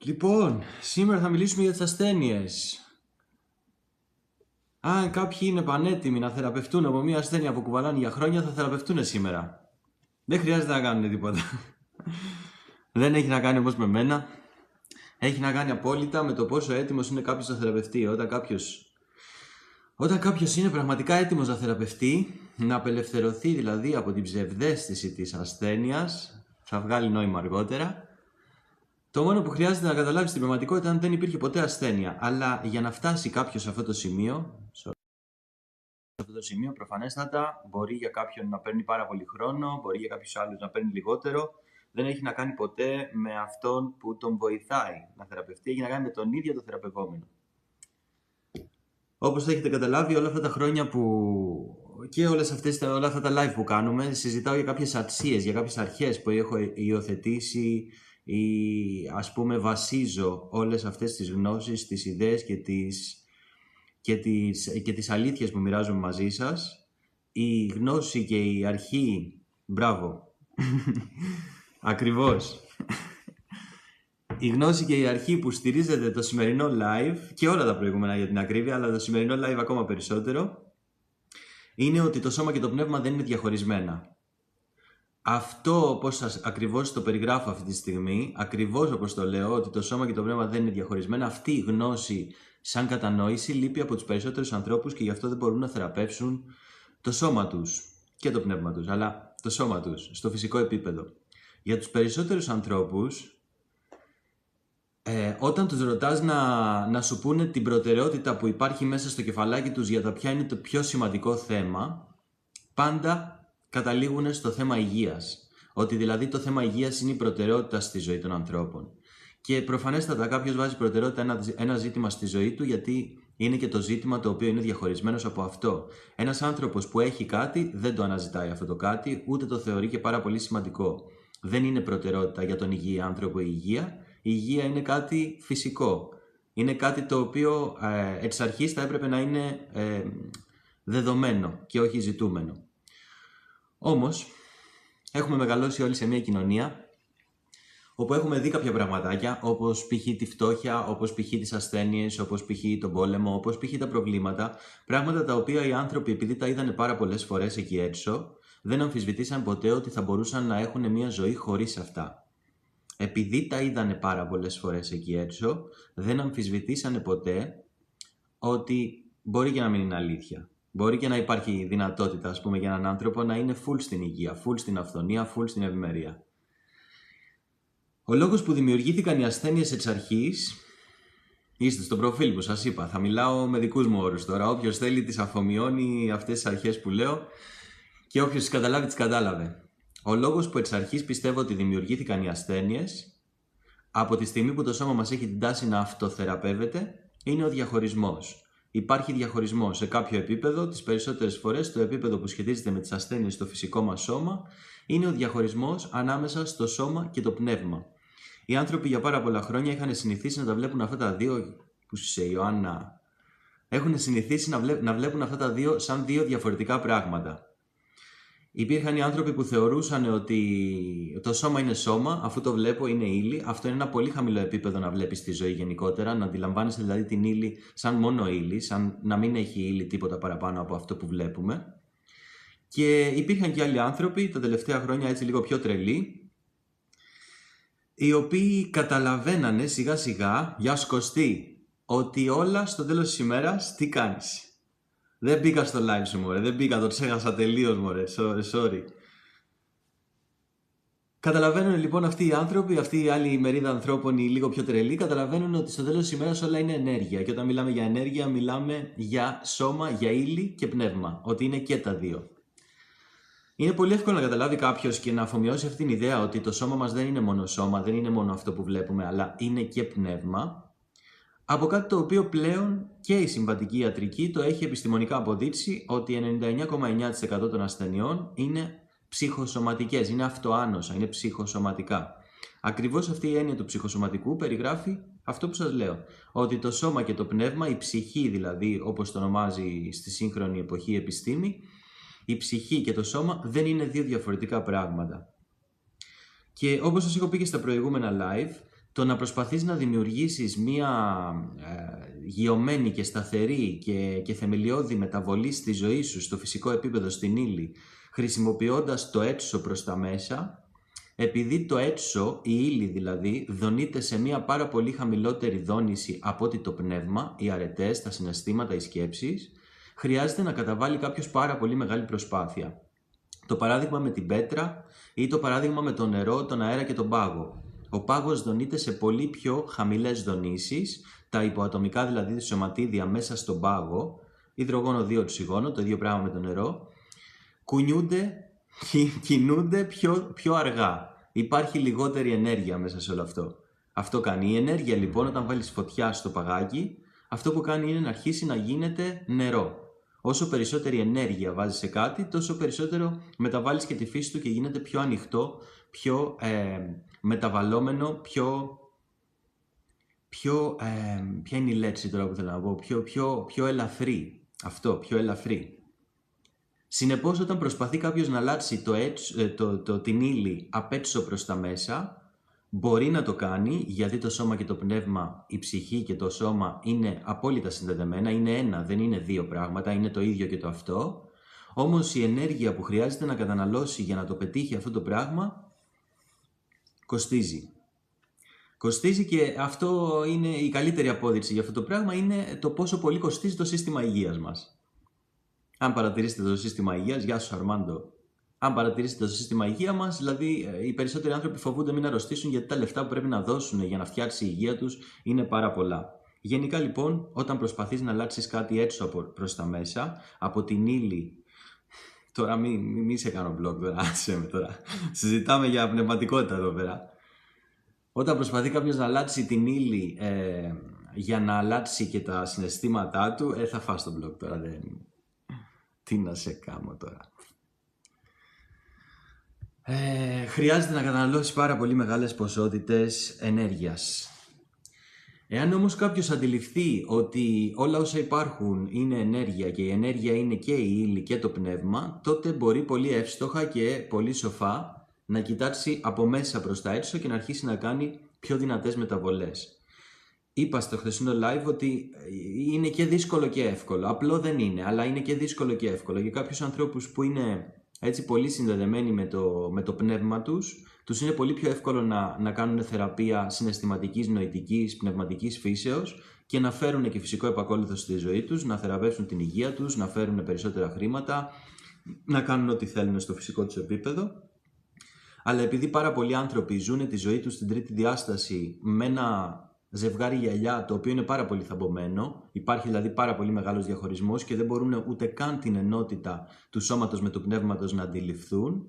Λοιπόν, σήμερα θα μιλήσουμε για τις ασθένειες. Αν κάποιοι είναι πανέτοιμοι να θεραπευτούν από μια ασθένεια που κουβαλάνε για χρόνια, θα θεραπευτούν σήμερα. Δεν χρειάζεται να κάνουν τίποτα. Δεν έχει να κάνει όμως με μένα. Έχει να κάνει απόλυτα με το πόσο έτοιμος είναι κάποιος να θεραπευτεί. Όταν κάποιος είναι πραγματικά έτοιμος να θεραπευτεί, να απελευθερωθεί δηλαδή από την ψευδαίσθηση της ασθένειας, θα βγάλει νόημα αργότερα. Το μόνο που χρειάζεται να καταλάβει στην πραγματικότητα είναι ότι δεν υπήρχε ποτέ ασθένεια. Αλλά για να φτάσει κάποιο σε αυτό το σημείο, προφανέστατα μπορεί για κάποιον να παίρνει πάρα πολύ χρόνο, μπορεί για κάποιους άλλους να παίρνει λιγότερο. Δεν έχει να κάνει ποτέ με αυτόν που τον βοηθάει να θεραπευτεί, έχει να κάνει με τον ίδιο το θεραπευόμενο. Όπως θα έχετε καταλάβει, όλα αυτά τα χρόνια και όλα αυτά τα live που κάνουμε, συζητάω για κάποιες αξίες, για κάποιες αρχές που έχω υιοθετήσει ή ας πούμε βασίζω όλες αυτές τις γνώσεις, τις ιδέες και τις αλήθειες που μοιράζομαι μαζί σας. Η γνώση και η αρχή, μπράβο, ακριβώς. Η γνώση και η αρχή που στηρίζεται το σημερινό live και όλα τα προηγούμενα για την ακρίβεια, αλλά το σημερινό live ακόμα περισσότερο, είναι ότι το σώμα και το πνεύμα δεν είναι διαχωρισμένα. Αυτό όπως ακριβώς το περιγράφω αυτή τη στιγμή, ακριβώς όπως το λέω, ότι το σώμα και το πνεύμα δεν είναι διαχωρισμένα, αυτή η γνώση σαν κατανόηση λείπει από τους περισσότερους ανθρώπους και γι' αυτό δεν μπορούν να θεραπεύσουν το σώμα τους και το πνεύμα τους, αλλά το σώμα τους στο φυσικό επίπεδο. Για τους περισσότερους ανθρώπους, όταν τους ρωτάς να σου πούνε την προτεραιότητα που υπάρχει μέσα στο κεφαλάκι τους για το ποια είναι το πιο σημαντικό θέμα, πάντα καταλήγουν στο θέμα υγείας. Ότι δηλαδή το θέμα υγείας είναι η προτεραιότητα στη ζωή των ανθρώπων. Και προφανέστατα κάποιος βάζει προτεραιότητα ένα ζήτημα στη ζωή του, γιατί είναι και το ζήτημα το οποίο είναι διαχωρισμένος από αυτό. Ένας άνθρωπος που έχει κάτι δεν το αναζητάει αυτό το κάτι, ούτε το θεωρεί και πάρα πολύ σημαντικό. Δεν είναι προτεραιότητα για τον υγιή άνθρωπο η υγεία. Η υγεία είναι κάτι φυσικό. Είναι κάτι το οποίο εξ αρχής θα έπρεπε να είναι δεδομένο και όχι ζητούμενο. Όμως, έχουμε μεγαλώσει όλοι σε μια κοινωνία όπου έχουμε δει κάποια πραγματάκια, όπως π.χ. τη φτώχεια, όπως π.χ. τις ασθένειες, όπως π.χ. τον πόλεμο, όπως π.χ. τα προβλήματα, πράγματα τα οποία οι άνθρωποι, επειδή τα είδανε πάρα πολλές φορές εκεί έξω, δεν αμφισβητήσαν ποτέ ότι θα μπορούσαν να έχουν μια ζωή χωρίς αυτά. Επειδή τα είδανε πάρα πολλές φορές εκεί έξω, δεν αμφισβητήσανε ποτέ ότι μπορεί και να μην είναι αλήθεια. Μπορεί και να υπάρχει δυνατότητα, ας πούμε, για έναν άνθρωπο να είναι full στην υγεία, full στην αυθονία, full στην ευημερία. Ο λόγος που δημιουργήθηκαν οι ασθένειες εξ αρχής, είστε στο προφίλ που σας είπα, θα μιλάω με δικούς μου όρους τώρα. Όποιος θέλει τις αφομοιώνει αυτές τις αρχές που λέω και όποιος τις καταλάβει τις κατάλαβε. Ο λόγος που εξ αρχής πιστεύω ότι δημιουργήθηκαν οι ασθένειες, από τη στιγμή που το σώμα μας έχει την τάση να αυτοθεραπεύεται, είναι ο διαχωρισμός. Υπάρχει διαχωρισμός σε κάποιο επίπεδο, τις περισσότερες φορές το επίπεδο που σχετίζεται με τις ασθένειες στο φυσικό μας σώμα, είναι ο διαχωρισμός ανάμεσα στο σώμα και το πνεύμα. Οι άνθρωποι για πάρα πολλά χρόνια είχαν συνηθίσει να τα βλέπουν αυτά τα δύο, που σε Ιωάννα, έχουν συνηθίσει να βλέπουν αυτά τα δύο σαν δύο διαφορετικά πράγματα. Υπήρχαν οι άνθρωποι που θεωρούσαν ότι το σώμα είναι σώμα, αφού το βλέπω είναι ύλη. Αυτό είναι ένα πολύ χαμηλό επίπεδο να βλέπεις τη ζωή γενικότερα, να αντιλαμβάνεσαι δηλαδή την ύλη σαν μόνο ύλη, σαν να μην έχει ύλη τίποτα παραπάνω από αυτό που βλέπουμε. Και υπήρχαν και άλλοι άνθρωποι, τα τελευταία χρόνια έτσι λίγο πιο τρελοί, οι οποίοι καταλαβαίνανε σιγά σιγά, για σκοστή, ότι όλα στο τέλος της ημέρας τι κάνεις. Δεν μπήκα στο live σου, μωρέ. Δεν μπήκα, το ξέχασα τελείως, μωρέ. Sorry. Καταλαβαίνουν λοιπόν αυτοί οι άνθρωποι, αυτή η άλλη μερίδα ανθρώπων, οι λίγο πιο τρελοί, καταλαβαίνουν ότι στο τέλος της ημέρας όλα είναι ενέργεια. Και όταν μιλάμε για ενέργεια, μιλάμε για σώμα, για ύλη και πνεύμα. Ότι είναι και τα δύο. Είναι πολύ εύκολο να καταλάβει κάποιος και να αφομοιώσει αυτήν την ιδέα ότι το σώμα μας δεν είναι μόνο σώμα, δεν είναι μόνο αυτό που βλέπουμε, αλλά είναι και πνεύμα. Από κάτι το οποίο πλέον και η συμβατική ιατρική το έχει επιστημονικά αποδείξει ότι 99,9% των ασθενειών είναι ψυχοσωματικές, είναι αυτοάνοσα, είναι ψυχοσωματικά. Ακριβώς αυτή η έννοια του ψυχοσωματικού περιγράφει αυτό που σας λέω. Ότι το σώμα και το πνεύμα, η ψυχή δηλαδή, όπως το ονομάζει στη σύγχρονη εποχή η επιστήμη, η ψυχή και το σώμα δεν είναι δύο διαφορετικά πράγματα. Και όπως σας έχω πει και στα προηγούμενα live, το να προσπαθείς να δημιουργήσεις μία γειωμένη και σταθερή και θεμελιώδη μεταβολή στη ζωή σου, στο φυσικό επίπεδο, στην ύλη, χρησιμοποιώντας το έξω προς τα μέσα, επειδή το έξω, η ύλη δηλαδή, δονείται σε μία πάρα πολύ χαμηλότερη δόνηση από ότι το πνεύμα, οι αρετές, τα συναισθήματα, οι σκέψεις, χρειάζεται να καταβάλει κάποιος πάρα πολύ μεγάλη προσπάθεια. Το παράδειγμα με την πέτρα ή το παράδειγμα με το νερό, τον αέρα και τον πάγο. Ο πάγος δονείται σε πολύ πιο χαμηλές δονήσεις, τα υποατομικά δηλαδή σωματίδια μέσα στον πάγο, υδρογόνο 2 οξυγόνο, το ίδιο πράγμα με το νερό, κινούνται πιο αργά. Υπάρχει λιγότερη ενέργεια μέσα σε όλο αυτό. Αυτό κάνει. Η ενέργεια λοιπόν, όταν βάλεις φωτιά στο παγάκι, αυτό που κάνει είναι να αρχίσει να γίνεται νερό. Όσο περισσότερη ενέργεια βάζεις σε κάτι, τόσο περισσότερο μεταβάλεις και τη φύση του και γίνεται πιο ανοιχτό, πιο μεταβαλλόμενο, ποια είναι η λέξη τώρα που θέλω να πω, πιο ελαφρύ. Αυτό, πιο ελαφρύ. Συνεπώς, όταν προσπαθεί κάποιος να αλλάξει την ύλη απ' έξω προς τα μέσα, μπορεί να το κάνει, γιατί το σώμα και το πνεύμα, η ψυχή και το σώμα είναι απόλυτα συνδεδεμένα, είναι ένα, δεν είναι δύο πράγματα, είναι το ίδιο και το αυτό. Όμως η ενέργεια που χρειάζεται να καταναλώσει για να το πετύχει αυτό το πράγμα, κοστίζει. Κοστίζει, και αυτό είναι η καλύτερη απόδειξη για αυτό το πράγμα, είναι το πόσο πολύ κοστίζει το σύστημα υγείας μας. Αν παρατηρήσετε το σύστημα υγείας, γεια σου Αρμάντο. Αν παρατηρήσετε το σύστημα υγεία μας, δηλαδή οι περισσότεροι άνθρωποι φοβούνται μην αρρωστήσουν, γιατί τα λεφτά που πρέπει να δώσουν για να φτιάξει η υγεία τους είναι πάρα πολλά. Γενικά λοιπόν, όταν προσπαθείς να αλλάξεις κάτι έξω προς τα μέσα, από την ύλη. Τώρα μη σε κάνω blog τώρα, άσε με τώρα. Συζητάμε για πνευματικότητα εδώ πέρα. Όταν προσπαθεί κάποιος να αλλάξει την ύλη για να αλλάξει και τα συναισθήματά του, θα φας το blog τώρα, δεν. Τι να σε κάνω τώρα. Χρειάζεται να καταναλώσει πάρα πολύ μεγάλες ποσότητες ενέργειας. Εάν όμως κάποιος αντιληφθεί ότι όλα όσα υπάρχουν είναι ενέργεια και η ενέργεια είναι και η ύλη και το πνεύμα, τότε μπορεί πολύ εύστοχα και πολύ σοφά να κοιτάξει από μέσα προς τα έξω και να αρχίσει να κάνει πιο δυνατές μεταβολές. Είπα στο χθεσινό live ότι είναι και δύσκολο και εύκολο. Απλό δεν είναι, αλλά είναι και δύσκολο και εύκολο. Για κάποιους ανθρώπους που είναι έτσι πολύ συνδεδεμένοι με το πνεύμα τους είναι πολύ πιο εύκολο να κάνουν θεραπεία συναισθηματικής, νοητικής, πνευματικής φύσεως και να φέρουν και φυσικό επακόλουθο στη ζωή τους, να θεραπεύσουν την υγεία τους, να φέρουν περισσότερα χρήματα, να κάνουν ό,τι θέλουν στο φυσικό τους επίπεδο. Αλλά επειδή πάρα πολλοί άνθρωποι ζουν τη ζωή τους στην τρίτη διάσταση με ένα ζευγάρι γυαλιά το οποίο είναι πάρα πολύ θαμπομένο, υπάρχει δηλαδή πάρα πολύ μεγάλος διαχωρισμός και δεν μπορούν ούτε καν την ενότητα του σώματος με του πνεύματος να αντιληφθούν.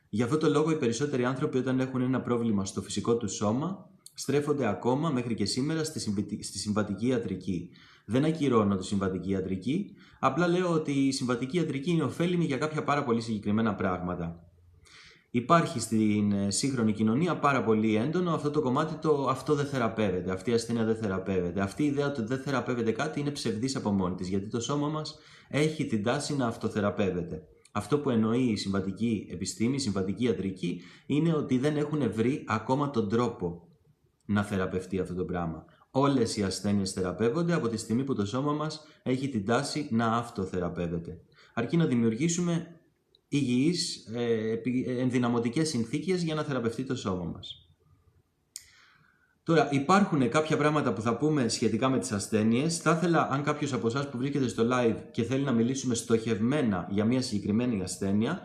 Γι' αυτό το λόγο οι περισσότεροι άνθρωποι, όταν έχουν ένα πρόβλημα στο φυσικό του σώμα, στρέφονται ακόμα μέχρι και σήμερα στη συμβατική ιατρική. Δεν ακυρώνω τη συμβατική ιατρική, απλά λέω ότι η συμβατική ιατρική είναι ωφέλιμη για κάποια πάρα πολύ συγκεκριμένα πράγματα. Υπάρχει στην σύγχρονη κοινωνία πάρα πολύ έντονο αυτό το κομμάτι, αυτό δεν θεραπεύεται, αυτή η ασθένεια δεν θεραπεύεται. Αυτή η ιδέα ότι δεν θεραπεύεται κάτι είναι ψευδής από μόνη της, γιατί το σώμα μας έχει την τάση να αυτοθεραπεύεται. Αυτό που εννοεί η συμβατική επιστήμη, η συμβατική ιατρική, είναι ότι δεν έχουν βρει ακόμα τον τρόπο να θεραπευτεί αυτό το πράγμα. Όλες οι ασθένειες θεραπεύονται από τη στιγμή που το σώμα μας έχει την τάση να αυτοθεραπεύεται. Αρκεί να δημιουργήσουμε υγιείς, ενδυναμωτικές συνθήκες για να θεραπευτεί το σώμα μας. Τώρα, υπάρχουν κάποια πράγματα που θα πούμε σχετικά με τις ασθένειες. Θα ήθελα, αν κάποιος από εσάς που βρίσκεται στο live και θέλει να μιλήσουμε στοχευμένα για μια συγκεκριμένη ασθένεια,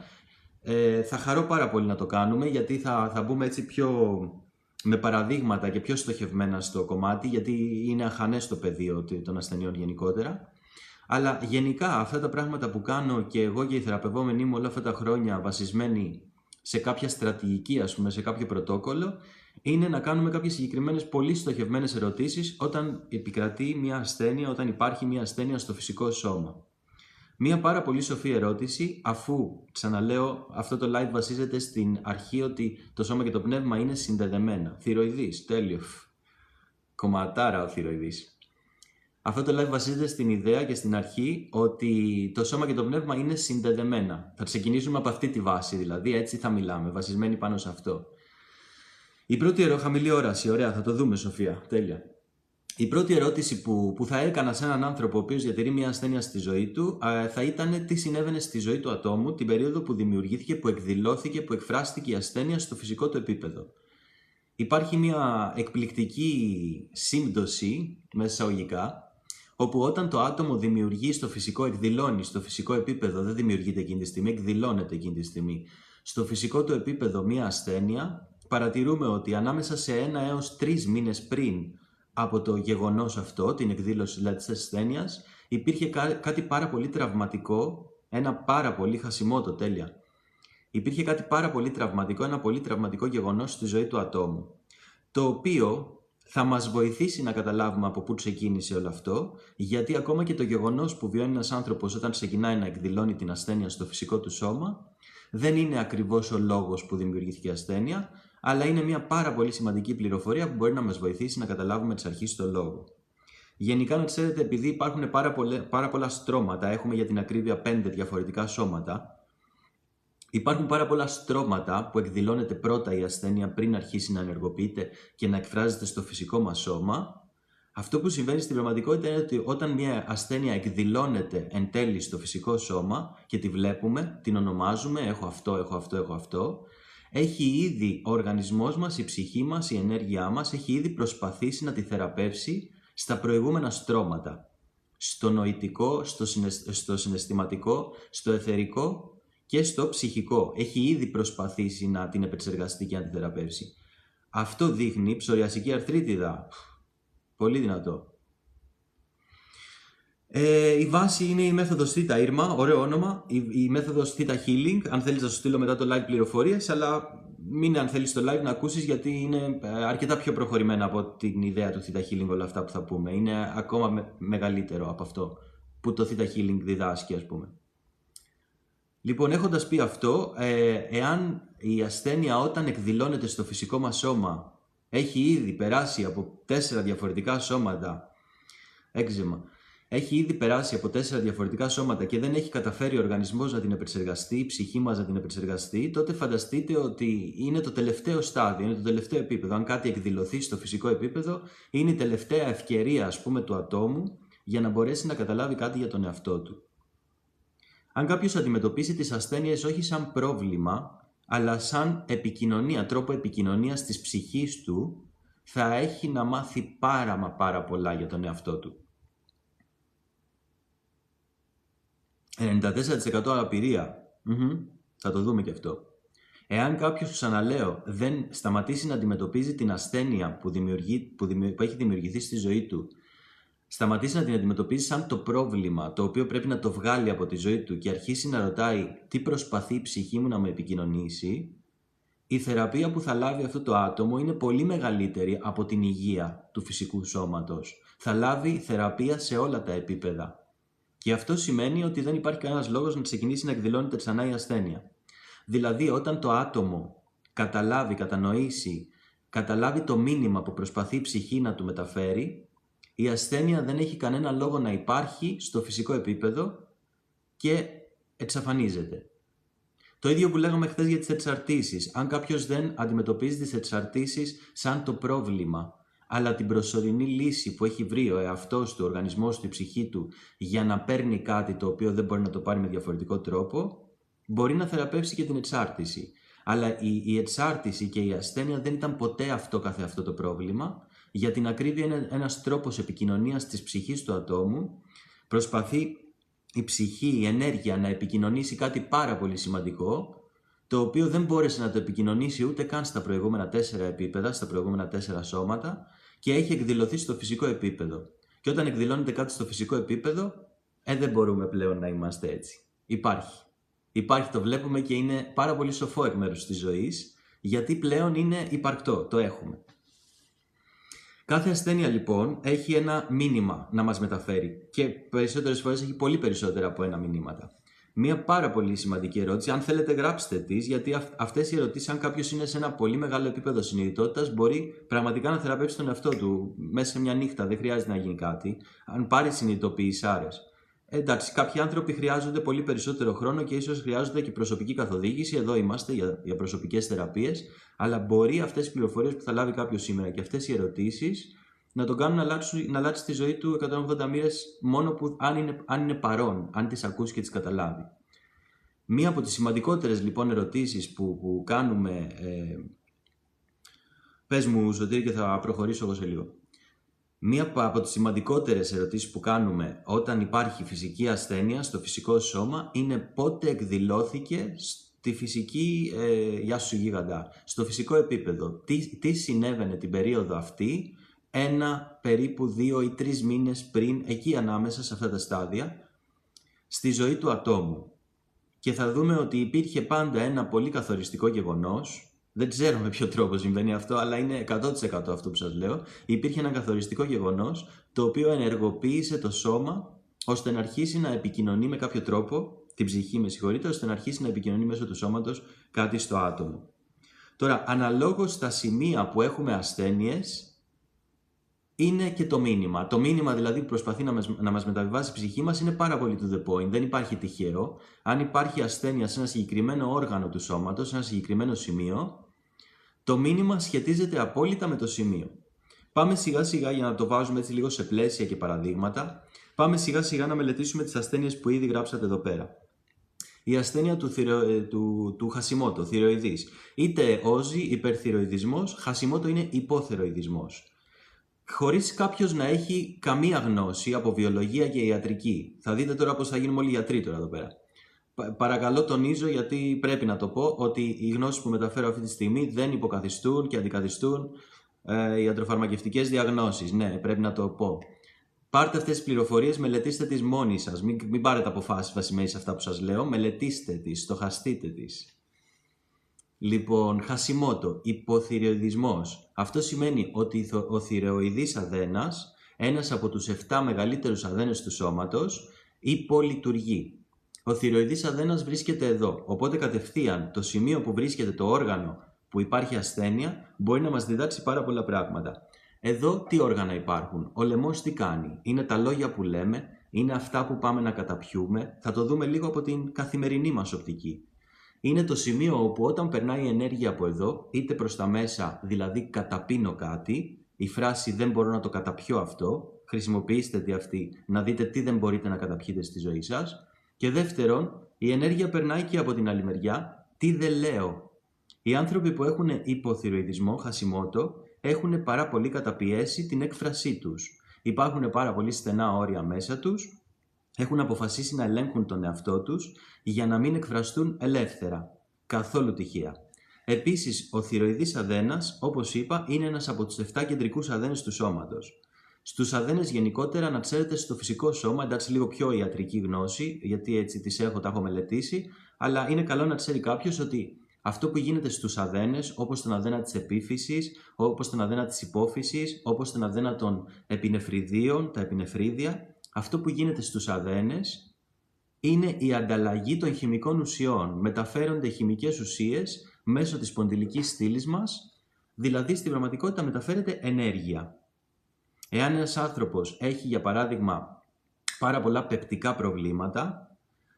θα χαρώ πάρα πολύ να το κάνουμε, γιατί θα μπούμε έτσι πιο με παραδείγματα και πιο στοχευμένα στο κομμάτι, γιατί είναι αχανές το πεδίο των ασθενειών γενικότερα. Αλλά γενικά αυτά τα πράγματα που κάνω και εγώ και οι θεραπευόμενοι μου όλα αυτά τα χρόνια, βασισμένοι σε κάποια στρατηγική, ας πούμε, σε κάποιο πρωτόκολλο, είναι να κάνουμε κάποιες συγκεκριμένες πολύ στοχευμένες ερωτήσεις όταν επικρατεί μια ασθένεια, όταν υπάρχει μια ασθένεια στο φυσικό σώμα. Μια πάρα πολύ σοφή ερώτηση, αφού, ξαναλέω, αυτό το live βασίζεται στην αρχή ότι το σώμα και το πνεύμα είναι συνδεδεμένα. Θηροειδής, τέλειο. Κομματάρα ο θηροειδής. Αυτό το live βασίζεται στην ιδέα και στην αρχή ότι το σώμα και το πνεύμα είναι συνδεδεμένα. Θα ξεκινήσουμε από αυτή τη βάση, δηλαδή έτσι θα μιλάμε, βασισμένοι πάνω σε αυτό. Η πρώτη ερώτηση, χαμηλή όραση, ωραία, θα το δούμε, Σοφία, τέλεια. Η πρώτη ερώτηση που θα έκανα σε έναν άνθρωπο ο οποίος διατηρεί μια ασθένεια στη ζωή του θα ήταν τι συνέβαινε στη ζωή του ατόμου την περίοδο που δημιουργήθηκε, που εκδηλώθηκε, που εκφράστηκε η ασθένεια στο φυσικό του επίπεδο. Υπάρχει μια εκπληκτική σύμπτωση, μέσα εισαγωγικά, όπου όταν το άτομο δημιουργεί στο φυσικό, εκδηλώνει στο φυσικό επίπεδο, δεν δημιουργείται εκείνη τη στιγμή, εκδηλώνεται εκείνη τη στιγμή, στο φυσικό του επίπεδο μια ασθένεια, παρατηρούμε ότι ανάμεσα σε 1 έως 3 μήνες πριν από το γεγονός αυτό, την εκδήλωση δηλαδή της ασθένειας, υπήρχε κάτι πάρα πολύ τραυματικό, ένα πάρα πολύ χασιμότο, τέλεια. Υπήρχε κάτι πάρα πολύ τραυματικό, ένα πολύ τραυματικό γεγονός στη ζωή του ατόμου, το οποίο θα μας βοηθήσει να καταλάβουμε από πού ξεκίνησε όλο αυτό, γιατί ακόμα και το γεγονός που βιώνει ένας άνθρωπος όταν ξεκινάει να εκδηλώνει την ασθένεια στο φυσικό του σώμα, δεν είναι ακριβώς ο λόγος που δημιουργήθηκε η ασθένεια, αλλά είναι μια πάρα πολύ σημαντική πληροφορία που μπορεί να μας βοηθήσει να καταλάβουμε εξ αρχής το λόγο. Γενικά, να ξέρετε, επειδή υπάρχουν πάρα πολλά στρώματα, έχουμε για την ακρίβεια 5 διαφορετικά σώματα, υπάρχουν πάρα πολλά στρώματα που εκδηλώνεται πρώτα η ασθένεια πριν αρχίσει να ενεργοποιείται και να εκφράζεται στο φυσικό μας σώμα. Αυτό που συμβαίνει στην πραγματικότητα είναι ότι όταν μια ασθένεια εκδηλώνεται εν τέλει στο φυσικό σώμα και τη βλέπουμε, την ονομάζουμε, έχω αυτό, έχω αυτό, έχω αυτό, έχει ήδη ο οργανισμός μας, η ψυχή μας, η ενέργειά μας, έχει ήδη προσπαθήσει να τη θεραπεύσει στα προηγούμενα στρώματα. Στο νοητικό, στο συναισθηματικό, στο εθερικό και στο ψυχικό. Έχει ήδη προσπαθήσει να την επεξεργαστεί και να τη θεραπεύσει. Αυτό δείχνει ψωριασική αρθρίτιδα. Πολύ δυνατό. Η βάση είναι η μέθοδος Theta Irma, ωραίο όνομα, η μέθοδος Theta Healing. Αν θέλεις να σου στείλω μετά το live πληροφορίες, αλλά μείνε αν θέλεις το live να ακούσεις, γιατί είναι αρκετά πιο προχωρημένα από την ιδέα του Theta Healing όλα αυτά που θα πούμε. Είναι ακόμα μεγαλύτερο από αυτό που το Theta Healing διδάσκει, ας πούμε. Λοιπόν, έχοντας πει αυτό, εάν η ασθένεια όταν εκδηλώνεται στο φυσικό μας σώμα έχει ήδη περάσει από 4 διαφορετικά σώματα, έξιμα, έχει ήδη περάσει από 4 διαφορετικά σώματα και δεν έχει καταφέρει ο οργανισμός να την επεξεργαστεί, η ψυχή μας να την επεξεργαστεί, τότε φανταστείτε ότι είναι το τελευταίο στάδιο, είναι το τελευταίο επίπεδο. Αν κάτι εκδηλωθεί στο φυσικό επίπεδο, είναι η τελευταία ευκαιρία, ας πούμε, του ατόμου για να μπορέσει να καταλάβει κάτι για τον εαυτό του. Αν κάποιος αντιμετωπίσει τις ασθένειες όχι σαν πρόβλημα, αλλά σαν επικοινωνία, τρόπο επικοινωνίας της ψυχής του, θα έχει να μάθει πάρα πολλά για τον εαυτό του. 94% αναπηρία. Θα το δούμε και αυτό. Εάν κάποιος, ξαναλέω, δεν σταματήσει να αντιμετωπίζει την ασθένεια που έχει δημιουργηθεί στη ζωή του, σταματήσει να την αντιμετωπίζει σαν το πρόβλημα το οποίο πρέπει να το βγάλει από τη ζωή του και αρχίσει να ρωτάει τι προσπαθεί η ψυχή μου να με επικοινωνήσει, η θεραπεία που θα λάβει αυτό το άτομο είναι πολύ μεγαλύτερη από την υγεία του φυσικού σώματος. Θα λάβει θεραπεία σε όλα τα επίπεδα. Και αυτό σημαίνει ότι δεν υπάρχει κανένας λόγος να ξεκινήσει να εκδηλώνεται ξανά η ασθένεια. Δηλαδή, όταν το άτομο καταλάβει το μήνυμα που προσπαθεί η ψυχή να του μεταφέρει, η ασθένεια δεν έχει κανένα λόγο να υπάρχει στο φυσικό επίπεδο και εξαφανίζεται. Το ίδιο που λέγαμε χθες για τις εξαρτήσεις. Αν κάποιος δεν αντιμετωπίζει τις εξαρτήσεις σαν το πρόβλημα, αλλά την προσωρινή λύση που έχει βρει ο εαυτός του, ο οργανισμός του, η ψυχή του, για να παίρνει κάτι το οποίο δεν μπορεί να το πάρει με διαφορετικό τρόπο, μπορεί να θεραπεύσει και την εξάρτηση. Αλλά η εξάρτηση και η ασθένεια δεν ήταν ποτέ αυτό καθεαυτό το πρόβλημα. Για την ακρίβεια είναι ένας τρόπος επικοινωνίας της ψυχής του ατόμου. Προσπαθεί η ψυχή, η ενέργεια να επικοινωνήσει κάτι πάρα πολύ σημαντικό, το οποίο δεν μπόρεσε να το επικοινωνήσει ούτε καν στα προηγούμενα 4 επίπεδα, στα προηγούμενα 4 σώματα, και έχει εκδηλωθεί στο φυσικό επίπεδο. Και όταν εκδηλώνεται κάτι στο φυσικό επίπεδο, δεν μπορούμε πλέον να είμαστε έτσι. Υπάρχει, το βλέπουμε και είναι πάρα πολύ σοφό εκ μέρους της ζωής, γιατί πλέον είναι υπαρκτό, το έχουμε. Κάθε ασθένεια λοιπόν έχει ένα μήνυμα να μας μεταφέρει και περισσότερες φορές έχει πολύ περισσότερα από ένα μηνύματα. Μία πάρα πολύ σημαντική ερώτηση, αν θέλετε γράψτε τις, γιατί αυτές οι ερωτήσεις, αν κάποιος είναι σε ένα πολύ μεγάλο επίπεδο συνειδητότητας, μπορεί πραγματικά να θεραπεύσει τον εαυτό του μέσα σε μια νύχτα, δεν χρειάζεται να γίνει κάτι. Αν πάρει συνειδητοποιησάρες, Εντάξει, κάποιοι άνθρωποι χρειάζονται πολύ περισσότερο χρόνο και ίσως χρειάζονται και προσωπική καθοδήγηση. Εδώ είμαστε για προσωπικές θεραπείες. Αλλά μπορεί αυτές οι πληροφορίες που θα λάβει κάποιος σήμερα και αυτές οι ερωτήσεις να τον κάνουν να αλλάξει τη ζωή του 180 μοίρες μόνο που αν είναι παρόν, αν τις ακούσει και τις καταλάβει. Μία από τις σημαντικότερες λοιπόν ερωτήσεις που κάνουμε. Πες μου, Σωτήρη, και θα προχωρήσω εγώ σε λίγο. Μία από τις σημαντικότερες ερωτήσεις που κάνουμε όταν υπάρχει φυσική ασθένεια στο φυσικό σώμα είναι πότε εκδηλώθηκε στη φυσική, γεια σου γίγαντα, στο φυσικό επίπεδο. Τι συνέβαινε την περίοδο αυτή, περίπου 2 ή 3 μήνες πριν, εκεί ανάμεσα σε αυτά τα στάδια, στη ζωή του ατόμου. Και θα δούμε ότι υπήρχε πάντα ένα πολύ καθοριστικό γεγονός. Δεν ξέρω με ποιο τρόπο συμβαίνει αυτό, αλλά είναι 100% αυτό που σας λέω. Υπήρχε ένα καθοριστικό γεγονός, το οποίο ενεργοποίησε το σώμα, ώστε να αρχίσει να επικοινωνεί με κάποιο τρόπο, την ψυχή με συγχωρείτε, ώστε να αρχίσει να επικοινωνεί μέσω του σώματος κάτι στο άτομο. Τώρα, αναλόγως στα σημεία που έχουμε ασθένειες, είναι και το μήνυμα. Το μήνυμα δηλαδή που προσπαθεί να μας μεταβιβάσει η ψυχή μας είναι πάρα πολύ to the point, δεν υπάρχει τυχαίο. Αν υπάρχει ασθένεια σε ένα συγκεκριμένο όργανο του σώματος, σε ένα συγκεκριμένο σημείο, το μήνυμα σχετίζεται απόλυτα με το σημείο. Πάμε σιγά σιγά, για να το βάζουμε έτσι λίγο σε πλαίσια και παραδείγματα, πάμε σιγά σιγά να μελετήσουμε τις ασθένειες που ήδη γράψατε εδώ πέρα. Η ασθένεια του Χασιμότο, θηροειδής. Είτε όζη, υπερθηροειδισμός, Χασιμότο είναι υποθηροειδισμός. Χωρίς κάποιος να έχει καμία γνώση από βιολογία και ιατρική. Θα δείτε τώρα πώς θα γίνουμε όλοι γιατροί τώρα εδώ πέρα. Παρακαλώ, τονίζω, γιατί πρέπει να το πω, ότι οι γνώσεις που μεταφέρω αυτή τη στιγμή δεν υποκαθιστούν και αντικαθιστούν ιατροφαρμακευτικές διαγνώσεις. Ναι, πρέπει να το πω. Πάρτε αυτές τις πληροφορίες, μελετήστε τις μόνοι σας. Μην πάρετε αποφάσεις βασισμένες σε αυτά που σας λέω. Μελετήστε τις, στοχαστείτε τις. Λοιπόν, Χασιμότο, υποθηροειδισμός. Αυτό σημαίνει ότι ο θηροειδής αδένας, ένας από τους 7 μεγαλύτερους αδένες του σώματος, υπολειτουργεί. Ο θηροειδής αδένας βρίσκεται εδώ, οπότε κατευθείαν το σημείο που βρίσκεται το όργανο που υπάρχει ασθένεια μπορεί να μας διδάξει πάρα πολλά πράγματα. Εδώ τι όργανα υπάρχουν, ο λαιμός τι κάνει, είναι τα λόγια που λέμε, είναι αυτά που πάμε να καταπιούμε, θα το δούμε λίγο από την καθημερινή μας οπτική. Είναι το σημείο όπου όταν περνάει η ενέργεια από εδώ, είτε προς τα μέσα, δηλαδή καταπίνω κάτι, η φράση δεν μπορώ να το καταπιώ αυτό, χρησιμοποιήστε τη αυτή να δείτε τι δεν μπορείτε να καταπιείτε στη ζωή σας. Και δεύτερον, η ενέργεια περνάει και από την άλλη μεριά, τι δεν λέω. Οι άνθρωποι που έχουν υποθυροειδισμό, Χασιμότο, έχουν πάρα πολύ καταπιέσει την έκφρασή τους. Υπάρχουν πάρα πολύ στενά όρια μέσα τους, έχουν αποφασίσει να ελέγχουν τον εαυτό τους για να μην εκφραστούν ελεύθερα. Καθόλου τυχαία. Επίσης, ο θηροειδής αδένας, όπως είπα, είναι ένας από τους 7 κεντρικούς αδένες του σώματος. Στους αδένες γενικότερα, να ξέρετε, στο φυσικό σώμα, εντάξει, λίγο πιο ιατρική γνώση, γιατί έτσι τις τα έχω μελετήσει, αλλά είναι καλό να ξέρει κάποιος ότι αυτό που γίνεται στους αδένες, όπως τον αδένα της επίφυσης, όπως τον αδένα της υπόφυσης, όπως τον αδένα των επινεφριδίων, τα επινεφρίδια, αυτό που γίνεται στους αδένες είναι η ανταλλαγή των χημικών ουσιών. Μεταφέρονται χημικές ουσίες μέσω της σπονδυλικής στήλης μας, δηλαδή στην πραγματικότητα μεταφέρεται ενέργεια. Εάν ένας άνθρωπος έχει, για παράδειγμα, πάρα πολλά πεπτικά προβλήματα,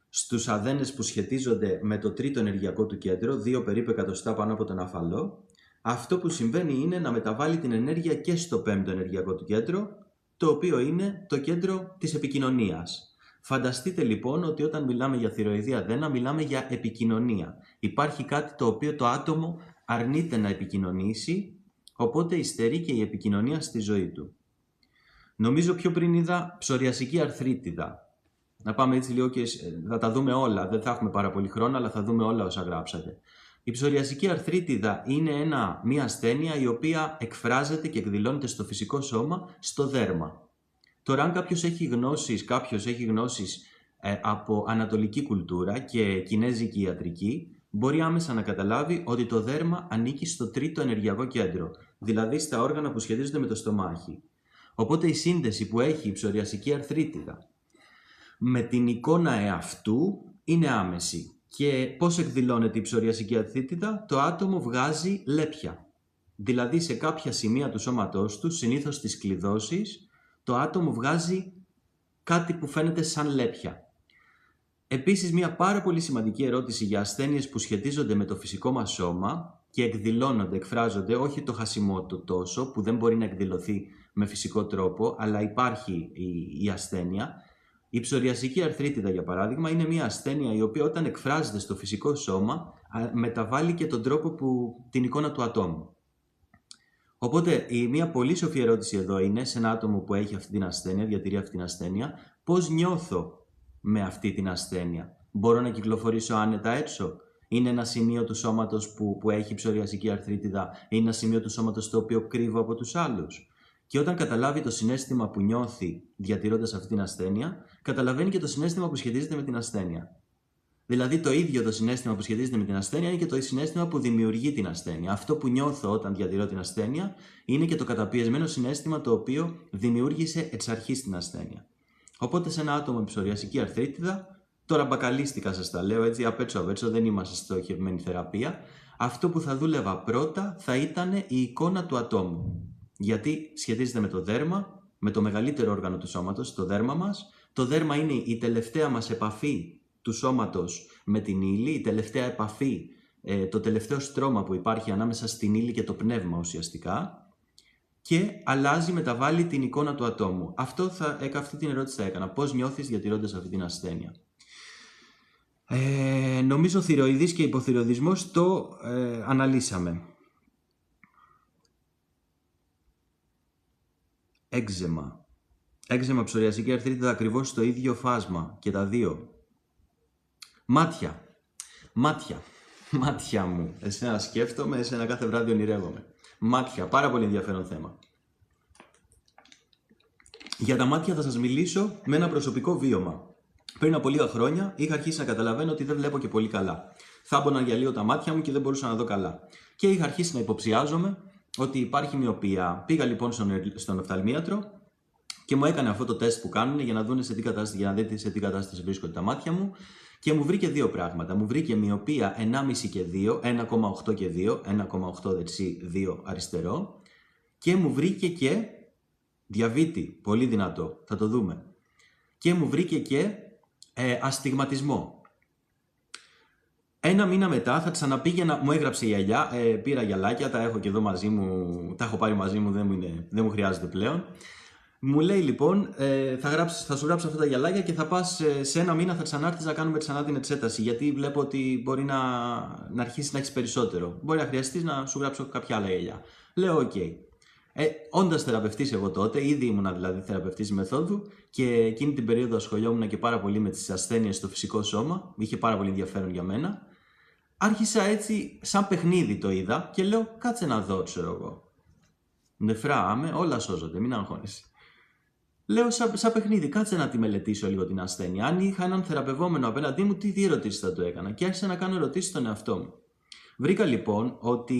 στους αδένες που σχετίζονται με το τρίτο ενεργειακό του κέντρο, 2 περίπου εκατοστά πάνω από τον αφαλό, αυτό που συμβαίνει είναι να μεταβάλει την ενέργεια και στο 5ο ενεργειακό του κέντρο, το οποίο είναι το κέντρο της επικοινωνίας. Φανταστείτε λοιπόν ότι όταν μιλάμε για θηροειδή αδένα, μιλάμε για επικοινωνία. Υπάρχει κάτι το οποίο το άτομο αρνείται να επικοινωνήσει, οπότε υστερεί και η επικοινωνία στη ζωή του. Νομίζω πιο πριν είδα ψωριασική αρθρίτιδα. Να πάμε έτσι λίγο και θα τα δούμε όλα. Δεν θα έχουμε πάρα πολύ χρόνο, αλλά θα δούμε όλα όσα γράψατε. Η ψωριασική αρθρίτιδα είναι μια ασθένεια η οποία εκφράζεται και εκδηλώνεται στο φυσικό σώμα, στο δέρμα. Τώρα, αν κάποιος έχει γνώσεις από ανατολική κουλτούρα και κινέζικη ιατρική, μπορεί άμεσα να καταλάβει ότι το δέρμα ανήκει στο τρίτο ενεργειακό κέντρο, δηλαδή στα όργανα που σχετίζονται με το στομάχι. Οπότε η σύνδεση που έχει η ψωριασική αρθρίτιδα με την εικόνα εαυτού είναι άμεση. Και πώς εκδηλώνεται η ψωριασική αρθρίτιδα? Το άτομο βγάζει λέπια. Δηλαδή σε κάποια σημεία του σώματός του, συνήθως στις κλειδώσεις, το άτομο βγάζει κάτι που φαίνεται σαν λέπια. Επίσης, μια πάρα πολύ σημαντική ερώτηση για ασθένειες που σχετίζονται με το φυσικό μας σώμα και εκδηλώνονται, εκφράζονται, όχι το χασιμό του τόσο, που δεν μπορεί να εκδηλωθεί με φυσικό τρόπο, αλλά υπάρχει η ασθένεια. Η ψωριασική αρθρίτιδα, για παράδειγμα, είναι μια ασθένεια η οποία όταν εκφράζεται στο φυσικό σώμα μεταβάλλει και τον τρόπο την εικόνα του ατόμου. Οπότε, μια πολύ σοφή ερώτηση εδώ είναι, σε ένα άτομο που έχει αυτή την ασθένεια, διατηρεί αυτή την ασθένεια, πώς νιώθω με αυτή την ασθένεια? Μπορώ να κυκλοφορήσω άνετα έξω? Είναι ένα σημείο του σώματος που έχει ψωριασική αρθρίτιδα? Είναι ένα σημείο του σώματος το οποίο κρύβω από τους άλλους? Και όταν καταλάβει το συναίσθημα που νιώθει διατηρώντας αυτή την ασθένεια, καταλαβαίνει και το συναίσθημα που σχετίζεται με την ασθένεια. Δηλαδή, το ίδιο το συναίσθημα που σχετίζεται με την ασθένεια είναι και το συναίσθημα που δημιουργεί την ασθένεια. Αυτό που νιώθω όταν διατηρώ την ασθένεια είναι και το καταπιεσμένο συναίσθημα το οποίο δημιούργησε εξ αρχής την ασθένεια. Οπότε, σε ένα άτομο με ψωριασική αρθρίτιδα, τώρα μπακαλίστικα σας τα λέω έτσι απ' έξω, δεν είμαστε στοχευμένη θεραπεία, αυτό που θα δούλευα πρώτα θα ήταν η εικόνα του ατόμου. Γιατί σχετίζεται με το δέρμα, με το μεγαλύτερο όργανο του σώματος, το δέρμα μας. Το δέρμα είναι η τελευταία μας επαφή του σώματος με την ύλη, η τελευταία επαφή, το τελευταίο στρώμα που υπάρχει ανάμεσα στην ύλη και το πνεύμα ουσιαστικά, και αλλάζει, μεταβάλλει την εικόνα του ατόμου. Αυτή την ερώτηση θα έκανα. Πώς νιώθεις διατηρώντας αυτή την ασθένεια? Νομίζω θηροειδής και υποθηροειδισμός το αναλύσαμε. Έξζεμα. Έξζεμα, ψωριασική αρθρίτιδα, ακριβώς στο ίδιο φάσμα και τα δύο. Μάτια μου. Εσένα σκέφτομαι, εσένα κάθε βράδυ ονειρεύομαι. Μάτια, πάρα πολύ ενδιαφέρον θέμα. Για τα μάτια θα σας μιλήσω με ένα προσωπικό βίωμα. Πριν από λίγα χρόνια είχα αρχίσει να καταλαβαίνω ότι δεν βλέπω και πολύ καλά. Θάμπωναν για λίγο τα μάτια μου και δεν μπορούσα να δω καλά. Και είχα αρχίσει να υποψιάζομαι ότι υπάρχει μοιοπία. Πήγα λοιπόν στον οφθαλμίατρο και μου έκανε αυτό το τεστ που κάνουν για να δουν σε τι κατάσταση βρίσκονται τα μάτια μου. Και μου βρήκε δύο πράγματα. Μου βρήκε μοιοπία 1,5 και 2, 1,8 και 2, 1,8 δεξί, 2 αριστερό. Και μου βρήκε και διαβήτη, πολύ δυνατό, θα το δούμε. Και μου βρήκε και αστιγματισμό. Ένα μήνα μετά θα ξαναπήγαινα, μου έγραψε η Αγιά, πήρα γυαλάκια, τα έχω και εδώ μαζί μου, τα έχω πάρει μαζί μου, δεν μου χρειάζεται πλέον. Μου λέει λοιπόν, θα σου γράψω αυτά τα γυαλάκια και θα πας σε ένα μήνα, θα ξανάρθεις να κάνουμε ξανά την εξέταση. Γιατί βλέπω ότι μπορεί να αρχίσει να έχεις περισσότερο. Μπορεί να χρειαστείς να σου γράψω κάποια άλλα γυαλιά. Λέω, οκ. Όντας θεραπευτής εγώ τότε, ήδη ήμουνα δηλαδή θεραπευτής μεθόδου και εκείνη την περίοδο ασχολιόμουν και πάρα πολύ με τις ασθένειες στο φυσικό σώμα. Είχε πάρα πολύ ενδιαφέρον για μένα. Άρχισα έτσι, σαν παιχνίδι το είδα και λέω, κάτσε να δω, ξέρω εγώ. Νεφρά, όλα σώζονται, μην αγχώνεσαι. Λέω σαν παιχνίδι, κάτσε να τη μελετήσω λίγο την ασθένεια. Αν είχα έναν θεραπευόμενο απέναντί μου, τι ερωτήσεις θα του έκανα? Και άρχισα να κάνω ερωτήσεις στον εαυτό μου. Βρήκα λοιπόν ότι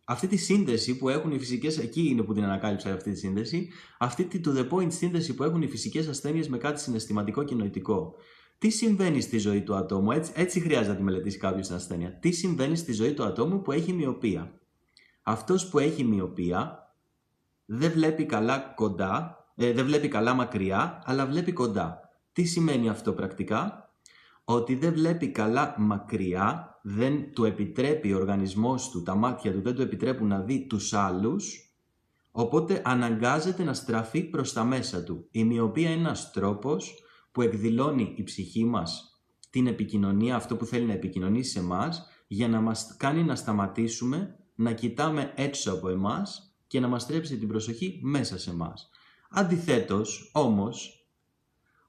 αυτή τη σύνδεση που έχουν οι φυσικές, εκεί είναι που την ανακάλυψα αυτή τη σύνδεση, αυτή τη to the point σύνδεση που έχουν οι φυσικές ασθένειες με κάτι συναισθηματικό και νοητικό. Τι συμβαίνει στη ζωή του ατόμου, έτσι χρειάζεται να τη μελετήσει κάποιος την ασθένεια. Τι συμβαίνει στη ζωή του ατόμου που έχει μοιοπία? Αυτός που έχει μοιοπία δεν βλέπει καλά κοντά. Δεν βλέπει καλά μακριά, αλλά βλέπει κοντά. Τι σημαίνει αυτό πρακτικά? Ότι δεν βλέπει καλά μακριά, δεν του επιτρέπει ο οργανισμός του, τα μάτια του δεν του επιτρέπουν να δει τους άλλους, οπότε αναγκάζεται να στραφεί προς τα μέσα του. Η μοιοπία είναι ένας τρόπος που εκδηλώνει η ψυχή μας την επικοινωνία, αυτό που θέλει να επικοινωνήσει σε εμάς, για να μας κάνει να σταματήσουμε να κοιτάμε έξω από εμάς και να μας στρέψει την προσοχή μέσα σε εμάς. Αντιθέτως, όμως,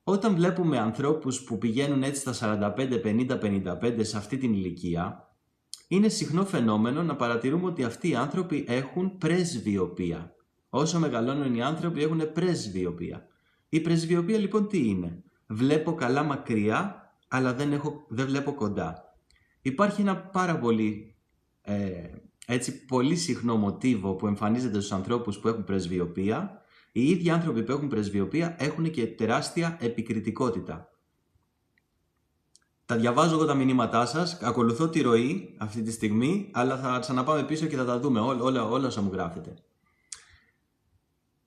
όταν βλέπουμε ανθρώπους που πηγαίνουν έτσι στα 45, 50, 55 σε αυτή την ηλικία, είναι συχνό φαινόμενο να παρατηρούμε ότι αυτοί οι άνθρωποι έχουν πρεσβειοπία. Όσο μεγαλώνουν οι άνθρωποι έχουν πρεσβειοπία. Η πρεσβειοπία λοιπόν τι είναι? Βλέπω καλά μακριά, αλλά δεν βλέπω κοντά. Υπάρχει ένα πάρα πολύ συχνό μοτίβο που εμφανίζεται στους ανθρώπους που έχουν πρεσβειοπία. Οι ίδιοι άνθρωποι που έχουν πρεσβειοπία έχουν και τεράστια επικριτικότητα. Τα διαβάζω εγώ τα μηνύματά σας, ακολουθώ τη ροή αυτή τη στιγμή, αλλά θα ξαναπάμε πίσω και θα τα δούμε όλα όσα μου γράφετε.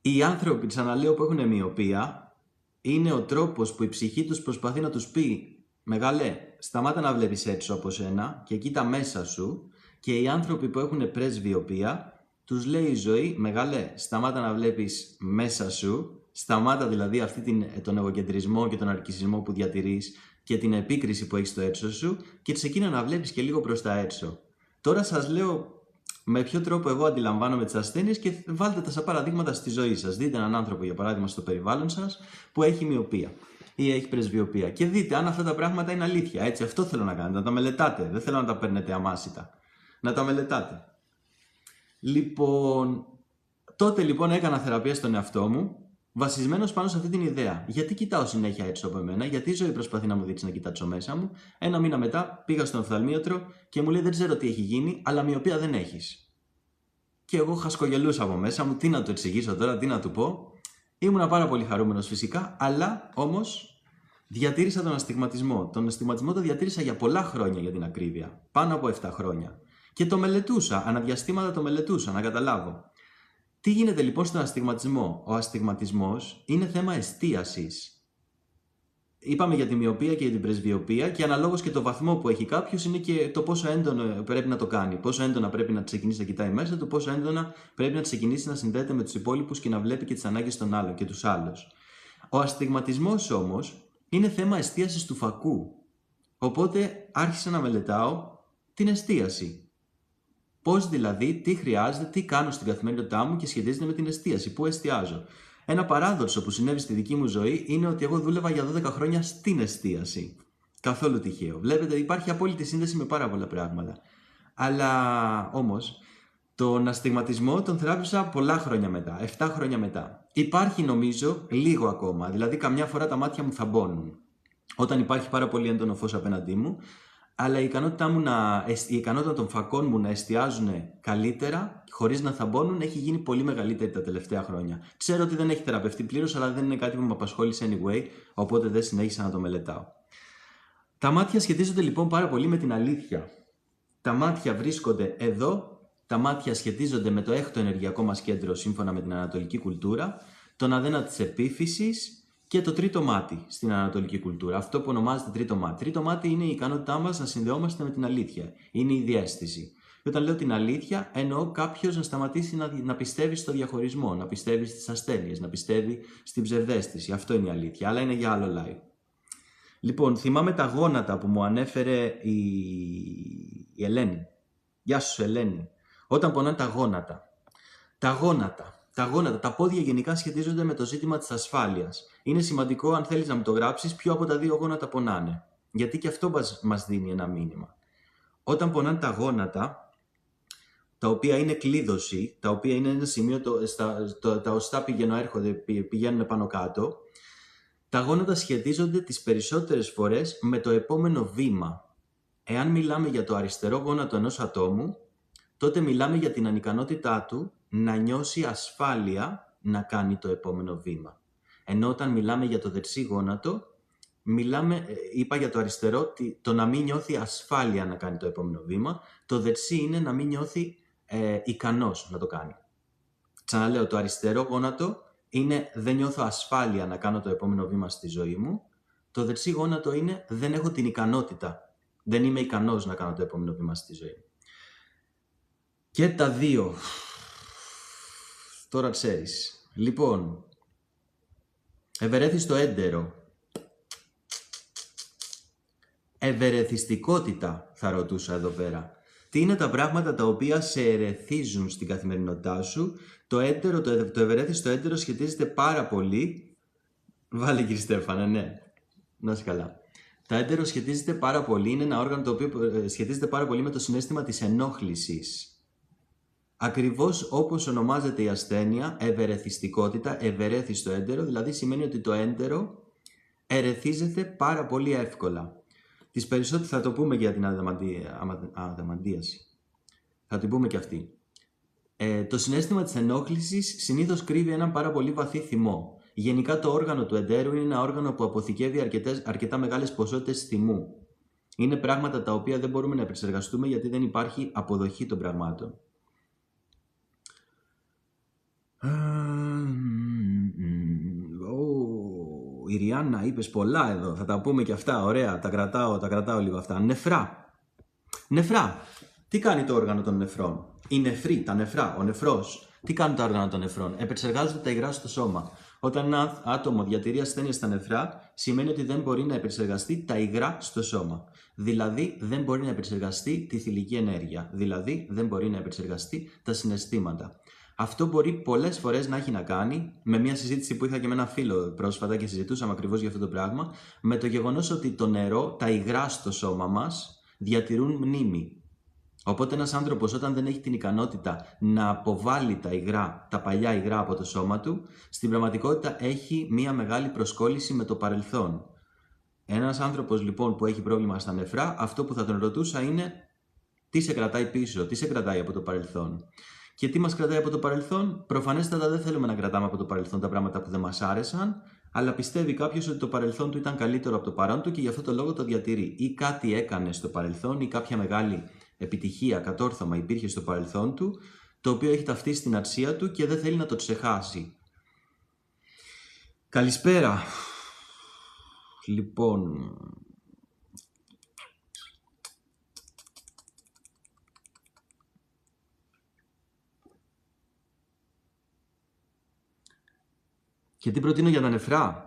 Οι άνθρωποι, ξαναλέω, που έχουν μοιοπία, είναι ο τρόπος που η ψυχή τους προσπαθεί να τους πει «Μεγάλε, σταμάτα να βλέπεις έξω από σένα και κοίτα μέσα σου», και οι άνθρωποι που έχουν πρεσβειοπία τους λέει η ζωή «Μεγάλε, σταμάτα να βλέπεις μέσα σου», σταμάτα δηλαδή τον εγωκεντρισμό και τον αρκισισμό που διατηρείς και την επίκριση που έχεις στο έξω σου και ξεκίνα να βλέπεις και λίγο προς τα έξω. Τώρα σας λέω με ποιο τρόπο εγώ αντιλαμβάνομαι τις ασθένειες και βάλτε τα σαν παραδείγματα στη ζωή σας. Δείτε έναν άνθρωπο, για παράδειγμα, στο περιβάλλον σας που έχει μυοπία ή έχει πρεσβειοπία και δείτε αν αυτά τα πράγματα είναι αλήθεια. Έτσι, αυτό θέλω να κάνετε, να τα μελετάτε. Δεν θέλω να τα παίρνετε αμάσιτα. Να τα μελετάτε. Λοιπόν, τότε λοιπόν έκανα θεραπεία στον εαυτό μου, βασισμένος πάνω σε αυτή την ιδέα. Γιατί κοιτάω συνέχεια έτσι από εμένα, γιατί η ζωή προσπαθεί να μου δείξει να κοιτάξω μέσα μου. Ένα μήνα μετά πήγα στον οφθαλμίατρο και μου λέει: Δεν ξέρω τι έχει γίνει, αλλά μυοπία δεν έχεις. Και εγώ χασκογελούσα από μέσα μου, τι να του εξηγήσω τώρα, τι να του πω. Ήμουνα πάρα πολύ χαρούμενος φυσικά, αλλά όμως διατήρησα τον αστιγματισμό. Τον αστιγματισμό το διατήρησα για πολλά χρόνια, για την ακρίβεια. Πάνω από 7 χρόνια. Και το μελετούσα, αναδιαστήματα το μελετούσα, να καταλάβω. Τι γίνεται λοιπόν στον αστιγματισμό? Ο αστιγματισμός είναι θέμα εστίασης. Είπαμε για τη μυοπία και για την πρεσβειοπία και αναλόγως και το βαθμό που έχει κάποιος είναι και το πόσο έντονο πρέπει να το κάνει. Πόσο έντονα πρέπει να ξεκινήσει να κοιτάει μέσα του, πόσο έντονα πρέπει να ξεκινήσει να συνδέεται με τους υπόλοιπους και να βλέπει και τις ανάγκες των άλλων και τους άλλους. Ο αστιγματισμός όμως είναι θέμα εστίασης του φακού. Οπότε άρχισα να μελετάω την εστίαση. Πώς δηλαδή, τι χρειάζεται, τι κάνω στην καθημερινότητά μου και σχετίζεται με την εστίαση, πού εστιάζω. Ένα παράδοξο που συνέβη στη δική μου ζωή είναι ότι εγώ δούλευα για 12 χρόνια στην εστίαση. Καθόλου τυχαίο. Βλέπετε, υπάρχει απόλυτη σύνδεση με πάρα πολλά πράγματα. Αλλά όμως, τον αστιγματισμό τον θεράπευσα πολλά χρόνια μετά, 7 χρόνια μετά. Υπάρχει νομίζω λίγο ακόμα, δηλαδή καμιά φορά τα μάτια μου θαμπώνουν. Όταν υπάρχει πάρα πολύ έντονο φως απέναντί μου, αλλά η ικανότητα των φακών μου να εστιάζουν καλύτερα, χωρίς να θαμπώνουν, έχει γίνει πολύ μεγαλύτερη τα τελευταία χρόνια. Ξέρω ότι δεν έχει θεραπευτεί πλήρως, αλλά δεν είναι κάτι που με απασχόλησε anyway, οπότε δεν συνέχισα να το μελετάω. Τα μάτια σχετίζονται λοιπόν πάρα πολύ με την αλήθεια. Τα μάτια βρίσκονται εδώ, τα μάτια σχετίζονται με το έκτο ενεργειακό μας κέντρο σύμφωνα με την ανατολική κουλτούρα, τον αδένα της επίφυσης, και το τρίτο μάτι στην ανατολική κουλτούρα, αυτό που ονομάζεται τρίτο μάτι. Τρίτο μάτι είναι η ικανότητά μας να συνδεόμαστε με την αλήθεια. Είναι η διαίσθηση. Και όταν λέω την αλήθεια, εννοώ κάποιος να σταματήσει να πιστεύει στο διαχωρισμό, να πιστεύει στις ασθένειες, να πιστεύει στην ψευδαίσθηση. Αυτό είναι η αλήθεια, αλλά είναι για άλλο live. Λοιπόν, θυμάμαι τα γόνατα που μου ανέφερε η Ελένη. Γεια σου, Ελένη. Όταν πονάνε τα γόνατα. Τα πόδια γενικά σχετίζονται με το ζήτημα της ασφάλειας. Είναι σημαντικό, αν θέλεις να μου το γράψεις, ποιο από τα δύο γόνατα πονάνε. Γιατί και αυτό μας δίνει ένα μήνυμα. Όταν πονάνε τα γόνατα, τα οποία είναι κλείδωση, τα οποία είναι ένα σημείο, τα οστά πηγαίνουν πάνω κάτω, τα γόνατα σχετίζονται τις περισσότερες φορές με το επόμενο βήμα. Εάν μιλάμε για το αριστερό γόνατο ενός ατόμου, τότε μιλάμε για την ανικανότητά του να νιώσει ασφάλεια να κάνει το επόμενο βήμα. Ενώ όταν μιλάμε για το δεξί γόνατο, είπα για το αριστερό, το να μην νιώθει ασφάλεια να κάνει το επόμενο βήμα, το δεξί είναι να μην νιώθει ικανός να το κάνει. Ξαναλέω, το αριστερό γόνατο είναι δεν νιώθω ασφάλεια να κάνω το επόμενο βήμα στη ζωή μου, το δεξί γόνατο είναι δεν έχω την ικανότητα, δεν είμαι ικανός να κάνω το επόμενο βήμα στη ζωή μου. Και τα δύο. Τώρα ξέρεις. Λοιπόν, ευερέθη στο έντερο. Ευερεθιστικότητα θα ρωτούσα εδώ πέρα. Τι είναι τα πράγματα τα οποία σε ερεθίζουν στην καθημερινότητά σου? Το έντερο, το ευερέθη στο έντερο σχετίζεται πάρα πολύ. Βάλε κύριε Στέφανα, ναι. Να είσαι καλά. Το έντερο σχετίζεται πάρα πολύ, είναι ένα όργανο το οποίο σχετίζεται πάρα πολύ με το συναίσθημα της ενόχλησης. Ακριβώς όπως ονομάζεται η ασθένεια, ευερεθιστικότητα, ευερέθη στο έντερο, δηλαδή σημαίνει ότι το έντερο ερεθίζεται πάρα πολύ εύκολα. Τις περισσότερες θα το πούμε για την αδαμαντίαση. Θα την πούμε και αυτή. Το συναίσθημα της ενόχλησης συνήθως κρύβει έναν πάρα πολύ βαθύ θυμό. Γενικά το όργανο του εντέρου είναι ένα όργανο που αποθηκεύει αρκετά μεγάλες ποσότητες θυμού. Είναι πράγματα τα οποία δεν μπορούμε να επεξεργαστούμε γιατί δεν υπάρχει αποδοχή των πραγμάτων. η Ριάννα, είπες πολλά εδώ, θα τα πούμε και αυτά, ωραία, τα κρατάω λίγο αυτά. Νεφρά. Τι κάνει το όργανο των νεφρών? Οι νεφροί, τα νεφρά, ο νεφρός. Τι κάνουν τα όργανα των νεφρών? Επεξεργάζονται τα υγρά στο σώμα. Όταν ένα άτομο διατηρεί ασθένεια στα νεφρά, σημαίνει ότι δεν μπορεί να επεξεργαστεί τα υγρά στο σώμα. Δηλαδή, δεν μπορεί να επεξεργαστεί τη θηλυκή ενέργεια. Δηλαδή, δεν μπορεί να επεξεργαστεί τα συναισθήματα. Αυτό μπορεί πολλές φορές να έχει να κάνει με μια συζήτηση που είχα και με ένα φίλο πρόσφατα και συζητούσαμε ακριβώς για αυτό το πράγμα, με το γεγονός ότι το νερό, τα υγρά στο σώμα μας, διατηρούν μνήμη. Οπότε ένας άνθρωπος όταν δεν έχει την ικανότητα να αποβάλει τα υγρά, τα παλιά υγρά από το σώμα του, στην πραγματικότητα έχει μια μεγάλη προσκόλληση με το παρελθόν. Ένας άνθρωπος λοιπόν που έχει πρόβλημα στα νεφρά, αυτό που θα τον ρωτούσα είναι τι σε κρατάει πίσω, τι σε κρατάει από το παρελθόν. Και τι μας κρατάει από το παρελθόν? Προφανέστατα δεν θέλουμε να κρατάμε από το παρελθόν τα πράγματα που δεν μας άρεσαν, αλλά πιστεύει κάποιος ότι το παρελθόν του ήταν καλύτερο από το παρόν του και γι' αυτό το λόγο το διατηρεί. Ή κάτι έκανε στο παρελθόν ή κάποια μεγάλη επιτυχία, κατόρθωμα υπήρχε στο παρελθόν του, το οποίο έχει ταυτίσει την αξία του και δεν θέλει να το ξεχάσει. Καλησπέρα. Λοιπόν... Και τι προτείνω για τα νεφρά?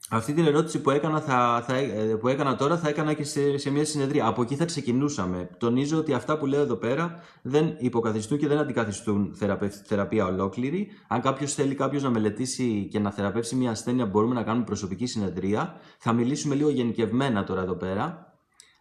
Αυτή την ερώτηση που έκανα τώρα θα έκανα και σε μια συνεδρία. Από εκεί θα ξεκινούσαμε. Τονίζω ότι αυτά που λέω εδώ πέρα δεν υποκαθιστούν και δεν αντικαθιστούν θεραπεία ολόκληρη. Αν θέλει κάποιος να μελετήσει και να θεραπεύσει μια ασθένεια, μπορούμε να κάνουμε προσωπική συνεδρία. Θα μιλήσουμε λίγο γενικευμένα τώρα εδώ πέρα.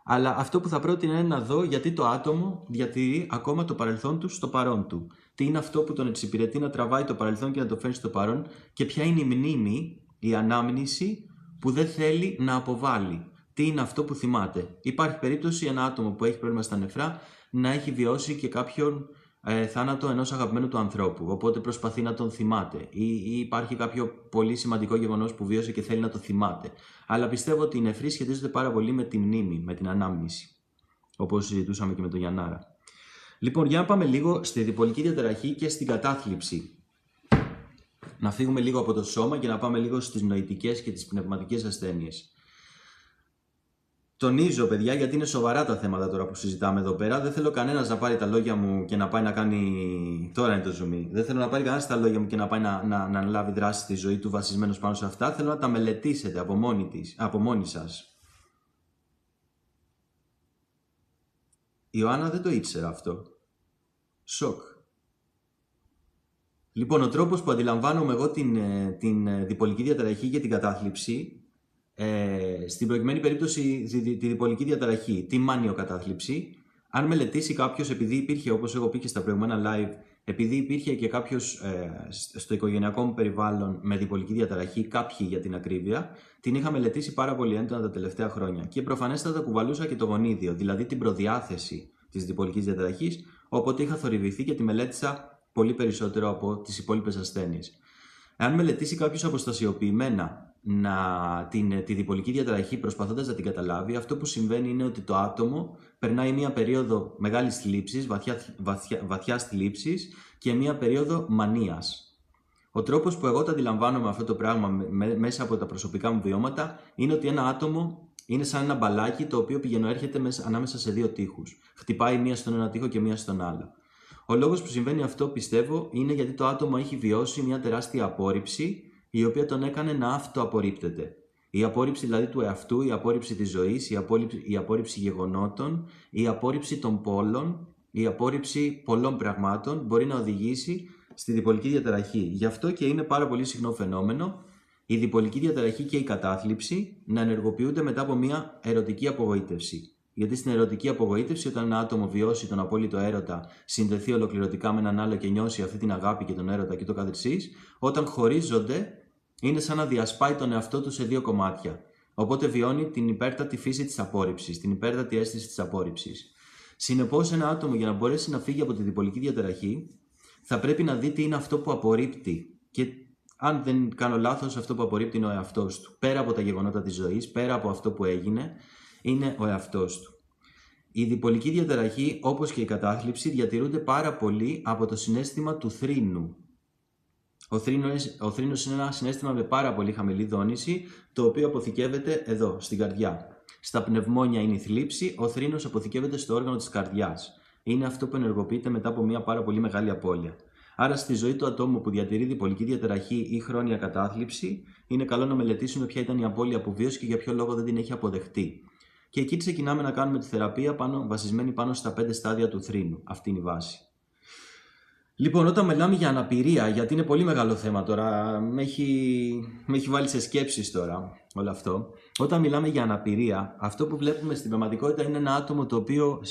Αλλά αυτό που θα πρότεινα είναι να δω γιατί το άτομο διατηρεί ακόμα το παρελθόν του στο παρόν του. Τι είναι αυτό που τον εξυπηρετεί να τραβάει το παρελθόν και να το φέρει στο παρόν και ποια είναι η μνήμη, η ανάμνηση που δεν θέλει να αποβάλει. Τι είναι αυτό που θυμάται? Υπάρχει περίπτωση ένα άτομο που έχει πρόβλημα στα νεφρά να έχει βιώσει και κάποιον θάνατο ενός αγαπημένου του ανθρώπου, οπότε προσπαθεί να τον θυμάται, ή υπάρχει κάποιο πολύ σημαντικό γεγονός που βίωσε και θέλει να το θυμάται. Αλλά πιστεύω ότι οι νεφροί σχετίζονται πάρα πολύ με τη μνήμη, με την ανάμνηση, όπως συζητούσαμε και με τον Γιαννάρα. Λοιπόν, για να πάμε λίγο στη διπολική διαταραχή και στην κατάθλιψη. Να φύγουμε λίγο από το σώμα και να πάμε λίγο στις νοητικές και τις πνευματικές ασθένειες. Τονίζω, παιδιά, γιατί είναι σοβαρά τα θέματα τώρα που συζητάμε εδώ πέρα. Δεν θέλω κανένας να πάρει τα λόγια μου και να πάει να κάνει. Τώρα είναι το zoom. Δεν θέλω να πάρει κανένας τα λόγια μου και να πάει να αναλάβει δράση στη ζωή του βασισμένος πάνω σε αυτά. Θέλω να τα μελετήσετε από μόνοι σας. Η Ιωάννα δεν το ήξερα αυτό. Σοκ. Λοιπόν, ο τρόπος που αντιλαμβάνομαι εγώ την διπολική διαταραχή και την κατάθλιψη. Στην προκειμένη περίπτωση τη διπολική διαταραχή, τη μανιοκατάθλιψη, αν μελετήσει κάποιος, επειδή υπήρχε, όπως έχω πει και στα προηγούμενα live, επειδή υπήρχε και κάποιος στο οικογενειακό μου περιβάλλον με διπολική διαταραχή, κάποιοι για την ακρίβεια, την είχα μελετήσει πάρα πολύ έντονα τα τελευταία χρόνια. Και προφανέστατα κουβαλούσα και το γονίδιο, δηλαδή την προδιάθεση της διπολικής διαταραχής, οπότε είχα θορυβηθεί και τη μελέτησα πολύ περισσότερο από τις υπόλοιπες ασθένειες. Αν μελετήσει κάποιος αποστασιοποιημένα τη διπολική διαταραχή προσπαθώντας να την καταλάβει, αυτό που συμβαίνει είναι ότι το άτομο περνάει μία περίοδο μεγάλης θλίψης, βαθιάς θλίψης και μία περίοδο μανίας. Ο τρόπος που εγώ το αντιλαμβάνομαι αυτό το πράγμα μέσα από τα προσωπικά μου βιώματα είναι ότι ένα άτομο είναι σαν ένα μπαλάκι το οποίο πηγαίνω-έρχεται ανάμεσα σε δύο τοίχους. Χτυπάει μία στον ένα τοίχο και μία στον άλλο. Ο λόγος που συμβαίνει αυτό, πιστεύω, είναι γιατί το άτομο έχει βιώσει μια τεράστια απόρριψη, η οποία τον έκανε να αυτοαπορρίπτεται. Η απόρριψη δηλαδή του εαυτού, η απόρριψη της ζωής, η απόρριψη γεγονότων, η απόρριψη των πόλων, η απόρριψη πολλών πραγμάτων μπορεί να οδηγήσει στη διπολική διαταραχή. Γι' αυτό και είναι πάρα πολύ συχνό φαινόμενο η διπολική διαταραχή και η κατάθλιψη να ενεργοποιούνται μετά από μια ερωτική απογοήτευση. Γιατί στην ερωτική απογοήτευση, όταν ένα άτομο βιώσει τον απόλυτο έρωτα, συνδεθεί ολοκληρωτικά με έναν άλλο και νιώσει αυτή την αγάπη και τον έρωτα και το καθεξής, όταν χωρίζονται, είναι σαν να διασπάει τον εαυτό του σε δύο κομμάτια. Οπότε βιώνει την υπέρτατη φύση της απόρριψης, την υπέρτατη αίσθηση της απόρριψης. Συνεπώς, ένα άτομο για να μπορέσει να φύγει από τη διπολική διαταραχή, θα πρέπει να δει τι είναι αυτό που απορρίπτει. Και αν δεν κάνω λάθος, αυτό που απορρίπτει είναι ο εαυτός του. Πέρα από τα γεγονότα της ζωής, πέρα από αυτό που έγινε, είναι ο εαυτός του. Η διπολική διαταραχή, όπως και η κατάθλιψη, διατηρούνται πάρα πολύ από το συναίσθημα του θρήνου. Ο θρήνος είναι ένα συναίσθημα με πάρα πολύ χαμηλή δόνηση, το οποίο αποθηκεύεται εδώ, στην καρδιά. Στα πνευμόνια είναι η θλίψη, ο θρήνος αποθηκεύεται στο όργανο της καρδιάς. Είναι αυτό που ενεργοποιείται μετά από μια πάρα πολύ μεγάλη απώλεια. Άρα, στη ζωή του ατόμου που διατηρεί διπολική διαταραχή ή χρόνια κατάθλιψη, είναι καλό να μελετήσουμε ποια ήταν η απώλεια που βίωσε και για ποιο λόγο δεν την έχει αποδεχτεί. Και εκεί ξεκινάμε να κάνουμε τη θεραπεία βασισμένη πάνω στα 5 στάδια του θρήνου. Αυτή είναι η βάση. Λοιπόν, όταν μιλάμε για αναπηρία, γιατί είναι πολύ μεγάλο θέμα τώρα, με έχει βάλει σε σκέψεις τώρα όλο αυτό. Όταν μιλάμε για αναπηρία, αυτό που βλέπουμε στην πραγματικότητα είναι ένα άτομο το οποίο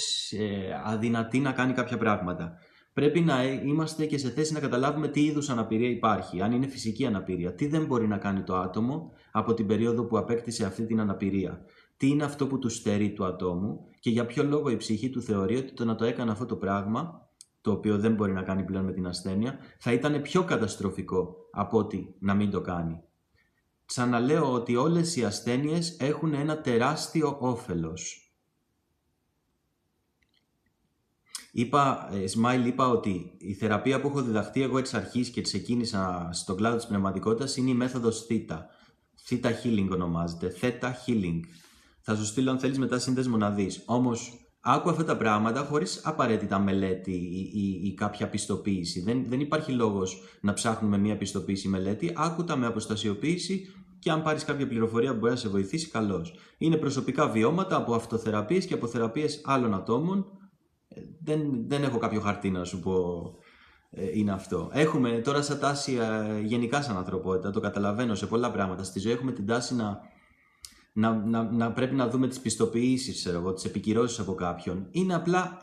αδυνατεί να κάνει κάποια πράγματα. Πρέπει να είμαστε και σε θέση να καταλάβουμε τι είδους αναπηρία υπάρχει, αν είναι φυσική αναπηρία, τι δεν μπορεί να κάνει το άτομο από την περίοδο που απέκτησε αυτή την αναπηρία. Τι είναι αυτό που του στερεί του ατόμου και για ποιο λόγο η ψυχή του θεωρεί ότι το να το έκανε αυτό το πράγμα, το οποίο δεν μπορεί να κάνει πλέον με την ασθένεια, θα ήταν πιο καταστροφικό από ότι να μην το κάνει. Ξαναλέω ότι όλες οι ασθένειες έχουν ένα τεράστιο όφελος. Είπα ότι η θεραπεία που έχω διδαχτεί εγώ εξ αρχής και ξεκίνησα στον κλάδο της πνευματικότητας είναι η μέθοδος Theta. Theta Healing ονομάζεται. Theta Healing. Θα σου στείλω αν θέλεις μετά σύνδεσμο να δεις. Όμως άκου αυτά τα πράγματα χωρίς απαραίτητα μελέτη ή κάποια πιστοποίηση. Δεν υπάρχει λόγος να ψάχνουμε μια πιστοποίηση μελέτη. Άκου τα με αποστασιοποίηση και αν πάρεις κάποια πληροφορία που μπορεί να σε βοηθήσει, καλώς. Είναι προσωπικά βιώματα από αυτοθεραπείες και από θεραπείες άλλων ατόμων. Δεν έχω κάποιο χαρτί να σου πω είναι αυτό. Έχουμε τώρα σαν τάση γενικά σαν ανθρωπότητα, το καταλαβαίνω σε πολλά πράγματα στη ζωή, έχουμε την τάση να πρέπει να δούμε τις πιστοποιήσεις, τις επικυρώσεις από κάποιον. Είναι απλά,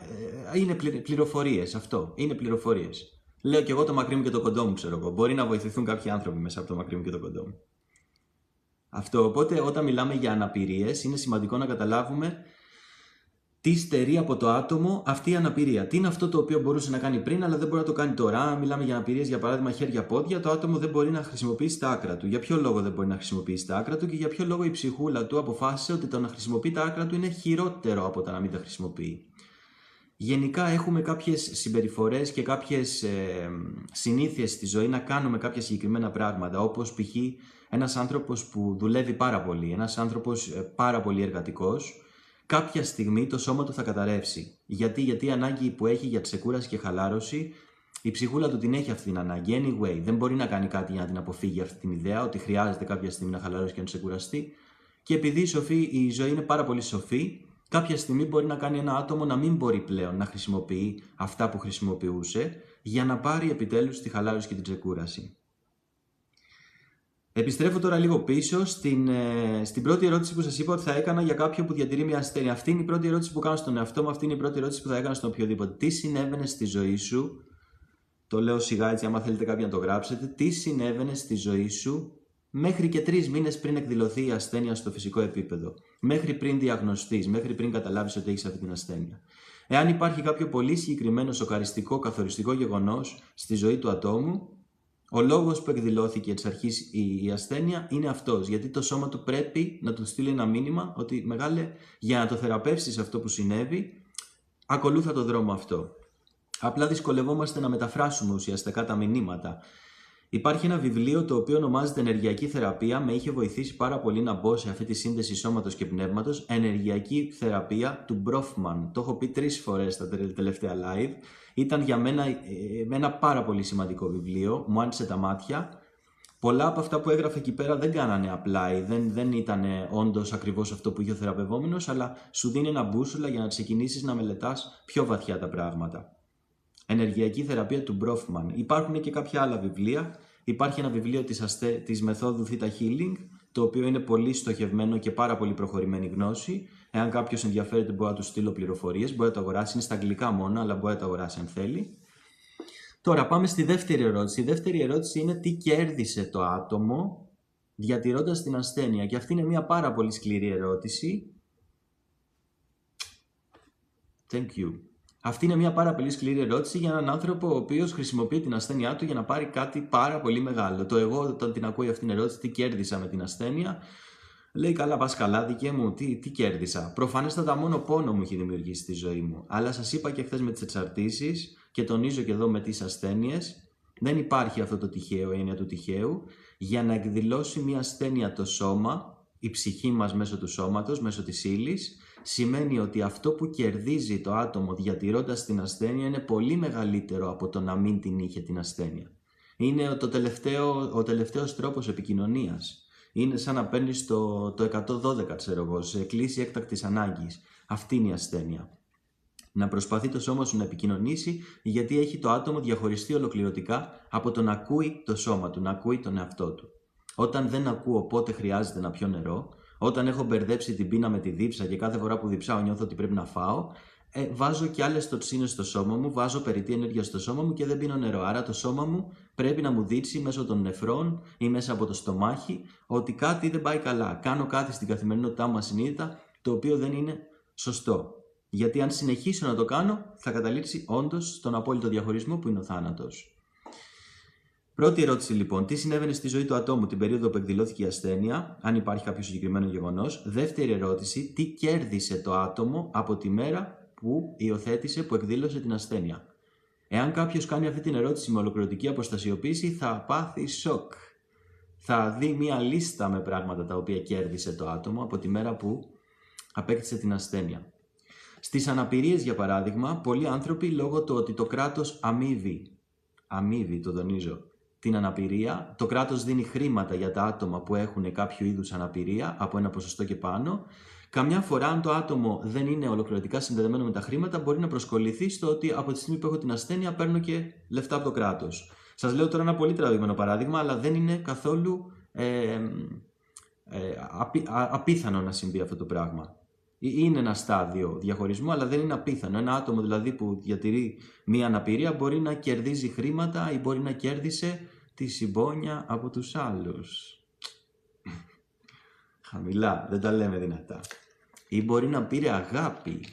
είναι πληροφορίες αυτό, είναι πληροφορίες. Λέω και εγώ το μακρύ μου και το κοντό μου, ξέρω εγώ. Μπορεί να βοηθηθούν κάποιοι άνθρωποι μέσα από το μακρύ μου και το κοντό μου. Αυτό, οπότε όταν μιλάμε για αναπηρίες, είναι σημαντικό να καταλάβουμε τι στερεί από το άτομο αυτή η αναπηρία. Τι είναι αυτό το οποίο μπορούσε να κάνει πριν, αλλά δεν μπορεί να το κάνει τώρα. Αν μιλάμε για αναπηρίες, για παράδειγμα χέρια-πόδια, το άτομο δεν μπορεί να χρησιμοποιήσει τα άκρα του. Για ποιο λόγο δεν μπορεί να χρησιμοποιήσει τα άκρα του και για ποιο λόγο η ψυχούλα του αποφάσισε ότι το να χρησιμοποιεί τα άκρα του είναι χειρότερο από το να μην τα χρησιμοποιεί. Γενικά έχουμε κάποιες συμπεριφορές και κάποιες συνήθειες στη ζωή να κάνουμε κάποια συγκεκριμένα πράγματα, όπως π.χ. ένας άνθρωπος που δουλεύει πάρα πολύ, ένας άνθρωπος πάρα πολύ εργατικός. Κάποια στιγμή το σώμα του θα καταρρεύσει. Γιατί η ανάγκη που έχει για ξεκούραση και χαλάρωση, η ψυχούλα του την έχει αυτή την ανάγκη. Anyway, δεν μπορεί να κάνει κάτι για να την αποφύγει αυτή την ιδέα, ότι χρειάζεται κάποια στιγμή να χαλαρώσει και να ξεκουραστεί. Και επειδή η ζωή είναι πάρα πολύ σοφή, κάποια στιγμή μπορεί να κάνει ένα άτομο να μην μπορεί πλέον να χρησιμοποιεί αυτά που χρησιμοποιούσε, για να πάρει επιτέλους τη χαλάρωση και την ξεκούραση. Επιστρέφω τώρα λίγο πίσω στην πρώτη ερώτηση που σας είπα ότι θα έκανα για κάποιον που διατηρεί μια ασθένεια. Αυτή είναι η πρώτη ερώτηση που κάνω στον εαυτό μου, αυτή είναι η πρώτη ερώτηση που θα έκανα στον οποιοδήποτε. Τι συνέβαινε στη ζωή σου, το λέω σιγά έτσι, άμα θέλετε κάποιοι να το γράψετε, τι συνέβαινε στη ζωή σου μέχρι και 3 μήνες πριν εκδηλωθεί η ασθένεια στο φυσικό επίπεδο. Μέχρι πριν διαγνωστείς, μέχρι πριν καταλάβεις ότι έχεις αυτή την ασθένεια. Εάν υπάρχει κάποιο πολύ συγκεκριμένο σοκαριστικό, καθοριστικό γεγονός στη ζωή του ατόμου, ο λόγος που εκδηλώθηκε εξ αρχής η ασθένεια είναι αυτός, γιατί το σώμα του πρέπει να του στείλει ένα μήνυμα ότι μεγάλε, για να το θεραπεύσεις αυτό που συνέβη, ακολούθα το δρόμο αυτό. Απλά δυσκολευόμαστε να μεταφράσουμε ουσιαστικά τα μηνύματα. Υπάρχει ένα βιβλίο το οποίο ονομάζεται Ενεργειακή Θεραπεία, με είχε βοηθήσει πάρα πολύ να μπω σε αυτή τη σύνδεση σώματος και πνεύματος. Ενεργειακή Θεραπεία του Μπρόφμαν. Το έχω πει 3 φορές στα τελευταία live. Ήταν για μένα ένα πάρα πολύ σημαντικό βιβλίο, μου άνοιξε τα μάτια. Πολλά από αυτά που έγραφε εκεί πέρα δεν κάνανε απλά, δεν ήταν όντως ακριβώς αυτό που είχε ο θεραπευόμενος, αλλά σου δίνει ένα μπούσουλα για να ξεκινήσεις να μελετάς πιο βαθιά τα πράγματα. Ενεργειακή Θεραπεία του Μπρόφμαν. Υπάρχουν και κάποια άλλα βιβλία. Υπάρχει ένα βιβλίο της μεθόδου Theta Healing, το οποίο είναι πολύ στοχευμένο και πάρα πολύ προχωρημένη γνώση. Εάν κάποιος ενδιαφέρεται, μπορεί να του στείλω πληροφορίες, μπορεί να το αγοράσει. Είναι στα αγγλικά μόνο, αλλά μπορεί να το αγοράσει αν θέλει. Τώρα πάμε στη δεύτερη ερώτηση. Η δεύτερη ερώτηση είναι τι κέρδισε το άτομο διατηρώντας την ασθένεια. Και αυτή είναι μια πάρα πολύ σκληρή ερώτηση. Thank you. Αυτή είναι μια πάρα πολύ σκληρή ερώτηση για έναν άνθρωπο ο οποίος χρησιμοποιεί την ασθένειά του για να πάρει κάτι πάρα πολύ μεγάλο. Το εγώ, όταν την ακούει αυτήν την ερώτηση, τι κέρδισα με την ασθένεια, λέει καλά, πας καλά, δικέ μου, τι κέρδισα. Προφανέστατα μόνο πόνο μου έχει δημιουργήσει στη ζωή μου. Αλλά σας είπα και χθες με τις εξαρτήσεις και τονίζω και εδώ με τις ασθένειες, Δεν υπάρχει αυτό το τυχαίο, η έννοια του τυχαίου. Για να εκδηλώσει μια ασθένεια το σώμα, η ψυχή μας μέσω του σώματος, μέσω της ύλης, σημαίνει ότι αυτό που κερδίζει το άτομο διατηρώντας την ασθένεια είναι πολύ μεγαλύτερο από το να μην την είχε την ασθένεια. Είναι ο τελευταίος τρόπος επικοινωνίας. Είναι σαν να παίρνεις το 112, ξέρω εγώ, σε κλίση έκτακτης ανάγκης. Αυτή είναι η ασθένεια. Να προσπαθεί το σώμα σου να επικοινωνήσει, γιατί έχει το άτομο διαχωριστεί ολοκληρωτικά από το να ακούει το σώμα του, να ακούει τον εαυτό του. Όταν δεν ακούω πότε χρειάζεται να πιω νερό, όταν έχω μπερδέψει την πείνα με τη δίψα και κάθε φορά που διψάω νιώθω ότι πρέπει να φάω, βάζω και άλλες τοξίνες στο σώμα μου, βάζω περιττή ενέργεια στο σώμα μου και δεν πίνω νερό. Άρα το σώμα μου πρέπει να μου δείξει μέσω των νεφρών ή μέσα από το στομάχι ότι κάτι δεν πάει καλά. Κάνω κάτι στην καθημερινότητά μου ασυνείδητα το οποίο δεν είναι σωστό. Γιατί αν συνεχίσω να το κάνω, θα καταλήξει όντως στον απόλυτο διαχωρισμό που είναι ο θάνατος. Πρώτη ερώτηση λοιπόν, τι συνέβαινε στη ζωή του ατόμου την περίοδο που εκδηλώθηκε η ασθένεια, αν υπάρχει κάποιο συγκεκριμένο γεγονός. Δεύτερη ερώτηση, τι κέρδισε το άτομο από τη μέρα που υιοθέτησε, που εκδήλωσε την ασθένεια. Εάν κάποιος κάνει αυτή την ερώτηση με ολοκληρωτική αποστασιοποίηση, θα πάθει σοκ. Θα δει μια λίστα με πράγματα τα οποία κέρδισε το άτομο από τη μέρα που απέκτησε την ασθένεια. Στις αναπηρίες, για παράδειγμα, πολλοί άνθρωποι λόγω του ότι το κράτος αμείβει, το τονίζω, την αναπηρία, το κράτος δίνει χρήματα για τα άτομα που έχουν κάποιο είδους αναπηρία, από ένα ποσοστό και πάνω. Καμιά φορά, αν το άτομο δεν είναι ολοκληρωτικά συνδεδεμένο με τα χρήματα, μπορεί να προσκοληθεί στο ότι από τη στιγμή που έχω την ασθένεια παίρνω και λεφτά από το κράτος. Σας λέω τώρα ένα πολύ τραβηγμένο παράδειγμα, αλλά δεν είναι καθόλου απίθανο να συμβεί αυτό το πράγμα. Είναι ένα στάδιο διαχωρισμού, αλλά δεν είναι απίθανο. Ένα άτομο δηλαδή που διατηρεί μία αναπηρία μπορεί να κερδίζει χρήματα ή μπορεί να κέρδισε τη συμπόνια από τους άλλους. Χαμηλά, δεν τα λέμε δυνατά. Ή μπορεί να πήρε αγάπη.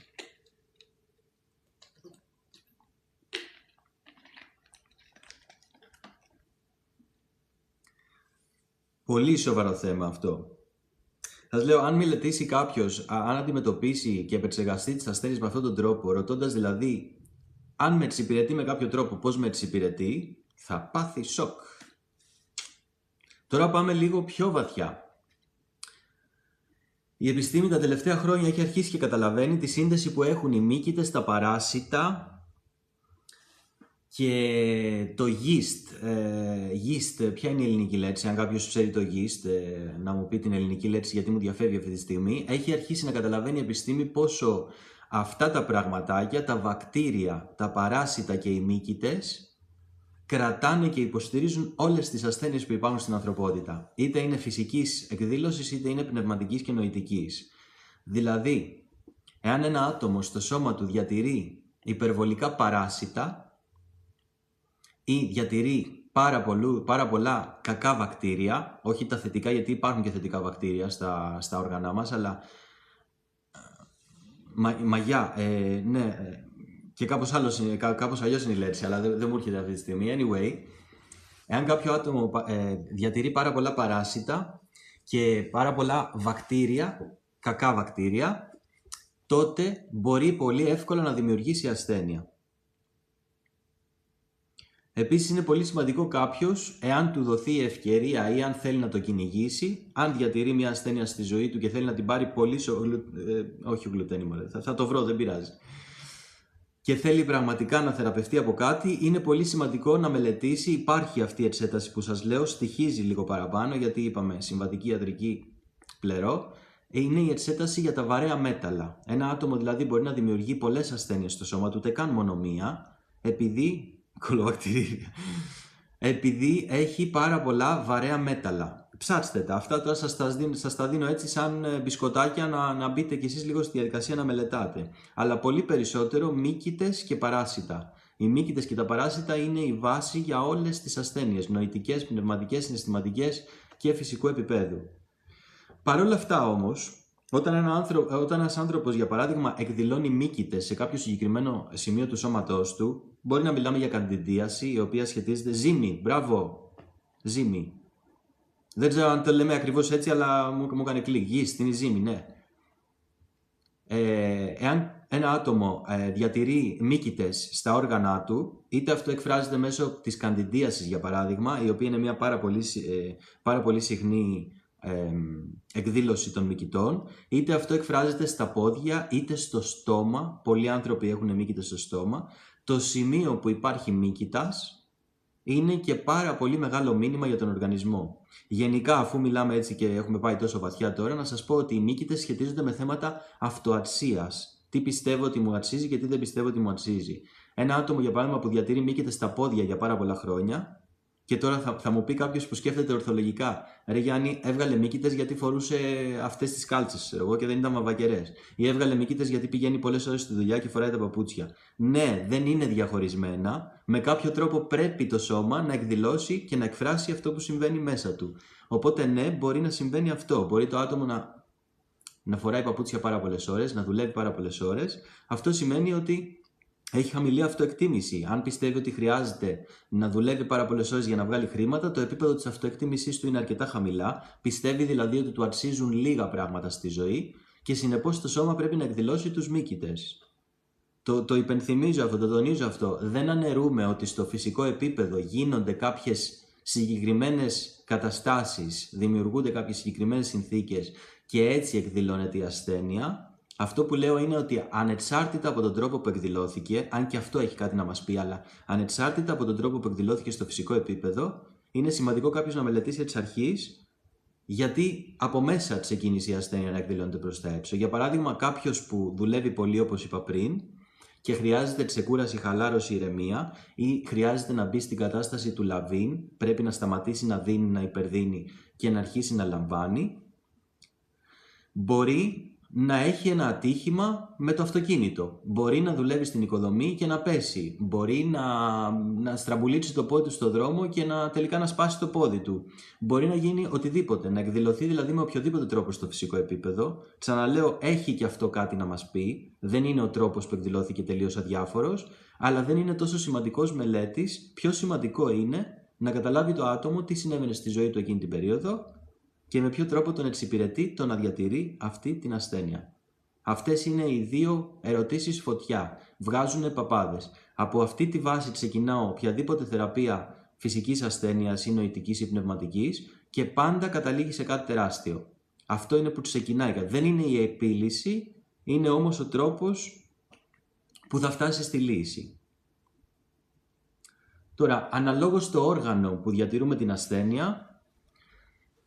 Πολύ σοβαρό θέμα αυτό. Σας λέω, αν μελετήσει κάποιος, αν αντιμετωπίσει και επεξεργαστεί τις ασθένειες με αυτόν τον τρόπο, ρωτώντας δηλαδή αν με εξυπηρετεί με κάποιο τρόπο, πώς με εξυπηρετεί, θα πάθει σοκ. Τώρα πάμε λίγο πιο βαθιά. Η επιστήμη τα τελευταία χρόνια έχει αρχίσει και καταλαβαίνει τη σύνδεση που έχουν οι μύκητες, τα παράσιτα και το yeast. Yeast, ποια είναι η ελληνική λέξη, αν κάποιος ξέρει το yeast, να μου πει την ελληνική λέξη γιατί μου διαφεύγει αυτή τη στιγμή. Έχει αρχίσει να καταλαβαίνει η επιστήμη πόσο αυτά τα πραγματάκια, τα βακτήρια, τα παράσιτα και οι μύκητες κρατάνε και υποστηρίζουν όλες τις ασθένειες που υπάρχουν στην ανθρωπότητα. Είτε είναι φυσικής εκδήλωσης, είτε είναι πνευματικής και νοητικής. Δηλαδή, εάν ένα άτομο στο σώμα του διατηρεί υπερβολικά παράσιτα ή διατηρεί πάρα πολλά κακά βακτήρια, όχι τα θετικά, γιατί υπάρχουν και θετικά βακτήρια στα όργανά μας, αλλά μαγιά, ναι, και κάπως αλλιώς είναι η λέξη, αλλά δεν μου έρχεται αυτή τη στιγμή. Anyway, εάν κάποιο άτομο διατηρεί πάρα πολλά παράσιτα και πάρα πολλά βακτήρια, κακά βακτήρια, τότε μπορεί πολύ εύκολα να δημιουργήσει ασθένεια. Επίσης είναι πολύ σημαντικό κάποιος, εάν του δοθεί η ευκαιρία ή αν θέλει να το κυνηγήσει, αν διατηρεί μια ασθένεια στη ζωή του και θέλει να την πάρει πολύ όχι γλουτένη, θα το βρω, δεν πειράζει, και θέλει πραγματικά να θεραπευτεί από κάτι, είναι πολύ σημαντικό να μελετήσει. Υπάρχει αυτή η εξέταση που σας λέω, στοιχίζει λίγο παραπάνω, γιατί είπαμε συμβατική ιατρική πλερό. Είναι η εξέταση για τα βαρέα μέταλλα. Ένα άτομο δηλαδή μπορεί να δημιουργεί πολλές ασθένειες στο σώμα του, ούτε καν μόνο μία, επειδή έχει πάρα πολλά βαρέα μέταλλα. Ψάξτε τα. Αυτά τώρα σας τα δίνω έτσι σαν μπισκοτάκια να μπείτε κι εσείς λίγο στη διαδικασία να μελετάτε. Αλλά πολύ περισσότερο μύκητες και παράσιτα. Οι μύκητες και τα παράσιτα είναι η βάση για όλες τις ασθένειες, νοητικές, πνευματικές, συναισθηματικές και φυσικού επίπεδου. Παρ' όλα αυτά όμως, όταν ένας άνθρωπος, για παράδειγμα, εκδηλώνει μύκητες σε κάποιο συγκεκριμένο σημείο του σώματός του, μπορεί να μιλάμε για καντιδίαση, η οποία σχετίζεται. Ζύμη, μπράβο, ζύμη. Δεν ξέρω αν το λέμε ακριβώς έτσι, αλλά μου έκανε κλικ. Yeast, είναι η ζύμη, ναι. Εάν ένα άτομο διατηρεί μύκητες στα όργανα του, είτε αυτό εκφράζεται μέσω της καντιντίασης, για παράδειγμα, η οποία είναι μια πάρα πολύ συχνή εκδήλωση των μυκητών, είτε αυτό εκφράζεται στα πόδια είτε στο στόμα. Πολλοί άνθρωποι έχουν μύκητες στο στόμα. Το σημείο που υπάρχει μύκητας είναι και πάρα πολύ μεγάλο μήνυμα για τον οργανισμό. Γενικά, αφού μιλάμε έτσι και έχουμε πάει τόσο βαθιά τώρα, να σας πω ότι οι μύκητες σχετίζονται με θέματα αυτοαξίας. Τι πιστεύω ότι μου αξίζει και τι δεν πιστεύω ότι μου αξίζει. Ένα άτομο, για παράδειγμα, που διατηρεί μύκητες στα πόδια για πάρα πολλά χρόνια, και τώρα θα μου πει κάποιος που σκέφτεται ορθολογικά, ρε Γιάννη, έβγαλε μύκητες γιατί φορούσε αυτές τις κάλτσες, εγώ, και δεν ήταν μαβακερές. Ή έβγαλε μύκητες γιατί πηγαίνει πολλές ώρες στη δουλειά και φοράει τα παπούτσια. Ναι, δεν είναι διαχωρισμένα. Με κάποιο τρόπο πρέπει το σώμα να εκδηλώσει και να εκφράσει αυτό που συμβαίνει μέσα του. Οπότε, ναι, μπορεί να συμβαίνει αυτό. Μπορεί το άτομο να φοράει παπούτσια πάρα πολλές ώρες, να δουλεύει πάρα πολλές ώρες. Αυτό σημαίνει ότι έχει χαμηλή αυτοεκτίμηση. Αν πιστεύει ότι χρειάζεται να δουλεύει πάρα πολλές ώρες για να βγάλει χρήματα, το επίπεδο της αυτοεκτίμησής του είναι αρκετά χαμηλά. Πιστεύει δηλαδή ότι του αξίζουν λίγα πράγματα στη ζωή και συνεπώς το σώμα πρέπει να εκδηλώσει τους μύκητες. Το υπενθυμίζω αυτό, το τονίζω αυτό. Δεν αναιρούμε ότι στο φυσικό επίπεδο γίνονται κάποιες συγκεκριμένες καταστάσεις, δημιουργούνται κάποιες συγκεκριμένες συνθήκες και έτσι εκδηλώνεται η ασθένεια. Αυτό που λέω είναι ότι ανεξάρτητα από τον τρόπο που εκδηλώθηκε, αν και αυτό έχει κάτι να μας πει, αλλά ανεξάρτητα από τον τρόπο που εκδηλώθηκε στο φυσικό επίπεδο, είναι σημαντικό κάποιος να μελετήσει εξ αρχής γιατί από μέσα ξεκίνησε η ασθένεια να εκδηλώνεται προς τα έξω. Για παράδειγμα, κάποιος που δουλεύει πολύ, όπως είπα πριν, και χρειάζεται ξεκούραση, χαλάρωση, ηρεμία, ή χρειάζεται να μπει στην κατάσταση του λαβίν, πρέπει να σταματήσει να δίνει, να υπερδίνει και να αρχίσει να λαμβάνει, μπορεί να έχει ένα ατύχημα με το αυτοκίνητο. Μπορεί να δουλεύει στην οικοδομή και να πέσει. Μπορεί να στραμπουλίξει το πόδι του στο δρόμο και τελικά να σπάσει το πόδι του. Μπορεί να γίνει οτιδήποτε, να εκδηλωθεί δηλαδή με οποιοδήποτε τρόπο στο φυσικό επίπεδο. Ξαναλέω, έχει και αυτό κάτι να μας πει. Δεν είναι ο τρόπος που εκδηλώθηκε τελείως αδιάφορος, αλλά δεν είναι τόσο σημαντικός μελέτης. Πιο σημαντικό είναι να καταλάβει το άτομο τι συνέβαινε στη ζωή του εκείνη την περίοδο και με ποιο τρόπο τον εξυπηρετεί το να διατηρεί αυτή την ασθένεια. Αυτές είναι οι δύο ερωτήσεις φωτιά. Βγάζουν παπάδες. Από αυτή τη βάση ξεκινάω οποιαδήποτε θεραπεία φυσικής ασθένειας ή νοητικής ή πνευματικής και πάντα καταλήγει σε κάτι τεράστιο. Αυτό είναι που ξεκινάει. Δεν είναι η επίλυση, είναι όμως ο τρόπος που θα φτάσει στη λύση. Τώρα, αναλόγως στο όργανο που διατηρούμε την ασθένεια,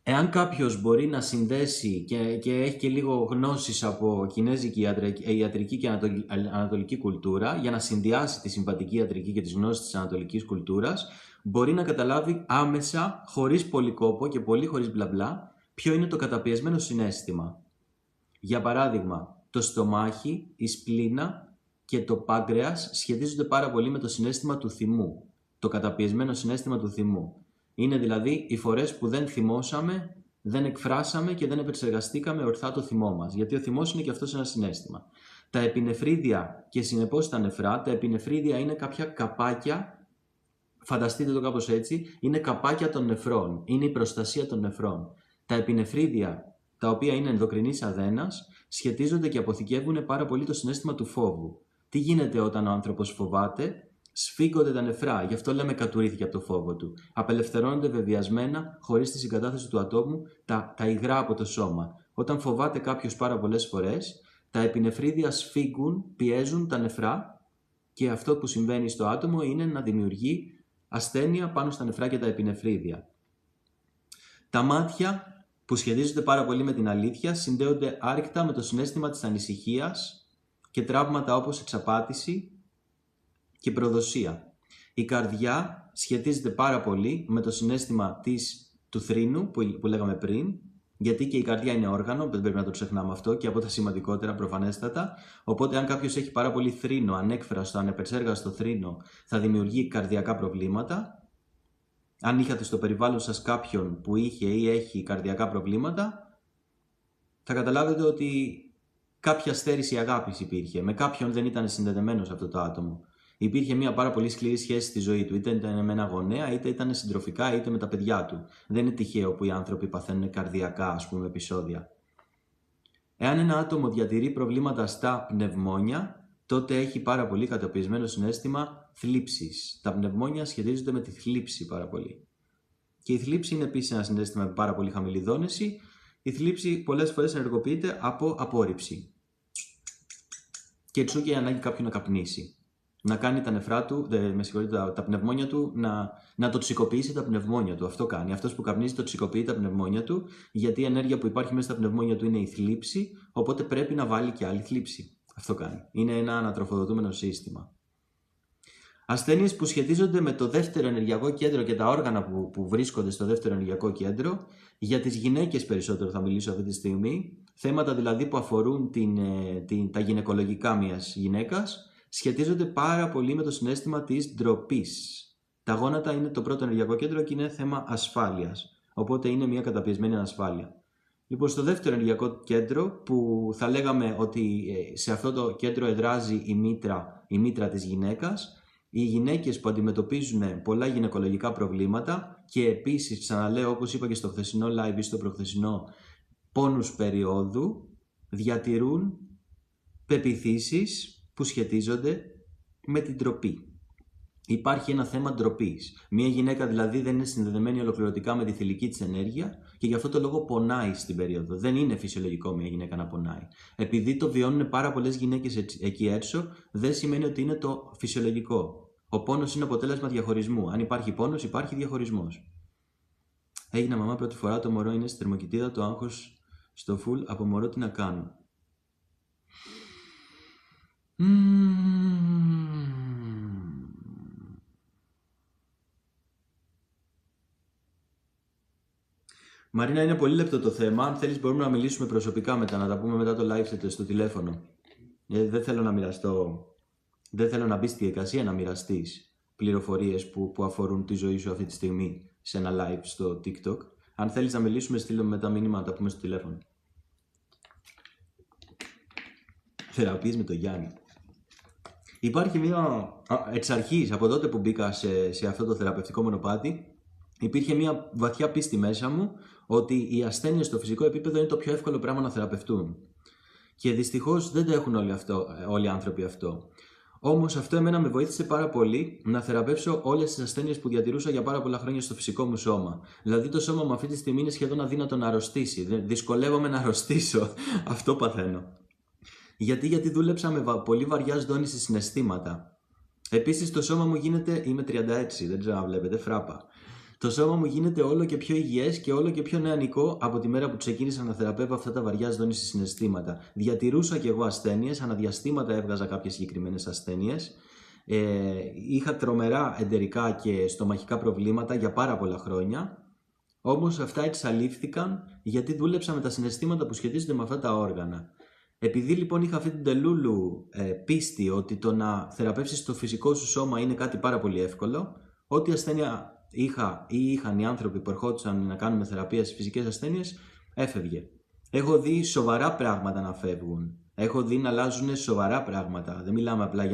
εάν κάποιος μπορεί να συνδέσει και έχει και λίγο γνώσεις από κινέζικη ιατρική και ανατολική κουλτούρα, για να συνδυάσει τη συμβατική ιατρική και τις γνώσεις της ανατολικής κουλτούρας, μπορεί να καταλάβει άμεσα, χωρίς πολύ κόπο και πολύ χωρίς μπλα μπλα, ποιο είναι το καταπιεσμένο συναίσθημα. Για παράδειγμα, το στομάχι, η σπλήνα και το πάγκρεας σχετίζονται πάρα πολύ με το συναίσθημα του θυμού, το καταπιεσμένο συναίσθημα του θυμού. Είναι δηλαδή οι φορές που δεν θυμώσαμε, δεν εκφράσαμε και δεν επεξεργαστήκαμε ορθά το θυμό μας. Γιατί ο θυμός είναι και αυτός ένα συναίσθημα. Τα επινεφρίδια και συνεπώς τα νεφρά, τα επινεφρίδια είναι κάποια καπάκια, φανταστείτε το κάπως έτσι, είναι καπάκια των νεφρών, είναι η προστασία των νεφρών. Τα επινεφρίδια, τα οποία είναι ενδοκρινής αδένας, σχετίζονται και αποθηκεύουν πάρα πολύ το συναίσθημα του φόβου. Τι γίνεται όταν ο άνθρωπος φοβάται? Σφίγγονται τα νεφρά, γι' αυτό λέμε κατουρίθηκε από το φόβο του. Απελευθερώνονται βεβαιασμένα, χωρίς τη συγκατάθεση του ατόμου, τα υγρά από το σώμα. Όταν φοβάται κάποιος πάρα πολλές φορές, τα επινεφρίδια σφίγγουν, πιέζουν τα νεφρά και αυτό που συμβαίνει στο άτομο είναι να δημιουργεί ασθένεια πάνω στα νεφρά και τα επινεφρίδια. Τα μάτια, που σχετίζονται πάρα πολύ με την αλήθεια, συνδέονται άρρηκτα με το συναίσθημα της ανησυχίας και τραύματα όπως εξαπάτηση και προδοσία. Η καρδιά σχετίζεται πάρα πολύ με το συναίσθημα του θρήνου που λέγαμε πριν, γιατί και η καρδιά είναι όργανο, δεν πρέπει να το ξεχνάμε αυτό, και από τα σημαντικότερα προφανέστατα. Οπότε, αν κάποιος έχει πάρα πολύ θρήνο, ανέκφραστο, ανεπεξέργαστο θρήνο, θα δημιουργεί καρδιακά προβλήματα. Αν είχατε στο περιβάλλον σας κάποιον που είχε ή έχει καρδιακά προβλήματα, θα καταλάβετε ότι κάποια στέρηση αγάπης υπήρχε. Με κάποιον δεν ήταν συνδεδεμένος αυτό το άτομο. Υπήρχε μια πάρα πολύ σκληρή σχέση στη ζωή του. Είτε ήταν με ένα γονέα, είτε ήταν συντροφικά, είτε με τα παιδιά του. Δεν είναι τυχαίο που οι άνθρωποι παθαίνουν καρδιακά, επεισόδια. Εάν ένα άτομο διατηρεί προβλήματα στα πνευμόνια, τότε έχει πάρα πολύ καταπιεσμένο συναίσθημα θλίψης. Τα πνευμόνια σχετίζονται με τη θλίψη πάρα πολύ. Και η θλίψη είναι επίσης ένα συναίσθημα με πάρα πολύ χαμηλή δόνηση. Η θλίψη πολλές φορές ενεργοποιείται από απόρριψη. Και έτσι και η ανάγκη κάποιου να καπνίσει. Να κάνει τα νεφρά του, τα πνευμόνια του, να τοξικοποιήσει τα πνευμόνια του. Αυτό κάνει. Αυτός που καπνίζει τοξικοποιεί τα πνευμόνια του, γιατί η ενέργεια που υπάρχει μέσα στα πνευμόνια του είναι η θλίψη, οπότε πρέπει να βάλει και άλλη θλίψη. Αυτό κάνει. Είναι ένα ανατροφοδοτούμενο σύστημα. Ασθένειες που σχετίζονται με το δεύτερο ενεργειακό κέντρο και τα όργανα που βρίσκονται στο δεύτερο ενεργειακό κέντρο. Για τις γυναίκες περισσότερο θα μιλήσω αυτή τη στιγμή. Θέματα δηλαδή που αφορούν τα γυναικολογικά μιας γυναίκας σχετίζονται πάρα πολύ με το συναίσθημα της ντροπής. Τα γόνατα είναι το πρώτο ενεργειακό κέντρο και είναι θέμα ασφάλειας. Οπότε είναι μια καταπιεσμένη ανασφάλεια. Λοιπόν, στο δεύτερο ενεργειακό κέντρο, που θα λέγαμε ότι σε αυτό το κέντρο εδράζει η μήτρα της γυναίκας, οι γυναίκες που αντιμετωπίζουν πολλά γυναικολογικά προβλήματα και επίσης, ξαναλέω, όπως είπα και στο χθεσινό live ή στο προχθεσινό, πόνους περίοδου, διατηρούν πεποιθήσεις που σχετίζονται με την ντροπή. Υπάρχει ένα θέμα ντροπής. Μια γυναίκα δηλαδή δεν είναι συνδεδεμένη ολοκληρωτικά με τη θηλυκή της ενέργεια και γι' αυτό το λόγο πονάει στην περίοδο. Δεν είναι φυσιολογικό μια γυναίκα να πονάει. Επειδή το βιώνουν πάρα πολλές γυναίκες εκεί έξω, δεν σημαίνει ότι είναι το φυσιολογικό. Ο πόνος είναι αποτέλεσμα διαχωρισμού. Αν υπάρχει πόνος, υπάρχει διαχωρισμός. Έγινα μαμά πρώτη φορά, το μωρό είναι στη θερμοκοιτίδα, το άγχος στο φουλ, από μωρό τι να κάνω. Μαρίνα, είναι πολύ λεπτό το θέμα. Αν θέλεις μπορούμε να μιλήσουμε προσωπικά μετά, να τα πούμε μετά το live στο τηλέφωνο. Δεν θέλω να μοιραστώ, δεν θέλω να μπει στη διαδικασία να μοιραστείς πληροφορίες που αφορούν τη ζωή σου αυτή τη στιγμή σε ένα live στο TikTok. Αν θέλεις να μιλήσουμε, στείλω μετά μήνυμα να τα πούμε στο τηλέφωνο. Θεραπείες με τον Γιάννη. Υπάρχει μια, εξ αρχής, από τότε που μπήκα σε αυτό το θεραπευτικό μονοπάτι, υπήρχε μια βαθιά πίστη μέσα μου ότι οι ασθένειες στο φυσικό επίπεδο είναι το πιο εύκολο πράγμα να θεραπευτούν. Και δυστυχώς δεν το έχουν όλοι οι άνθρωποι αυτό. Όμως αυτό εμένα με βοήθησε πάρα πολύ να θεραπεύσω όλες τις ασθένειες που διατηρούσα για πάρα πολλά χρόνια στο φυσικό μου σώμα. Δηλαδή το σώμα μου αυτή τη στιγμή είναι σχεδόν αδύνατο να αρρωστήσει. Δυσκολεύομαι να αρρωστήσω. Αυτό παθαίνω. Γιατί δούλεψα με πολύ βαριά δόνηση συναισθήματα. Επίσης το σώμα μου γίνεται, είμαι 36, δεν ξέρω αν βλέπετε, φράπα. Το σώμα μου γίνεται όλο και πιο υγιές και όλο και πιο νεανικό από τη μέρα που ξεκίνησα να θεραπεύω αυτά τα βαριά δόνηση συναισθήματα. Διατηρούσα κι εγώ ασθένειες, αναδιαστήματα έβγαζα κάποιες συγκεκριμένες ασθένειες. Είχα τρομερά εντερικά και στομαχικά προβλήματα για πάρα πολλά χρόνια. Όμως αυτά εξαλείφθηκαν γιατί δούλεψα με τα συναισθήματα που σχετίζονται με αυτά τα όργανα. Επειδή λοιπόν είχα αυτή την τελούλου πίστη ότι το να θεραπεύσεις το φυσικό σου σώμα είναι κάτι πάρα πολύ εύκολο, ό,τι ασθένεια είχαν οι άνθρωποι που ερχόντουσαν να κάνουμε θεραπεία στις φυσικές ασθένειες, έφευγε. Έχω δει σοβαρά πράγματα να φεύγουν. Έχω δει να αλλάζουν σοβαρά πράγματα. Δεν μιλάμε απλά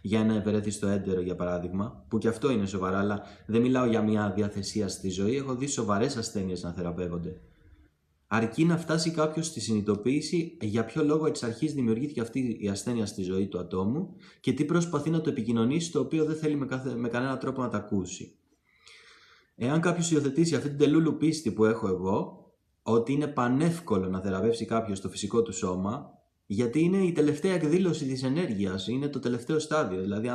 για ένα ευερέθιστο έντερο, για παράδειγμα, που και αυτό είναι σοβαρά, αλλά δεν μιλάω για μια διαθεσία στη ζωή. Έχω δει σοβαρές ασθένειες να θεραπεύονται. Αρκεί να φτάσει κάποιος στη συνειδητοποίηση για ποιο λόγο εξ αρχής δημιουργήθηκε αυτή η ασθένεια στη ζωή του ατόμου και τι προσπαθεί να το επικοινωνήσει, το οποίο δεν θέλει με κανένα τρόπο να τα ακούσει. Εάν κάποιος υιοθετήσει αυτή την τελούλου πίστη που έχω εγώ, ότι είναι πανεύκολο να θεραπεύσει κάποιος το φυσικό του σώμα, γιατί είναι η τελευταία εκδήλωση της ενέργειας, είναι το τελευταίο στάδιο. Δηλαδή,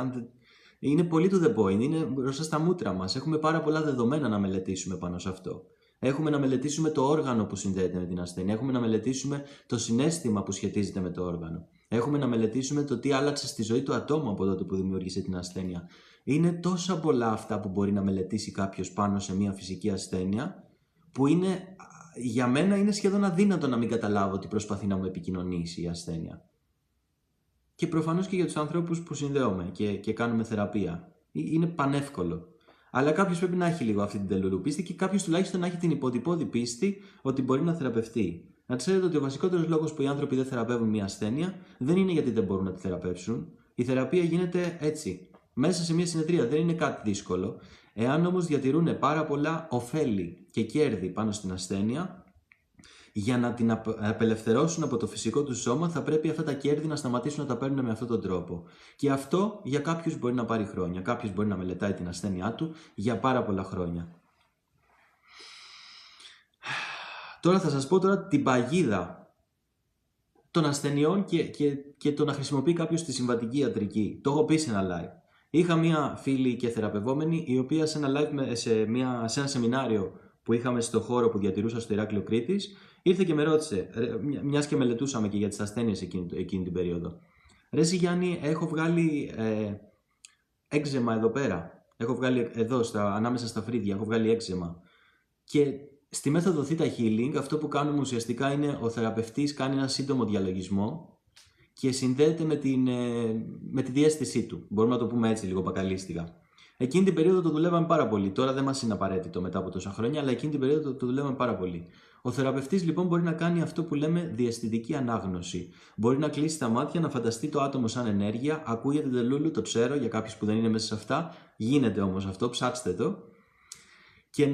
είναι πολύ to the point, είναι μπροστά στα μούτρα μας. Έχουμε πάρα πολλά δεδομένα να μελετήσουμε πάνω σε αυτό. Έχουμε να μελετήσουμε το όργανο που συνδέεται με την ασθένεια. Έχουμε να μελετήσουμε το συναίσθημα που σχετίζεται με το όργανο. Έχουμε να μελετήσουμε το τι άλλαξε στη ζωή του ατόμου από τότε που δημιούργησε την ασθένεια. Είναι τόσα πολλά αυτά που μπορεί να μελετήσει κάποιος πάνω σε μια φυσική ασθένεια, που για μένα είναι σχεδόν αδύνατο να μην καταλάβω τι προσπαθεί να μου επικοινωνήσει η ασθένεια. Και προφανώς και για τους ανθρώπους που συνδέομαι και κάνουμε θεραπεία. Είναι πανεύκολο. Αλλά κάποιος πρέπει να έχει λίγο αυτή την τελούλου πίστη και κάποιος τουλάχιστον να έχει την υποτυπώδη πίστη ότι μπορεί να θεραπευτεί. Να ξέρετε ότι ο βασικότερος λόγος που οι άνθρωποι δεν θεραπεύουν μια ασθένεια δεν είναι γιατί δεν μπορούν να τη θεραπεύσουν. Η θεραπεία γίνεται έτσι. Μέσα σε μια συνεδρία δεν είναι κάτι δύσκολο. Εάν όμως διατηρούν πάρα πολλά ωφέλη και κέρδη πάνω στην ασθένεια, Για να την απελευθερώσουν από το φυσικό του σώμα, θα πρέπει αυτά τα κέρδη να σταματήσουν να τα παίρνουν με αυτόν τον τρόπο. Και αυτό για κάποιους μπορεί να πάρει χρόνια. Κάποιος μπορεί να μελετάει την ασθένειά του για πάρα πολλά χρόνια. Τώρα θα σας πω την παγίδα των ασθενειών και το να χρησιμοποιεί κάποιος τη συμβατική ιατρική. Το έχω πει σε ένα live. Είχα μία φίλη και θεραπευόμενη, η οποία σε ένα live, σε ένα σεμινάριο που είχαμε στο χώρο που διατηρούσα στο Ηράκλειο Κρήτης, ήρθε και με ρώτησε, μιας και μελετούσαμε και για τις ασθένειες εκείνη την περίοδο. Ρε Γιάννη, έχω βγάλει έξεμα εδώ πέρα. Έχω βγάλει εδώ, ανάμεσα στα φρύδια, έχω βγάλει έξεμα. Και στη μέθοδο Theta Healing, αυτό που κάνουμε ουσιαστικά είναι ο θεραπευτής κάνει ένα σύντομο διαλογισμό και συνδέεται με τη διαίσθησή του. Μπορούμε να το πούμε έτσι λίγο μπακαλίστικα. Εκείνη την περίοδο το δουλεύαμε πάρα πολύ. Τώρα δεν μας είναι απαραίτητο μετά από τόσα χρόνια, αλλά εκείνη την περίοδο το δουλεύαμε πάρα πολύ. Ο θεραπευτής λοιπόν μπορεί να κάνει αυτό που λέμε διαισθητική ανάγνωση. Μπορεί να κλείσει τα μάτια, να φανταστεί το άτομο σαν ενέργεια. Ακούγεται τελούλου, το ξέρω για κάποιους που δεν είναι μέσα σε αυτά. Γίνεται όμως αυτό, ψάξτε το. Και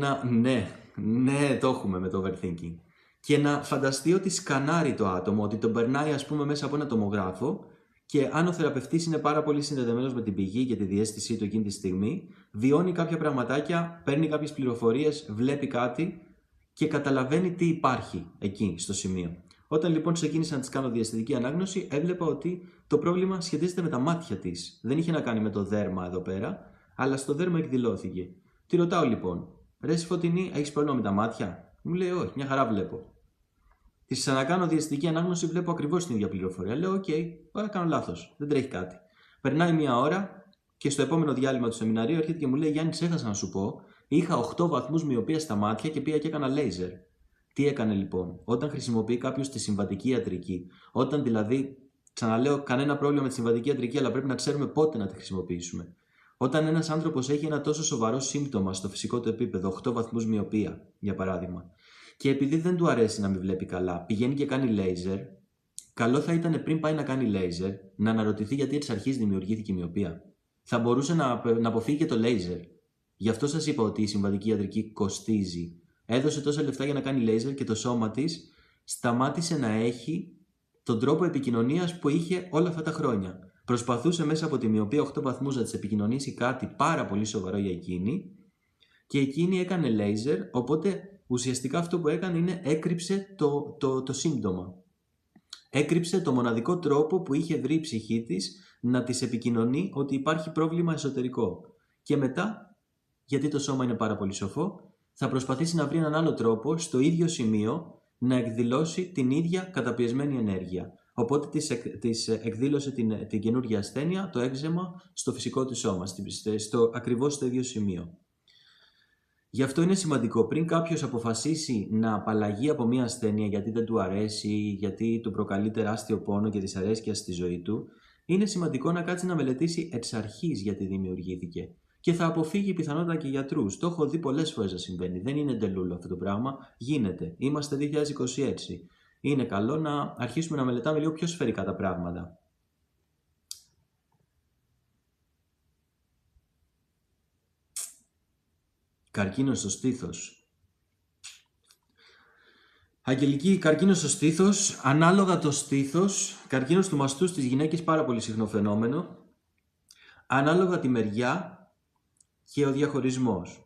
ναι, το έχουμε με το overthinking. Και να φανταστεί ότι σκανάρει το άτομο, ότι τον περνάει ας πούμε μέσα από ένα τομογράφο. Και αν ο θεραπευτής είναι πάρα πολύ συνδεδεμένος με την πηγή και τη διαίσθησή του εκείνη τη στιγμή, βιώνει κάποια πραγματάκια, παίρνει κάποιες πληροφορίες, βλέπει κάτι και καταλαβαίνει τι υπάρχει εκεί στο σημείο. Όταν λοιπόν ξεκίνησα να της κάνω διαισθητική ανάγνωση, έβλεπα ότι το πρόβλημα σχετίζεται με τα μάτια της. Δεν είχε να κάνει με το δέρμα εδώ πέρα, αλλά στο δέρμα εκδηλώθηκε. Τη ρωτάω λοιπόν, ρε Φωτεινή, έχεις πρόβλημα με τα μάτια? Μου λέει, όχι, μια χαρά βλέπω. Τη ξανακάνω διαισθητική ανάγνωση, βλέπω ακριβώς την ίδια πληροφορία. Λέω: οκ, τώρα κάνω λάθος. Δεν τρέχει κάτι. Περνάει μια ώρα και στο επόμενο διάλειμμα του σεμιναρίου έρχεται και μου λέει: Γιάννη, ξέχασα να σου πω, είχα 8 βαθμούς μοιοπία στα μάτια και πήγα και έκανα λέιζερ. Τι έκανε λοιπόν? Όταν χρησιμοποιεί κάποιος τη συμβατική ιατρική, όταν δηλαδή, ξαναλέω, κανένα πρόβλημα με τη συμβατική ιατρική, αλλά πρέπει να ξέρουμε πότε να τη χρησιμοποιήσουμε. Όταν ένας άνθρωπος έχει ένα τόσο σοβαρό σύμπτωμα στο φυσικό του επίπεδο, 8 βαθμούς μοιοπία, για παράδειγμα, και επειδή δεν του αρέσει να μην βλέπει καλά, πηγαίνει και κάνει λέιζερ, καλό θα ήταν πριν πάει να κάνει λέιζερ να αναρωτηθεί γιατί εξ αρχής δημιουργήθηκε η μοιοπία. Θα μπορούσε να αποφύγει και το λέιζερ. Γι' αυτό σας είπα ότι η συμβατική ιατρική κοστίζει. Έδωσε τόσα λεφτά για να κάνει λέιζερ και το σώμα της σταμάτησε να έχει τον τρόπο επικοινωνίας που είχε όλα αυτά τα χρόνια. Προσπαθούσε μέσα από τη μοιοπία 8 βαθμούς να της επικοινωνήσει κάτι πάρα πολύ σοβαρό για εκείνη και εκείνη έκανε λέιζερ, οπότε ουσιαστικά αυτό που έκανε είναι έκρυψε το σύμπτωμα. Έκρυψε το μοναδικό τρόπο που είχε βρει η ψυχή της να της επικοινωνεί ότι υπάρχει πρόβλημα εσωτερικό. Και μετά, γιατί το σώμα είναι πάρα πολύ σοφό, θα προσπαθήσει να βρει έναν άλλο τρόπο στο ίδιο σημείο να εκδηλώσει την ίδια καταπιεσμένη ενέργεια. Οπότε της εκδήλωσε την καινούργια ασθένεια, το έξεμα, στο φυσικό του σώμα, ακριβώς στο ίδιο σημείο. Γι' αυτό είναι σημαντικό πριν κάποιος αποφασίσει να απαλλαγεί από μια ασθένεια γιατί δεν του αρέσει, γιατί του προκαλεί τεράστιο πόνο και δυσαρέσκεια στη ζωή του, είναι σημαντικό να κάτσει να μελετήσει εξ αρχής γιατί δημιουργήθηκε. Και θα αποφύγει πιθανότατα και γιατρούς. Το έχω δει πολλές φορές να συμβαίνει. Δεν είναι ντελούλο αυτό το πράγμα. Γίνεται. Είμαστε 2026. Είναι καλό να αρχίσουμε να μελετάμε λίγο πιο σφαιρικά τα πράγματα. Καρκίνος στο στήθος. Αγγελική, καρκίνος στο στήθος, ανάλογα το στήθος, καρκίνος του μαστού στις γυναίκες πάρα πολύ συχνό φαινόμενο, ανάλογα τη μεριά και ο διαχωρισμός.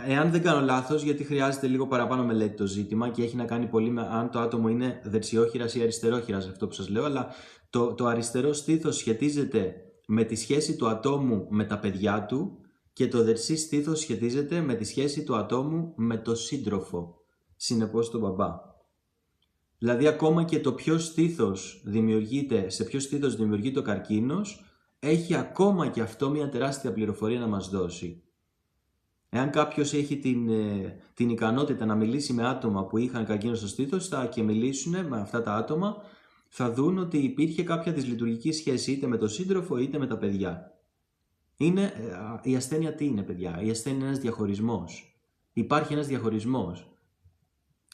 Εάν δεν κάνω λάθος, γιατί χρειάζεται λίγο παραπάνω μελέτη το ζήτημα και έχει να κάνει πολύ με αν το άτομο είναι δεξιόχειρας ή αριστερόχειρας, αυτό που σας λέω, αλλά το αριστερό στήθος σχετίζεται με τη σχέση του ατόμου με τα παιδιά του και το δεξί στήθος σχετίζεται με τη σχέση του ατόμου με το σύντροφο, συνεπώς τον μπαμπά. Δηλαδή ακόμα και το ποιο στήθος δημιουργείται, σε ποιο στήθος δημιουργείται ο καρκίνος, έχει ακόμα και αυτό μια τεράστια πληροφορία να μας δώσει. Εάν κάποιος έχει την ικανότητα να μιλήσει με άτομα που είχαν καρκίνο στο στήθος και μιλήσουν με αυτά τα άτομα, θα δουν ότι υπήρχε κάποια δυσλειτουργική σχέση είτε με τον σύντροφο είτε με τα παιδιά. Η ασθένεια τι είναι, παιδιά? Η ασθένεια είναι ένας διαχωρισμός. Υπάρχει ένας διαχωρισμός.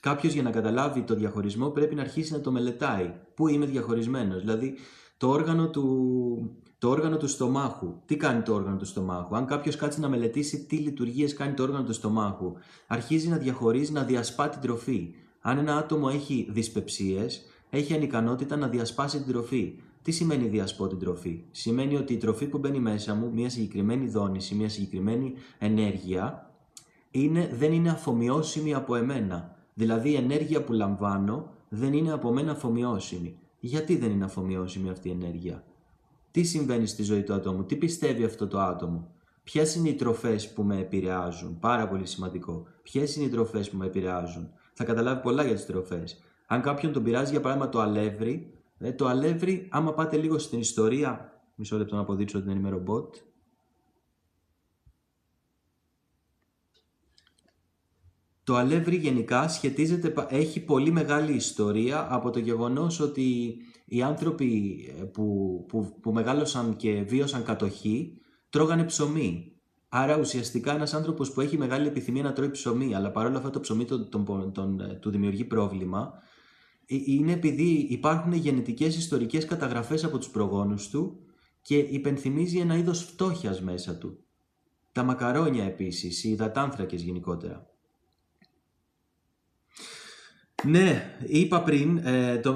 Κάποιος για να καταλάβει το διαχωρισμό πρέπει να αρχίσει να το μελετάει. Πού είμαι διαχωρισμένος? Δηλαδή το όργανο του στομάχου. Τι κάνει το όργανο του στομάχου? Αν κάποιος κάτσει να μελετήσει τι λειτουργίες κάνει το όργανο του στομάχου, αρχίζει να διαχωρίζει, να διασπά την τροφή. Αν ένα άτομο έχει δυσπεψίες, έχει ανικανότητα να διασπάσει την τροφή. Τι σημαίνει διασπώ την τροφή? Σημαίνει ότι η τροφή που μπαίνει μέσα μου, μια συγκεκριμένη δόνηση, μια συγκεκριμένη ενέργεια, δεν είναι αφομοιώσιμη από εμένα. Δηλαδή η ενέργεια που λαμβάνω δεν είναι από μένα αφομοιώσιμη. Γιατί δεν είναι αφομοιώσιμη αυτή η ενέργεια? Τι συμβαίνει στη ζωή του ατόμου? Τι πιστεύει αυτό το άτομο? Ποιες είναι οι τροφές που με επηρεάζουν? Πάρα πολύ σημαντικό. Ποιες είναι οι τροφές που με επηρεάζουν? Θα καταλάβει πολλά για τις τροφές. Αν κάποιον τον πειράζει για παράδειγμα το αλεύρι, άμα πάτε λίγο στην ιστορία, μισό λεπτό να αποδείξω ότι δεν είμαι ρομπότ. Το αλεύρι γενικά έχει πολύ μεγάλη ιστορία από το γεγονός ότι οι άνθρωποι που μεγάλωσαν και βίωσαν κατοχή τρώγανε ψωμί. Άρα ουσιαστικά ένας άνθρωπος που έχει μεγάλη επιθυμία να τρώει ψωμί, αλλά παρόλα αυτά το ψωμί του δημιουργεί πρόβλημα, είναι επειδή υπάρχουν γενετικές ιστορικές καταγραφές από τους προγόνους του και υπενθυμίζει ένα είδος φτώχειας μέσα του. Τα μακαρόνια επίσης, οι υδατάνθρακες γενικότερα. Ναι, είπα πριν,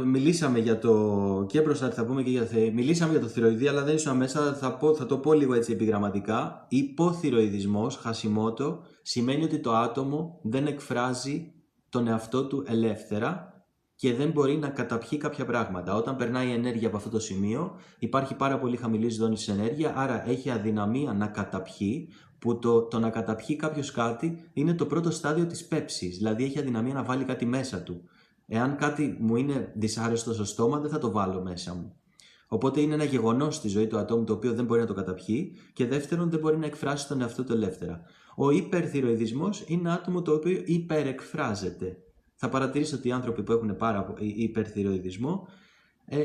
μιλήσαμε για το και μπροστά θα πούμε και μιλήσαμε για το θηροειδή, αλλά δεν ήσουν μέσα, θα το πω λίγο έτσι επιγραμματικά. Υποθηροειδισμός, Χασιμότο, σημαίνει ότι το άτομο δεν εκφράζει τον εαυτό του ελεύθερα και δεν μπορεί να καταπιεί κάποια πράγματα. Όταν περνάει η ενέργεια από αυτό το σημείο, υπάρχει πάρα πολύ χαμηλή δόνηση ενέργεια, άρα έχει αδυναμία να καταπιεί, που το να καταπιεί κάποιος κάτι είναι το πρώτο στάδιο της πέψης, δηλαδή έχει αδυναμία να βάλει κάτι μέσα του. Εάν κάτι μου είναι δυσάρεστο στο στόμα, δεν θα το βάλω μέσα μου. Οπότε είναι ένα γεγονός στη ζωή του ατόμου το οποίο δεν μπορεί να το καταπιεί και δεύτερον δεν μπορεί να εκφράσει τον εαυτό του ελεύθερα. Ο υπερθυροειδισμός είναι ένα άτομο το οποίο υπερεκφράζεται. Θα παρατηρήσετε ότι οι άνθρωποι που έχουν υπερθυροειδισμό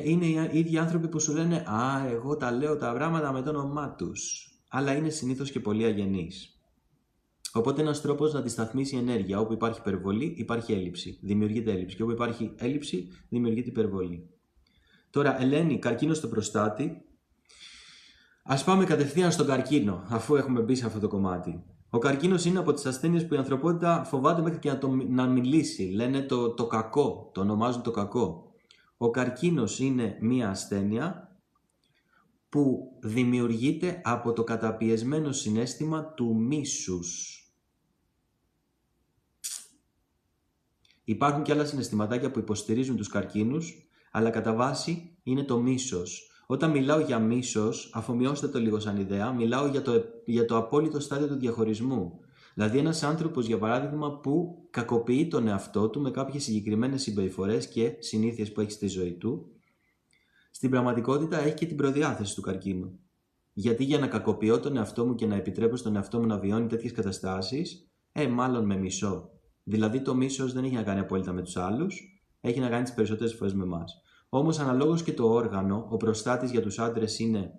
είναι οι ίδιοι άνθρωποι που σου λένε «Α, εγώ τα λέω τα πράγματα με το όνομά τους», αλλά είναι συνήθως και πολύ αγενείς. Οπότε ένας τρόπος να αντισταθμίσει η ενέργεια, όπου υπάρχει υπερβολή, υπάρχει έλλειψη. Δημιουργείται έλλειψη. Και όπου υπάρχει έλλειψη, δημιουργείται υπερβολή. Τώρα, Ελένη, καρκίνο στο προστάτη. Ας πάμε κατευθείαν στον καρκίνο, αφού έχουμε μπει σε αυτό το κομμάτι. Ο καρκίνος είναι από τις ασθένειες που η ανθρωπότητα φοβάται μέχρι και να μιλήσει. Λένε το κακό, το ονομάζουν το κακό. Ο καρκίνος είναι μία ασθένεια που δημιουργείται από το καταπιεσμένο συναίσθημα του μίσους. Υπάρχουν και άλλα συναισθηματάκια που υποστηρίζουν τους καρκίνους, αλλά κατά βάση είναι το μίσος. Όταν μιλάω για μίσος, αφομοιώστε το λίγο σαν ιδέα, μιλάω για το απόλυτο στάδιο του διαχωρισμού. Δηλαδή ένας άνθρωπος, για παράδειγμα, που κακοποιεί τον εαυτό του με κάποιες συγκεκριμένες συμπεριφορές και συνήθειες που έχει στη ζωή του, στην πραγματικότητα έχει και την προδιάθεση του καρκίνου. Γιατί για να κακοποιώ τον εαυτό μου και να επιτρέπω στον εαυτό μου να βιώνει τέτοιες καταστάσεις, μάλλον με μισώ. Δηλαδή το μίσος δεν έχει να κάνει απόλυτα με τους άλλους, έχει να κάνει τις περισσότερες φορές με εμάς. Όμως αναλόγως και το όργανο, ο προστάτης για τους άντρες είναι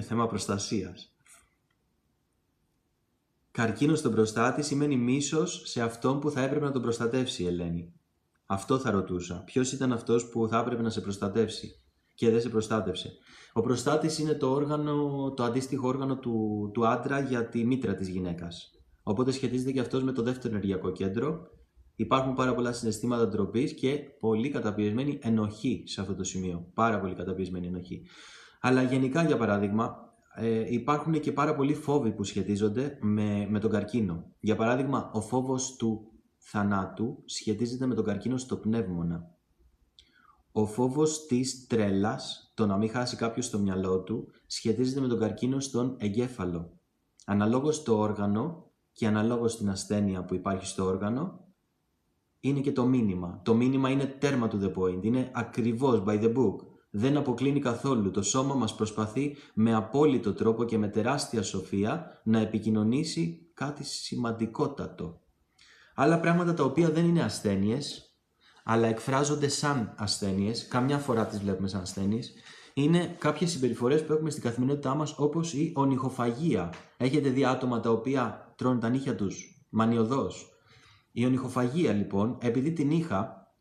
θέμα προστασίας. Καρκίνος στον προστάτη σημαίνει μίσος σε αυτόν που θα έπρεπε να τον προστατεύσει, Ελένη. Αυτό θα ρωτούσα. Ποιος ήταν αυτός που θα έπρεπε να σε προστατεύσει και δεν σε προστάτευσε? Ο προστάτης είναι το αντίστοιχο όργανο του άντρα για τη μήτρα της γυναίκας. Οπότε σχετίζεται και αυτός με το δεύτερο ενεργειακό κέντρο. Υπάρχουν πάρα πολλά συναισθήματα ντροπής και πολύ καταπιεσμένη ενοχή σε αυτό το σημείο. Πάρα πολύ καταπιεσμένη ενοχή. Αλλά γενικά, για παράδειγμα, υπάρχουν και πάρα πολλοί φόβοι που σχετίζονται με τον καρκίνο. Για παράδειγμα, ο φόβος του θανάτου σχετίζεται με τον καρκίνο στο πνεύμονα. Ο φόβος της τρέλας, το να μην χάσει κάποιος το μυαλό του, σχετίζεται με τον καρκίνο στον εγκέφαλο. Αναλόγως το όργανο και αναλόγως την ασθένεια που υπάρχει στο όργανο, είναι και το μήνυμα. Το μήνυμα είναι τέρμα to the point, είναι ακριβώς by the book. Δεν αποκλίνει καθόλου. Το σώμα μας προσπαθεί με απόλυτο τρόπο και με τεράστια σοφία να επικοινωνήσει κάτι σημαντικότατο. Άλλα πράγματα τα οποία δεν είναι ασθένειες, αλλά εκφράζονται σαν ασθένειες, καμιά φορά τις βλέπουμε σαν ασθένειες, είναι κάποιες συμπεριφορές που έχουμε στην καθημερινότητά μας, όπως η ονυχοφαγία. Έχετε δει άτομα τα οποία τρώνε τα νύχια τους μανιωδώς? Η ονυχοφαγία λοιπόν, επειδή την είχα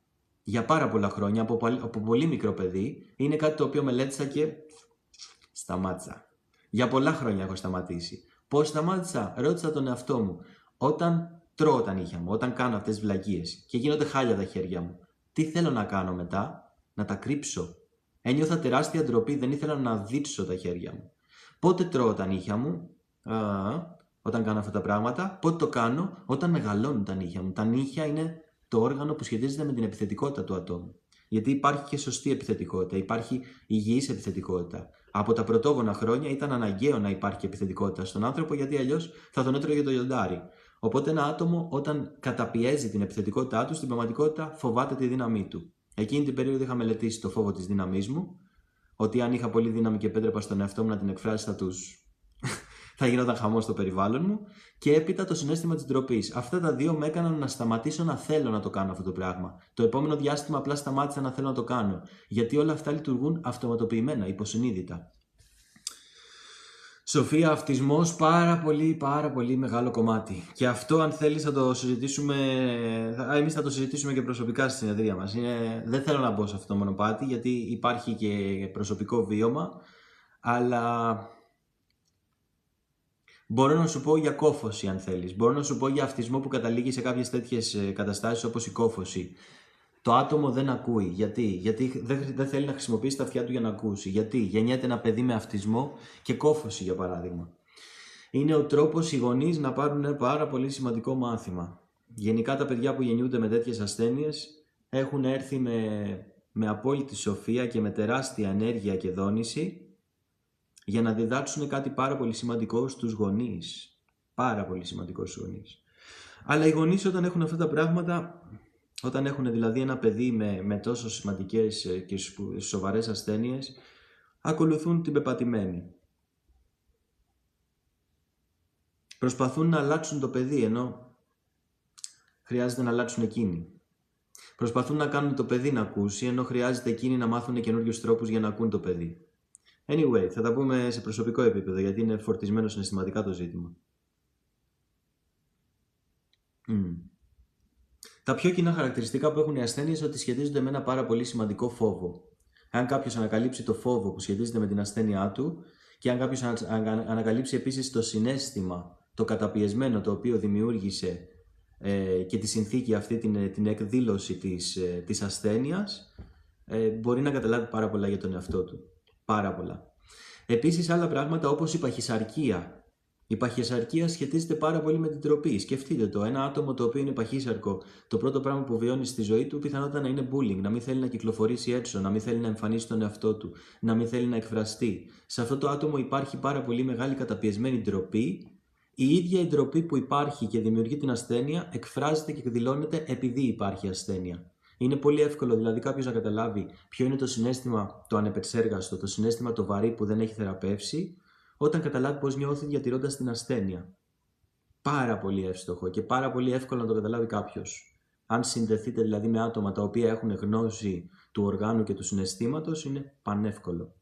για πάρα πολλά χρόνια, από πολύ μικρό παιδί, είναι κάτι το οποίο μελέτησα και σταμάτησα. Για πολλά χρόνια έχω σταματήσει. Πώς σταμάτησα? Ρώτησα τον εαυτό μου. Όταν τρώω τα νύχια μου, όταν κάνω αυτές τις βλακίες και γίνονται χάλια τα χέρια μου, τι θέλω να κάνω μετά? Να τα κρύψω. Ένιωθα τεράστια ντροπή, δεν ήθελα να δείξω τα χέρια μου. Πότε τρώω τα νύχια μου? Όταν κάνω αυτά τα πράγματα. Πότε το κάνω? Όταν μεγαλώνουν τα νύχια μου. Τα νύχια είναι το όργανο που σχετίζεται με την επιθετικότητα του ατόμου. Γιατί υπάρχει και σωστή επιθετικότητα, υπάρχει υγιής επιθετικότητα. Από τα πρωτόγωνα χρόνια ήταν αναγκαίο να υπάρχει επιθετικότητα στον άνθρωπο, γιατί αλλιώς θα τον έτρωγε το λιοντάρι. Οπότε ένα άτομο, όταν καταπιέζει την επιθετικότητά του, στην πραγματικότητα φοβάται τη δύναμή του. Εκείνη την περίοδο είχα μελετήσει το φόβο της δύναμής μου, ότι αν είχα πολύ δύναμη και επέτρεπα στον εαυτό μου να την εκφράσει, θα γινόταν χαμός στο περιβάλλον μου, και έπειτα το συναίσθημα της ντροπής. Αυτά τα δύο με έκαναν να σταματήσω να θέλω να το κάνω αυτό το πράγμα. Το επόμενο διάστημα απλά σταμάτησα να θέλω να το κάνω, γιατί όλα αυτά λειτουργούν αυτοματοποιημένα, υποσυνείδητα. Σοφία, αυτισμός, πάρα πολύ μεγάλο κομμάτι. Και αυτό, αν θέλεις, θα το συζητήσουμε, εμείς θα το συζητήσουμε και προσωπικά στη συνεδρία μας. Δεν θέλω να μπω σε αυτό το μονοπάτι, γιατί υπάρχει και προσωπικό βίωμα, αλλά μπορώ να σου πω για κόφωση, αν θέλεις. Μπορώ να σου πω για αυτισμό που καταλήγει σε κάποιες τέτοιες καταστάσεις όπως η κόφωση. Το άτομο δεν ακούει. Γιατί δεν θέλει να χρησιμοποιήσει τα αυτιά του για να ακούσει. Γιατί γεννιέται ένα παιδί με αυτισμό και κόφωση, για παράδειγμα. Είναι ο τρόπος οι γονείς να πάρουν ένα πάρα πολύ σημαντικό μάθημα. Γενικά τα παιδιά που γεννιούνται με τέτοιες ασθένειες έχουν έρθει με απόλυτη σοφία και με τεράστια ενέργεια και δόνηση για να διδάξουν κάτι πάρα πολύ σημαντικό στους γονείς. Πάρα πολύ σημαντικό στους γονείς. Αλλά οι γονείς, όταν έχουν αυτά τα πράγματα, όταν έχουν δηλαδή ένα παιδί με τόσο σημαντικές και σοβαρές ασθένειες, ακολουθούν την πεπατημένη. Προσπαθούν να αλλάξουν το παιδί, ενώ χρειάζεται να αλλάξουν εκείνοι. Προσπαθούν να κάνουν το παιδί να ακούσει, ενώ χρειάζεται εκείνοι να μάθουν καινούριους τρόπους για να ακούν το παιδί. Anyway, θα τα πούμε σε προσωπικό επίπεδο, γιατί είναι φορτισμένο συναισθηματικά το ζήτημα. Τα πιο κοινά χαρακτηριστικά που έχουν οι ασθένειες είναι ότι σχετίζονται με ένα πάρα πολύ σημαντικό φόβο. Αν κάποιος ανακαλύψει το φόβο που σχετίζεται με την ασθένειά του, και αν κάποιος ανακαλύψει επίσης το συναίσθημα, το καταπιεσμένο, το οποίο δημιούργησε και τη συνθήκη αυτή, την εκδήλωση της ασθένειας, μπορεί να καταλάβει πάρα πολλά για τον εαυτό του. Πάρα πολλά. Επίσης, άλλα πράγματα όπως η παχυσαρκία. Η παχυσαρκία σχετίζεται πάρα πολύ με την τροπή. Σκεφτείτε το, ένα άτομο το οποίο είναι παχύσαρκο, το πρώτο πράγμα που βιώνει στη ζωή του πιθανότατα να είναι bullying, να μην θέλει να κυκλοφορήσει έξω, να μην θέλει να εμφανίσει τον εαυτό του, να μην θέλει να εκφραστεί. Σε αυτό το άτομο υπάρχει πάρα πολύ μεγάλη καταπιεσμένη ντροπή. Η ίδια η ντροπή που υπάρχει και δημιουργεί την ασθένεια εκφράζεται και εκδηλώνεται επειδή υπάρχει ασθένεια. Είναι πολύ εύκολο δηλαδή κάποιος να καταλάβει ποιο είναι το συναίσθημα το ανεπεξέργαστο, το συναίσθημα το βαρύ που δεν έχει θεραπεύσει, όταν καταλάβει πώς νιώθει διατηρώντας την ασθένεια. Πάρα πολύ εύστοχο και πάρα πολύ εύκολο να το καταλάβει κάποιος. Αν συνδεθείτε δηλαδή με άτομα τα οποία έχουν γνώση του οργάνου και του συναισθήματος, είναι πανεύκολο.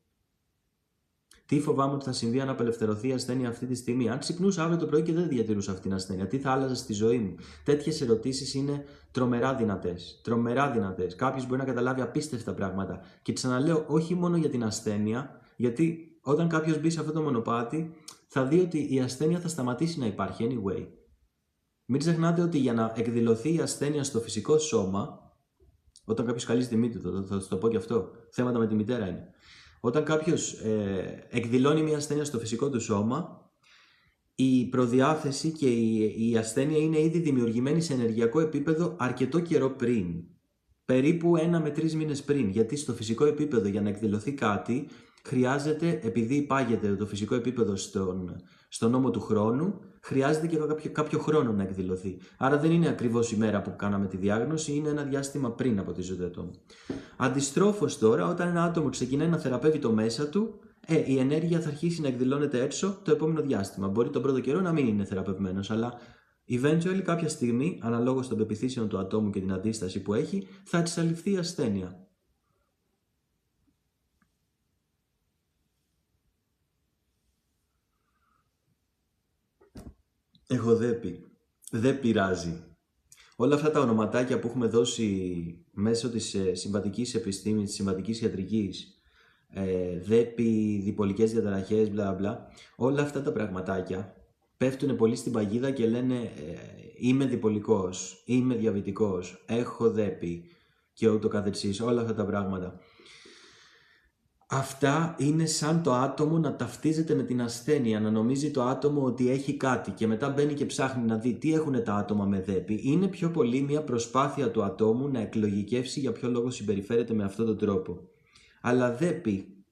Τι φοβάμαι ότι θα συμβεί αν απελευθερωθεί η ασθένεια αυτή τη στιγμή? Αν ξυπνούσα αύριο το πρωί και δεν διατηρούσα αυτή την ασθένεια, τι θα άλλαζε στη ζωή μου? Τέτοιες ερωτήσεις είναι τρομερά δυνατές. Τρομερά δυνατές. Κάποιος μπορεί να καταλάβει απίστευτα πράγματα. Και ξαναλέω, όχι μόνο για την ασθένεια, γιατί όταν κάποιος μπει σε αυτό το μονοπάτι, θα δει ότι η ασθένεια θα σταματήσει να υπάρχει anyway. Μην ξεχνάτε ότι για να εκδηλωθεί η ασθένεια στο φυσικό σώμα, όταν κάποιος καλεί στη μύτη του, θα το πω και αυτό, θέματα με τη μητέρα είναι. Όταν κάποιος εκδηλώνει μια ασθένεια στο φυσικό του σώμα, η προδιάθεση και η ασθένεια είναι ήδη δημιουργημένη σε ενεργειακό επίπεδο αρκετό καιρό πριν. Περίπου 1 με 3 μήνες πριν. Γιατί στο φυσικό επίπεδο για να εκδηλωθεί κάτι, χρειάζεται, επειδή υπάγεται το φυσικό επίπεδο στον νόμο του χρόνου, χρειάζεται και κάποιο χρόνο να εκδηλωθεί. Άρα δεν είναι ακριβώς η μέρα που κάναμε τη διάγνωση, είναι ένα διάστημα πριν από τη ζωή του ατόμου. Αντιστρόφως τώρα, όταν ένα άτομο ξεκινάει να θεραπεύει το μέσα του, η ενέργεια θα αρχίσει να εκδηλώνεται έξω το επόμενο διάστημα. Μπορεί τον πρώτο καιρό να μην είναι θεραπευμένος, αλλά eventually κάποια στιγμή, αναλόγως των πεποιθήσεων του ατόμου και την αντίσταση που έχει, θα εξαλειφθεί η ασθένεια. Έχω δέπει. Δεν πειράζει. Όλα αυτά τα ονοματάκια που έχουμε δώσει μέσω της συμβατικής επιστήμης, της συμβατικής ιατρικής, δέπει, διπολικές διαταραχές, μπλα μπλα, όλα αυτά τα πραγματάκια πέφτουν πολύ στην παγίδα και λένε είμαι διπολικός, είμαι διαβητικός, έχω δέπη και ούτω καθεξής, όλα αυτά τα πράγματα. Αυτά είναι σαν το άτομο να ταυτίζεται με την ασθένεια, να νομίζει το άτομο ότι έχει κάτι και μετά μπαίνει και ψάχνει να δει τι έχουν τα άτομα με δέπη. Είναι πιο πολύ μια προσπάθεια του ατόμου να εκλογικεύσει για ποιο λόγο συμπεριφέρεται με αυτόν τον τρόπο. Αλλά δέπη,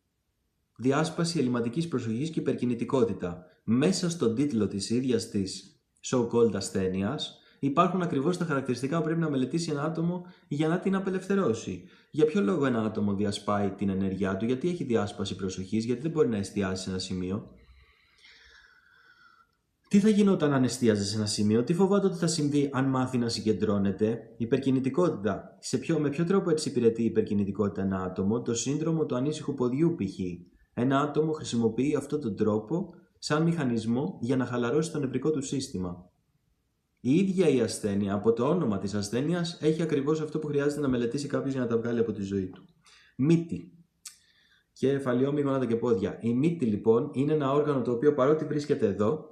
διάσπαση ελλειμματικής προσοχής και υπερκινητικότητα. Μέσα στον τίτλο της ίδιας της so-called ασθένειας υπάρχουν ακριβώς τα χαρακτηριστικά που πρέπει να μελετήσει ένα άτομο για να την απελευθερώσει. Για ποιο λόγο ένα άτομο διασπάει την ενέργειά του, γιατί έχει διάσπαση προσοχής, γιατί δεν μπορεί να εστιάσει σε ένα σημείο. Τι θα γινόταν αν εστίαζε σε ένα σημείο, τι φοβάται ότι θα συμβεί αν μάθει να συγκεντρώνεται. Υπερκινητικότητα. Με ποιο τρόπο εξυπηρετεί η υπερκινητικότητα ένα άτομο, το σύνδρομο του ανήσυχου ποδιού π.χ. Ένα άτομο χρησιμοποιεί αυτόν τον τρόπο σαν μηχανισμό για να χαλαρώσει το νευρικό του σύστημα. Η ίδια η ασθένεια, από το όνομα της ασθένειας, έχει ακριβώς αυτό που χρειάζεται να μελετήσει κάποιος για να τα βγάλει από τη ζωή του. Μύτη. Και εφαλιόμοι, γόνατα και πόδια. Η μύτη λοιπόν είναι ένα όργανο το οποίο παρότι βρίσκεται εδώ,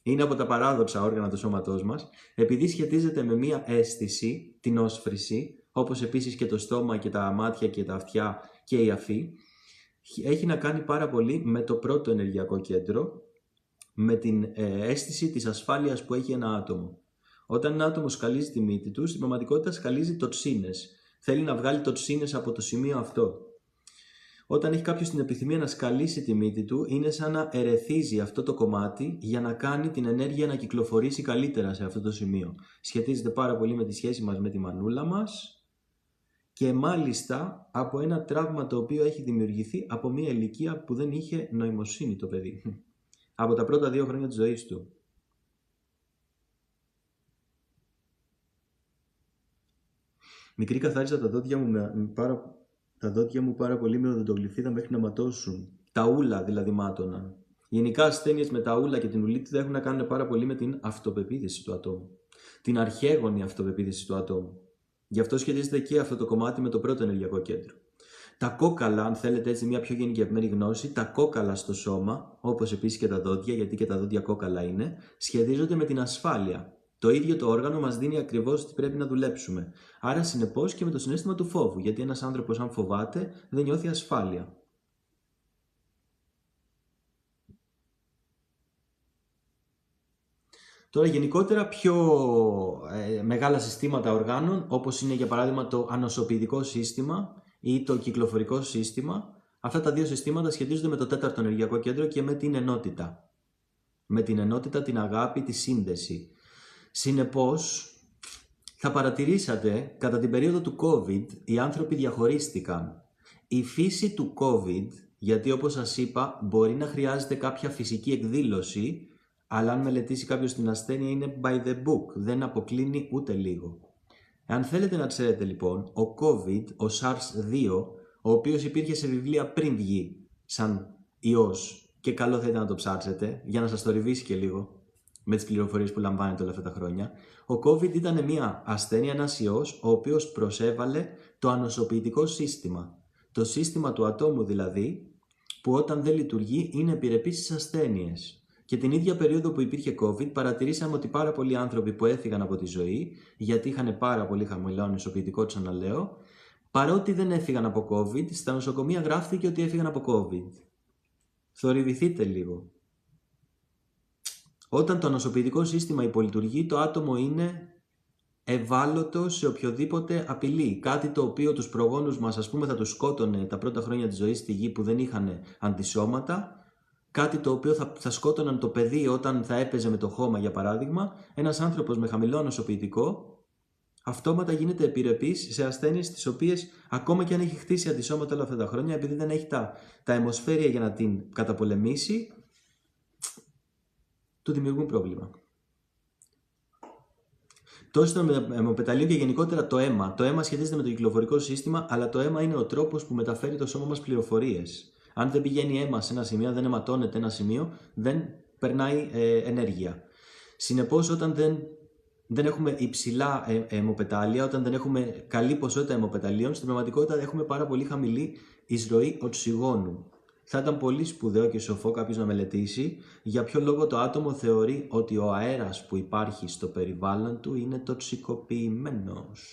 είναι από τα παράδοξα όργανα του σώματός μας, επειδή σχετίζεται με μία αίσθηση, την όσφρηση, όπως επίσης και το στόμα και τα μάτια και τα αυτιά και η αφή, έχει να κάνει πάρα πολύ με το πρώτο ενεργειακό κέντρο, με την αίσθηση της ασφάλειας που έχει ένα άτομο. Όταν ένα άτομο σκαλίζει τη μύτη του, στην πραγματικότητα σκαλίζει τοξίνες. Θέλει να βγάλει τοξίνες από το σημείο αυτό. Όταν έχει κάποιος την επιθυμία να σκαλίσει τη μύτη του, είναι σαν να ερεθίζει αυτό το κομμάτι για να κάνει την ενέργεια να κυκλοφορήσει καλύτερα σε αυτό το σημείο. Σχετίζεται πάρα πολύ με τη σχέση μας με τη μανούλα μας και μάλιστα από ένα τραύμα το οποίο έχει δημιουργηθεί από μια ηλικία που δεν είχε νοημοσύνη το παιδί. Από τα πρώτα 2 χρόνια της ζωής του. Μικρή καθάρισα τα δόντια μου πάρα πολύ με οδοντογλυφίδα μέχρι να ματώσουν. Τα ούλα δηλαδή μάτωναν. Γενικά ασθένειες με τα ούλα και την ουλίτιδα έχουν να κάνουν πάρα πολύ με την αυτοπεποίθηση του ατόμου. Την αρχαίγονη αυτοπεποίθηση του ατόμου. Γι' αυτό σχετίζεται και αυτό το κομμάτι με το πρώτο ενεργειακό κέντρο. Τα κόκαλα, αν θέλετε έτσι μια πιο γενικευμένη γνώση, τα κόκαλα στο σώμα, όπως επίσης και τα δόντια, γιατί και τα δόντια κόκαλα είναι, σχετίζονται με την ασφάλεια. Το ίδιο το όργανο μας δίνει ακριβώς τι πρέπει να δουλέψουμε. Άρα συνεπώς και με το συναίσθημα του φόβου, γιατί ένας άνθρωπος αν φοβάται δεν νιώθει ασφάλεια. Τώρα γενικότερα πιο μεγάλα συστήματα οργάνων, όπως είναι για παράδειγμα το ανοσοποιητικό σύστημα ή το κυκλοφορικό σύστημα, αυτά τα 2 συστήματα σχετίζονται με το 4ο ενεργειακό κέντρο και με την ενότητα. Με την ενότητα, την αγάπη, τη σύνδεση. Συνεπώς, θα παρατηρήσατε, κατά την περίοδο του COVID, οι άνθρωποι διαχωρίστηκαν. Η φύση του COVID, γιατί όπως σας είπα, μπορεί να χρειάζεται κάποια φυσική εκδήλωση, αλλά αν μελετήσει κάποιος την ασθένεια είναι by the book, δεν αποκλίνει ούτε λίγο. Αν θέλετε να ξέρετε λοιπόν, ο COVID, ο SARS-2, ο οποίος υπήρχε σε βιβλία πριν βγει σαν ιός, και καλό θα ήταν να το ψάξετε, για να σας το ριβήσει και λίγο, με τις πληροφορίες που λαμβάνετε όλα αυτά τα χρόνια. Ο COVID ήταν μια ασθένεια, ένας ιός, ο οποίος προσέβαλε το ανοσοποιητικό σύστημα. Το σύστημα του ατόμου δηλαδή, που όταν δεν λειτουργεί είναι επιρρεπής στις ασθένειες. Και την ίδια περίοδο που υπήρχε COVID, παρατηρήσαμε ότι πάρα πολλοί άνθρωποι που έφυγαν από τη ζωή, γιατί είχαν πάρα πολύ χαμηλό ανοσοποιητικό, ξαναλέω, παρότι δεν έφυγαν από COVID, στα νοσοκομεία γράφτηκε ότι έφυγαν από COVID. Θορυβηθείτε λίγο. Όταν το ανοσοποιητικό σύστημα υπολειτουργεί, το άτομο είναι ευάλωτο σε οποιοδήποτε απειλή. Κάτι το οποίο τους προγόνους μας, ας πούμε, θα τους σκότωνε τα πρώτα χρόνια της ζωής στη γη που δεν είχαν αντισώματα. Κάτι το οποίο θα σκότωναν το παιδί όταν θα έπαιζε με το χώμα, για παράδειγμα. Ένας άνθρωπος με χαμηλό ανοσοποιητικό αυτόματα γίνεται επιρρεπής σε ασθένειες τις οποίες ακόμα και αν έχει χτίσει αντισώματα όλα αυτά τα χρόνια, επειδή δεν έχει τα αιμοσφαίρια για να την καταπολεμήσει, του δημιουργούν πρόβλημα. Τόσο το αιμοπεταλείο και γενικότερα το αίμα. Το αίμα σχετίζεται με το κυκλοφορικό σύστημα, αλλά το αίμα είναι ο τρόπος που μεταφέρει το σώμα μας πληροφορίες. Αν δεν πηγαίνει αίμα σε ένα σημείο, δεν αιματώνεται ένα σημείο, δεν περνάει ενέργεια. Συνεπώς, όταν δεν έχουμε υψηλά αιμοπετάλια, όταν δεν έχουμε καλή ποσότητα αιμοπεταλίων, στην πραγματικότητα έχουμε πάρα πολύ χαμηλή εισρωή οξυγόνου. Θα ήταν πολύ σπουδαίο και σοφό κάποιος να μελετήσει για ποιο λόγο το άτομο θεωρεί ότι ο αέρας που υπάρχει στο περιβάλλον του είναι τοξικοποιημένος.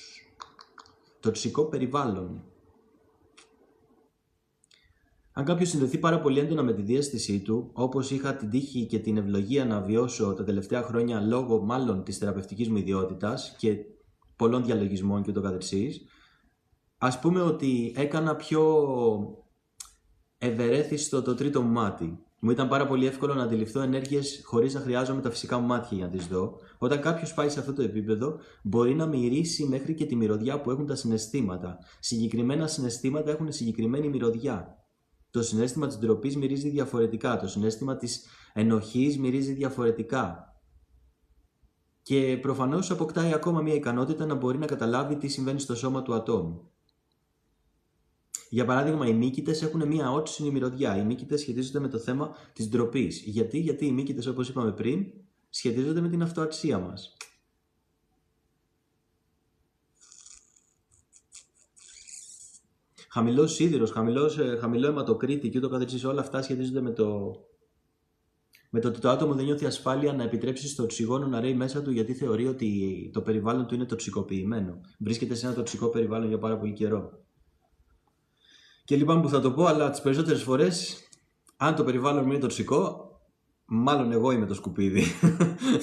Τοξικό περιβάλλον. Αν κάποιος συνδεθεί πάρα πολύ έντονα με τη διαίσθησή του, όπως είχα την τύχη και την ευλογία να βιώσω τα τελευταία χρόνια λόγω μάλλον της θεραπευτικής μου ιδιότητας και πολλών διαλογισμών και ούτω καθεξής, ας πούμε ότι έκανα πιο ευερέθιστο το τρίτο μου μάτι. Μου ήταν πάρα πολύ εύκολο να αντιληφθώ ενέργειες χωρίς να χρειάζομαι τα φυσικά μου μάτια για να τις δω. Όταν κάποιος πάει σε αυτό το επίπεδο, μπορεί να μυρίσει μέχρι και τη μυρωδιά που έχουν τα συναισθήματα. Συγκεκριμένα συναισθήματα έχουν συγκεκριμένη μυρωδιά. Το συναίσθημα της ντροπής μυρίζει διαφορετικά. Το συναίσθημα της ενοχής μυρίζει διαφορετικά. Και προφανώς αποκτάει ακόμα μια ικανότητα να μπορεί να καταλάβει τι συμβαίνει στο σώμα του ατόμου. Για παράδειγμα, οι μύκητες έχουν μια ότσινη μυρωδιά. Οι μύκητες σχετίζονται με το θέμα της ντροπής. Γιατί οι μύκητες, όπως είπαμε πριν, σχετίζονται με την αυτοαξία μας. Χαμηλός σίδηρος, χαμηλό αιματοκρίτη και ούτω καθεξής, όλα αυτά σχετίζονται με το ότι το άτομο δεν νιώθει ασφάλεια να επιτρέψει στο οξυγόνο να ρέει μέσα του, γιατί θεωρεί ότι το περιβάλλον του είναι τοξικοποιημένο. Βρίσκεται σε ένα τοξικό περιβάλλον για πάρα πολύ καιρό. Και λυπάμαι που θα το πω, αλλά τις περισσότερες φορές, αν το περιβάλλον μου είναι τοξικό, μάλλον εγώ είμαι το σκουπίδι.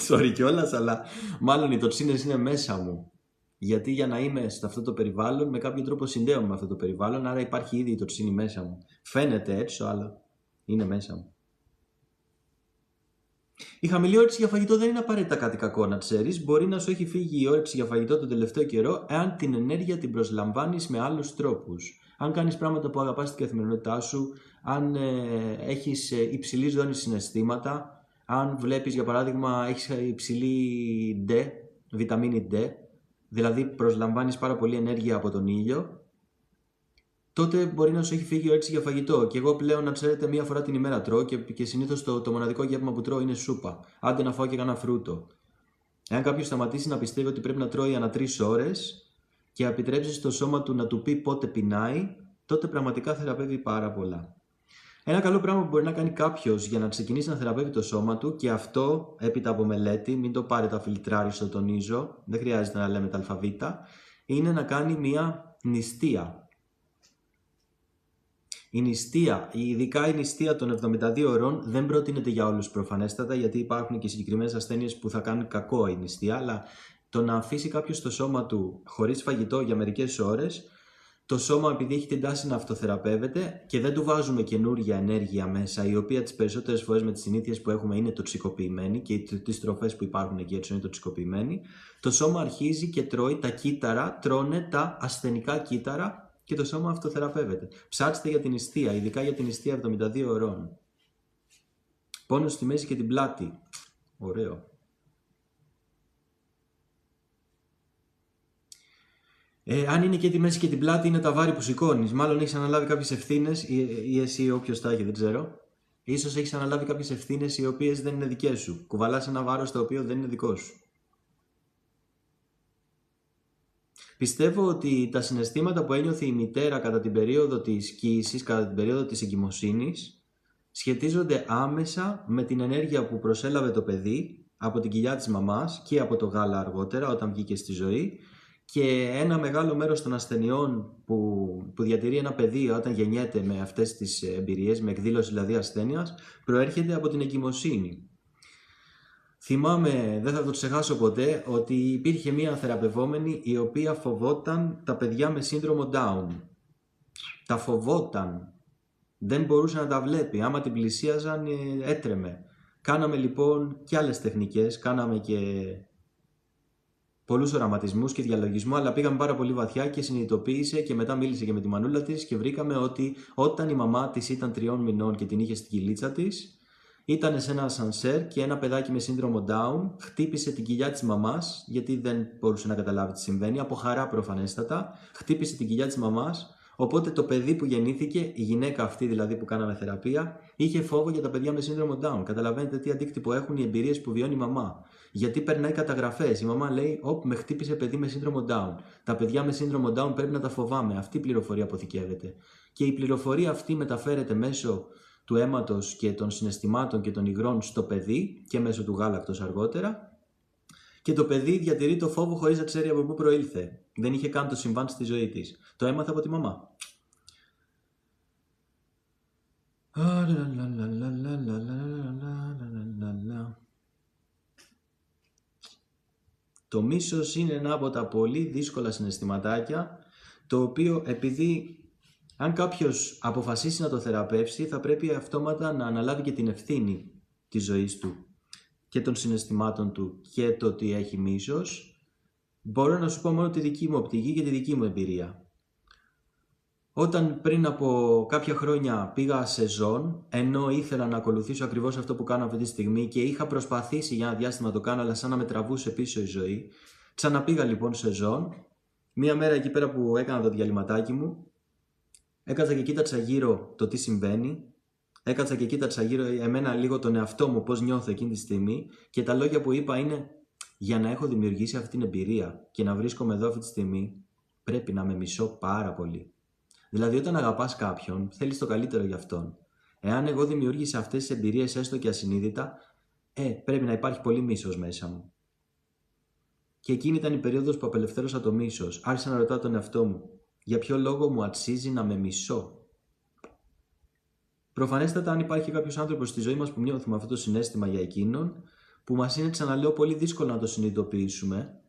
Sorry κιόλας, αλλά μάλλον οι τοξίνες είναι μέσα μου. Γιατί για να είμαι σε αυτό το περιβάλλον, με κάποιο τρόπο συνδέομαι με αυτό το περιβάλλον, άρα υπάρχει ήδη η τοξίνη μέσα μου. Φαίνεται έτσι, αλλά είναι μέσα μου. Η χαμηλή όρεξη για φαγητό δεν είναι απαραίτητα κάτι κακό, να ξέρεις. Μπορεί να σου έχει φύγει η όρεξη για φαγητό τον τελευταίο καιρό, εάν την ενέργεια την προσλαμβάνεις με άλλους τρόπους. Αν κάνεις πράγματα που αγαπάς στην καθημερινότητά σου, αν έχεις υψηλή ζώνη συναισθήματα, αν βλέπεις για παράδειγμα έχεις υψηλή D, βιταμίνη D, δηλαδή προσλαμβάνεις πάρα πολύ ενέργεια από τον ήλιο, τότε μπορεί να σου έχει φύγει η όρεξη για φαγητό. Και εγώ πλέον, να ξέρετε, μία φορά την ημέρα τρώω και συνήθως το μοναδικό γεύμα που τρώω είναι σούπα. Άντε να φάω και κανένα φρούτο. Εάν κάποιος σταματήσει να πιστεύει ότι πρέπει να τρώει ανά 3 ώρες και επιτρέψει στο σώμα του να του πει πότε πεινάει, τότε πραγματικά θεραπεύει πάρα πολλά. Ένα καλό πράγμα που μπορεί να κάνει κάποιος για να ξεκινήσει να θεραπεύει το σώμα του, και αυτό έπειτα από μελέτη, μην το πάρετε αφιλτράριστο, το τονίζω, δεν χρειάζεται να λέμε τα αλφαβήτα, είναι να κάνει μία νηστεία. Η νηστεία, ειδικά η νηστεία των 72 ώρων, δεν προτείνεται για όλους προφανέστατα, γιατί υπάρχουν και συγκεκριμένες ασθένειες που θα κάνουν κακό η νηστεία, αλλά το να αφήσει κάποιος το σώμα του χωρίς φαγητό για μερικές ώρες, το σώμα, επειδή έχει την τάση να αυτοθεραπεύεται και δεν του βάζουμε καινούργια ενέργεια μέσα, η οποία τις περισσότερες φορές με τις συνήθειες που έχουμε είναι τοξικοποιημένη και τις τροφές που υπάρχουν εκεί έτσι είναι τοξικοποιημένοι, το σώμα αρχίζει και τρώει τα κύτταρα, τρώνε τα ασθενικά κύτταρα και το σώμα αυτοθεραπεύεται. Ψάξτε για την νηστεία, ειδικά για την νηστεία 72 ώρων. Πόνος στη μέση και την πλάτη. Ωραίο. Αν είναι και τη μέση και την πλάτη, είναι τα βάρη που σηκώνεις. Μάλλον έχεις αναλάβει κάποιες ευθύνες, ή εσύ όποιος τα έχει, δεν ξέρω. Ίσως έχεις αναλάβει κάποιες ευθύνες οι οποίες δεν είναι δικές σου. Κουβαλάς ένα βάρος το οποίο δεν είναι δικό σου. Πιστεύω ότι τα συναισθήματα που ένιωθε η μητέρα κατά την περίοδο της κύησης, κατά την περίοδο της εγκυμοσύνης, σχετίζονται άμεσα με την ενέργεια που προσέλαβε το παιδί από την κοιλιά της μαμάς και από το γάλα αργότερα όταν βγήκε στη ζωή, και ένα μεγάλο μέρος των ασθενειών που διατηρεί ένα παιδί όταν γεννιέται με αυτές τις εμπειρίες, με εκδήλωση δηλαδή ασθένειας, προέρχεται από την εγκυμοσύνη. Θυμάμαι, δεν θα το ξεχάσω ποτέ, ότι υπήρχε μία θεραπευόμενη η οποία φοβόταν τα παιδιά με σύνδρομο Down. Τα φοβόταν. Δεν μπορούσε να τα βλέπει. Άμα την πλησίαζαν έτρεμε. Κάναμε λοιπόν και άλλες τεχνικές, κάναμε και πολλούς οραματισμούς και διαλογισμό, αλλά πήγαμε πάρα πολύ βαθιά και συνειδητοποίησε και μετά μίλησε και με τη μανούλα της και βρήκαμε ότι όταν η μαμά της ήταν 3 μηνών και την είχε στην κοιλίτσα της, ήταν σε ένα ασανσέρ και ένα παιδάκι με σύνδρομο Down χτύπησε την κοιλιά της μαμάς, γιατί δεν μπορούσε να καταλάβει τι συμβαίνει, από χαρά προφανέστατα, χτύπησε την κοιλιά της μαμάς, οπότε το παιδί που γεννήθηκε, η γυναίκα αυτή δηλαδή που κάναμε θεραπεία, είχε φόβο για τα παιδιά με σύνδρομο Down. Καταλαβαίνετε τι αντίκτυπο έχουν οι εμπειρίες που βιώνει η μαμά. Γιατί περνάει καταγραφές. Η μαμά λέει: «Όπ, με χτύπησε παιδί με σύνδρομο Down. Τα παιδιά με σύνδρομο Down πρέπει να τα φοβάμαι». Αυτή η πληροφορία αποθηκεύεται. και η πληροφορία αυτή μεταφέρεται μέσω του αίματος και των συναισθημάτων και των υγρών στο παιδί και μέσω του γάλακτος αργότερα, και το παιδί διατηρεί το φόβο χωρίς να ξέρει από πού προήλθε. Δεν είχε καν το συμβάν στη ζωή της. Το έμαθε από τη μαμά. Το μίσος είναι ένα από τα πολύ δύσκολα συναισθηματάκια, το οποίο επειδή αν κάποιος αποφασίσει να το θεραπεύσει, θα πρέπει αυτόματα να αναλάβει και την ευθύνη της ζωής του και των συναισθημάτων του και το ότι έχει μίσος. Μπορώ να σου πω μόνο τη δική μου οπτική και τη δική μου εμπειρία. Όταν πριν από κάποια χρόνια πήγα σε ζών, ενώ ήθελα να ακολουθήσω ακριβώς αυτό που κάνω αυτή τη στιγμή και είχα προσπαθήσει για ένα διάστημα να το κάνω, αλλά σαν να με τραβούσε πίσω η ζωή, ξαναπήγα λοιπόν σε ζών. Μία μέρα εκεί πέρα που έκανα το διαλυματάκι μου, έκατσα και κοίταξα γύρω το τι συμβαίνει, έκατσα και κοίταξα γύρω εμένα λίγο τον εαυτό μου, πώς νιώθω εκείνη τη στιγμή, και τα λόγια που είπα είναι: για να έχω δημιουργήσει αυτή την εμπειρία και να βρίσκομαι εδώ αυτή τη στιγμή, πρέπει να με μισώ πάρα πολύ. Δηλαδή, όταν αγαπάς κάποιον, θέλεις το καλύτερο για αυτόν. Εάν εγώ δημιούργησα αυτές τις εμπειρίες, έστω και ασυνείδητα, πρέπει να υπάρχει πολύ μίσος μέσα μου. Και εκείνη ήταν η περίοδος που απελευθέρωσα το μίσος. Άρχισα να ρωτάω τον εαυτό μου: για ποιο λόγο μου αξίζει να με μισώ? Προφανέστατα, αν υπάρχει κάποιος άνθρωπος στη ζωή μας που νιώθουμε αυτό το συναίσθημα για εκείνον, που μας είναι, ξαναλέω, πολύ δύσκολο να το συνειδητοποιήσουμε,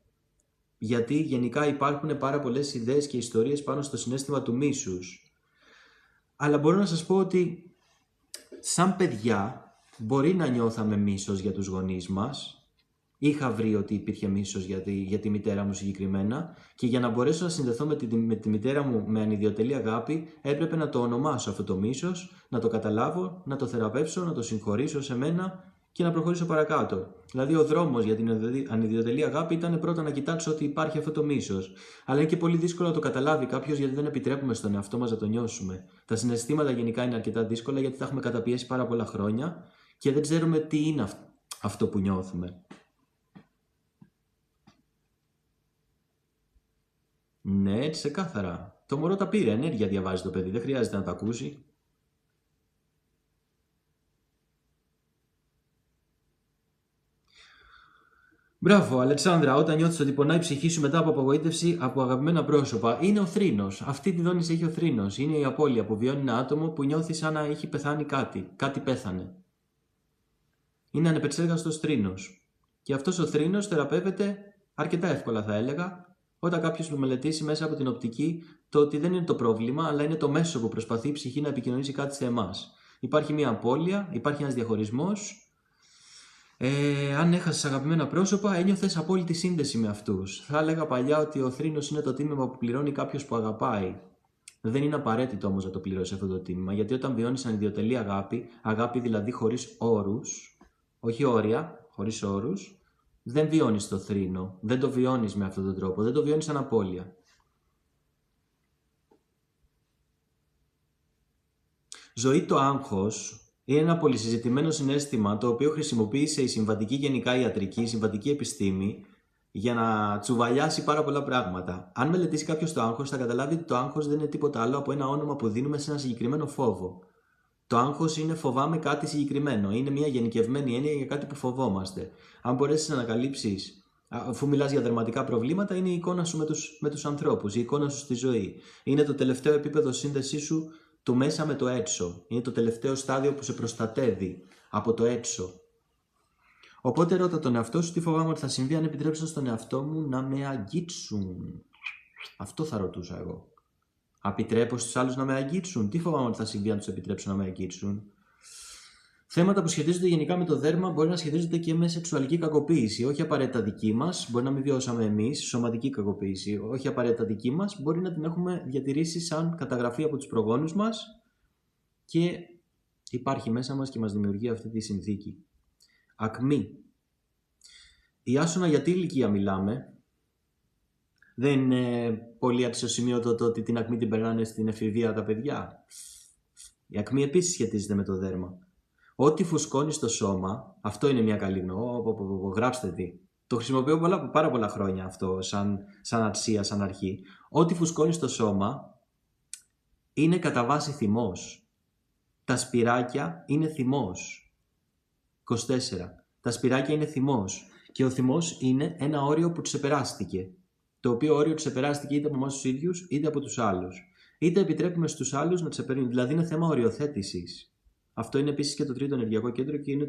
γιατί γενικά υπάρχουν πάρα πολλές ιδέες και ιστορίες πάνω στο συναίσθημα του μίσους. Αλλά μπορώ να σας πω ότι σαν παιδιά μπορεί να νιώθαμε μίσος για τους γονείς μας. Είχα βρει ότι υπήρχε μίσος για τη μητέρα μου συγκεκριμένα, και για να μπορέσω να συνδεθώ με τη μητέρα μου με ανιδιοτελή αγάπη, έπρεπε να το ονομάσω αυτό το μίσος, να το καταλάβω, να το θεραπεύσω, να το συγχωρήσω σε μένα και να προχωρήσω παρακάτω. Δηλαδή, ο δρόμος για την ανιδιοτελή αγάπη ήταν πρώτα να κοιτάξω ότι υπάρχει αυτό το μίσος. Αλλά είναι και πολύ δύσκολο να το καταλάβει κάποιος, γιατί δεν επιτρέπουμε στον εαυτό μας να το νιώσουμε. Τα συναισθήματα γενικά είναι αρκετά δύσκολα, γιατί τα έχουμε καταπιέσει πάρα πολλά χρόνια και δεν ξέρουμε τι είναι αυτό που νιώθουμε. Ναι, έτσι ξεκάθαρα. Το μωρό τα πήρε, ενέργεια διαβάζει το παιδί, δεν χρειάζεται να τα ακούσει. Μπράβο, Αλεξάνδρα, όταν νιώθεις ότι πονάει η ψυχή σου μετά από απογοήτευση από αγαπημένα πρόσωπα, είναι ο θρήνος. Αυτή τη δόνηση έχει ο θρήνος. Είναι η απώλεια που βιώνει ένα άτομο που νιώθει σαν να έχει πεθάνει κάτι. Κάτι πέθανε. Είναι ανεπεξέργαστος θρήνος. Και αυτός ο θρήνος θεραπεύεται αρκετά εύκολα, θα έλεγα, όταν κάποιος το μελετήσει μέσα από την οπτική το ότι δεν είναι το πρόβλημα, αλλά είναι το μέσο που προσπαθεί η ψυχή να επικοινωνήσει κάτι σε εμάς. Υπάρχει μια απώλεια, υπάρχει ένας διαχωρισμός. Αν έχασες αγαπημένα πρόσωπα, ένιωθες απόλυτη σύνδεση με αυτούς. Θα έλεγα παλιά ότι ο θρήνος είναι το τίμημα που πληρώνει κάποιος που αγαπάει. Δεν είναι απαραίτητο όμως να το πληρώσει αυτό το τίμημα, γιατί όταν βιώνεις ανιδιοτελή αγάπη δηλαδή χωρίς όρους, όχι όρια, χωρίς όρους, δεν βιώνεις το θρήνο, δεν το βιώνεις με αυτόν τον τρόπο, δεν το βιώνεις σαν απώλεια. Ζωή, το άγχος είναι ένα πολυσυζητημένο συναίσθημα, το οποίο χρησιμοποίησε η συμβατική γενικά ιατρική, η συμβατική επιστήμη, για να τσουβαλιάσει πάρα πολλά πράγματα. Αν μελετήσει κάποιος το άγχος, θα καταλάβει ότι το άγχος δεν είναι τίποτα άλλο από ένα όνομα που δίνουμε σε ένα συγκεκριμένο φόβο. Το άγχος είναι φοβάμαι κάτι συγκεκριμένο. Είναι μια γενικευμένη έννοια για κάτι που φοβόμαστε. Αν μπορέσεις να ανακαλύψεις, αφού μιλάς για δραματικά προβλήματα, είναι η εικόνα σου με τους ανθρώπους, η εικόνα σου στη ζωή. Είναι το τελευταίο επίπεδο σύνδεσή σου του μέσα με το έξω. Είναι το τελευταίο στάδιο που σε προστατεύει από το έξω. Οπότε ρώτα τον εαυτό σου τι φοβάμαι ότι θα συμβεί αν επιτρέψω στον εαυτό μου να με αγγίξουν. Αυτό θα ρωτούσα εγώ. Επιτρέπω στους άλλους να με αγγίξουν. Τι φοβάμαι ότι θα συμβεί αν τους επιτρέψω να με αγγίξουν. Θέματα που σχετίζονται γενικά με το δέρμα μπορεί να σχετίζονται και με σεξουαλική κακοποίηση. Όχι απαραίτητα δική μας, μπορεί να μην βιώσαμε εμείς, σωματική κακοποίηση. Όχι απαραίτητα δική μας, μπορεί να την έχουμε διατηρήσει σαν καταγραφή από τους προγόνους μας και υπάρχει μέσα μας και μας δημιουργεί αυτή τη συνθήκη. Ακμή. Η άσονα για τι ηλικία μιλάμε? Δεν είναι πολύ αξιοσημείωτο το ότι την ακμή την περνάνε στην εφηβεία τα παιδιά? Η ακμή επίσης σχετίζεται με το δέρμα. Ό,τι φουσκώνει στο σώμα, αυτό είναι μια καλή γράψτε τι. Το χρησιμοποιώ πάρα πολλά χρόνια αυτό σαν αξία, σαν αρχή. Ό,τι φουσκώνει στο σώμα είναι κατά βάση θυμός. Τα σπυράκια είναι θυμός. 24. Τα σπυράκια είναι θυμός. Και ο θυμός είναι ένα όριο που ξεπεράστηκε. Το οποίο όριο ξεπεράστηκε είτε από εμάς τους ίδιους είτε από τους άλλους. Είτε επιτρέπουμε στους άλλους να ξεπερνούν. Δηλαδή είναι θέμα οριοθέτησης. Αυτό είναι επίσης και το τρίτο ενεργειακό κέντρο και είναι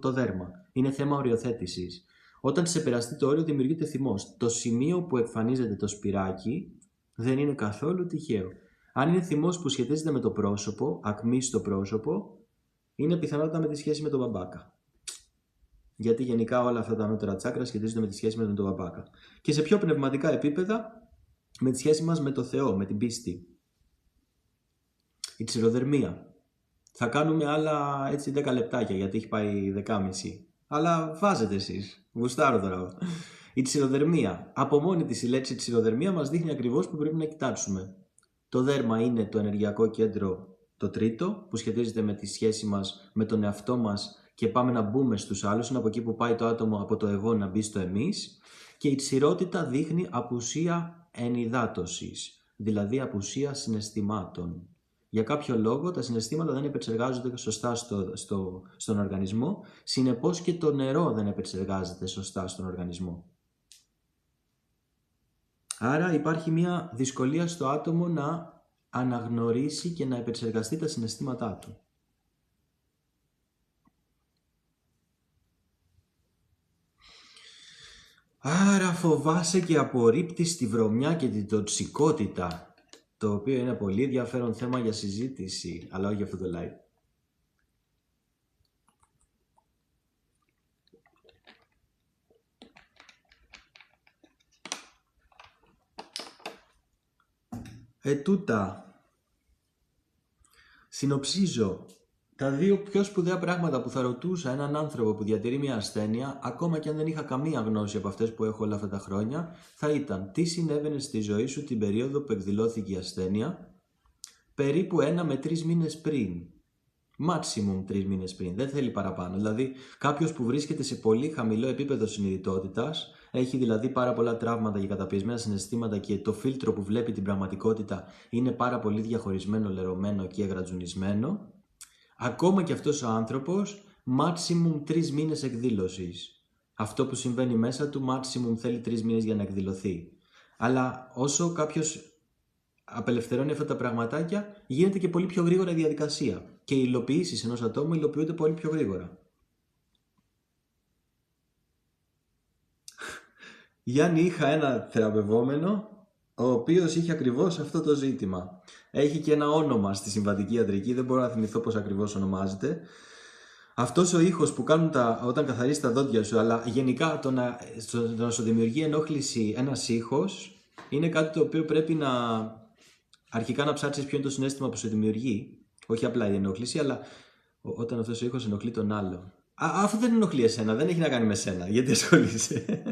το δέρμα. Είναι θέμα οριοθέτησης. Όταν ξεπεραστεί το όριο, δημιουργείται θυμός. Το σημείο που εμφανίζεται το σπυράκι δεν είναι καθόλου τυχαίο. Αν είναι θυμός που σχετίζεται με το πρόσωπο, ακμή στο πρόσωπο, είναι πιθανότητα με τη σχέση με τον μπαμπάκα. Γιατί γενικά όλα αυτά τα ανώτερα τσάκρα σχετίζονται με τη σχέση με τον μπαμπάκα. Και σε πιο πνευματικά επίπεδα, με τη σχέση μας με το Θεό, με την πίστη. Η ξηροδερμία. Θα κάνουμε άλλα έτσι 10 λεπτάκια γιατί έχει πάει 10.30. Αλλά βάζετε εσείς. Γουστάρω τώρα. Η ξηροδερμία. Από μόνη της η λέξη ξηροδερμία μας δείχνει ακριβώς που πρέπει να κοιτάξουμε. Το δέρμα είναι το ενεργειακό κέντρο το τρίτο που σχετίζεται με τη σχέση μας με τον εαυτό μας και πάμε να μπούμε στους άλλους. Είναι από εκεί που πάει το άτομο από το εγώ να μπει στο εμείς. Και η ξηρότητα δείχνει απουσία ενυδάτωσης, δηλαδή απουσία συναισθημάτων. Για κάποιο λόγο τα συναισθήματα δεν επεξεργάζονται σωστά στον οργανισμό, συνεπώς και το νερό δεν επεξεργάζεται σωστά στον οργανισμό. Άρα υπάρχει μια δυσκολία στο άτομο να αναγνωρίσει και να επεξεργαστεί τα συναισθήματά του. Άρα φοβάσαι και απορρίπτεις τη βρωμιά και την τοξικότητα, το οποίο είναι πολύ ενδιαφέρον θέμα για συζήτηση, αλλά όχι για αυτό το live. Τούτα. Συνοψίζω. Τα δύο πιο σπουδαία πράγματα που θα ρωτούσα έναν άνθρωπο που διατηρεί μια ασθένεια, ακόμα και αν δεν είχα καμία γνώση από αυτές που έχω όλα αυτά τα χρόνια, θα ήταν τι συνέβαινε στη ζωή σου την περίοδο που εκδηλώθηκε η ασθένεια, περίπου 1 με 3 μήνες πριν. Maximum 3 μήνες πριν, δεν θέλει παραπάνω. Δηλαδή, κάποιος που βρίσκεται σε πολύ χαμηλό επίπεδο συνειδητότητας, έχει δηλαδή πάρα πολλά τραύματα και καταπιεσμένα συναισθήματα και το φίλτρο που βλέπει την πραγματικότητα είναι πάρα πολύ διαχωρισμένο, λερωμένο και γρατζουνισμένο. Ακόμα και αυτός ο άνθρωπος, maximum 3 μήνες εκδήλωσης. Αυτό που συμβαίνει μέσα του, maximum θέλει 3 μήνες για να εκδηλωθεί. Αλλά όσο κάποιος απελευθερώνει αυτά τα πραγματάκια, γίνεται και πολύ πιο γρήγορα η διαδικασία. Και οι υλοποιήσεις ενός ατόμου υλοποιούνται πολύ πιο γρήγορα. Γιάννη, είχα ένα θεραπευόμενο, ο οποίος είχε ακριβώς αυτό το ζήτημα. Έχει και ένα όνομα στη συμβατική ιατρική, δεν μπορώ να θυμηθώ πώς ακριβώς ονομάζεται. Αυτός ο ήχος που κάνουν όταν καθαρίζεις τα δόντια σου, αλλά γενικά το να σου δημιουργεί ενόχληση ένας ήχος, είναι κάτι το οποίο πρέπει να αρχικά να ψάξεις ποιο είναι το συναίσθημα που σου δημιουργεί. Όχι απλά η ενόχληση, αλλά όταν αυτός ο ήχος ενοχλεί τον άλλο. Αφού δεν ενοχλεί εσένα, δεν έχει να κάνει με σένα. Γιατί ασχολείσαι?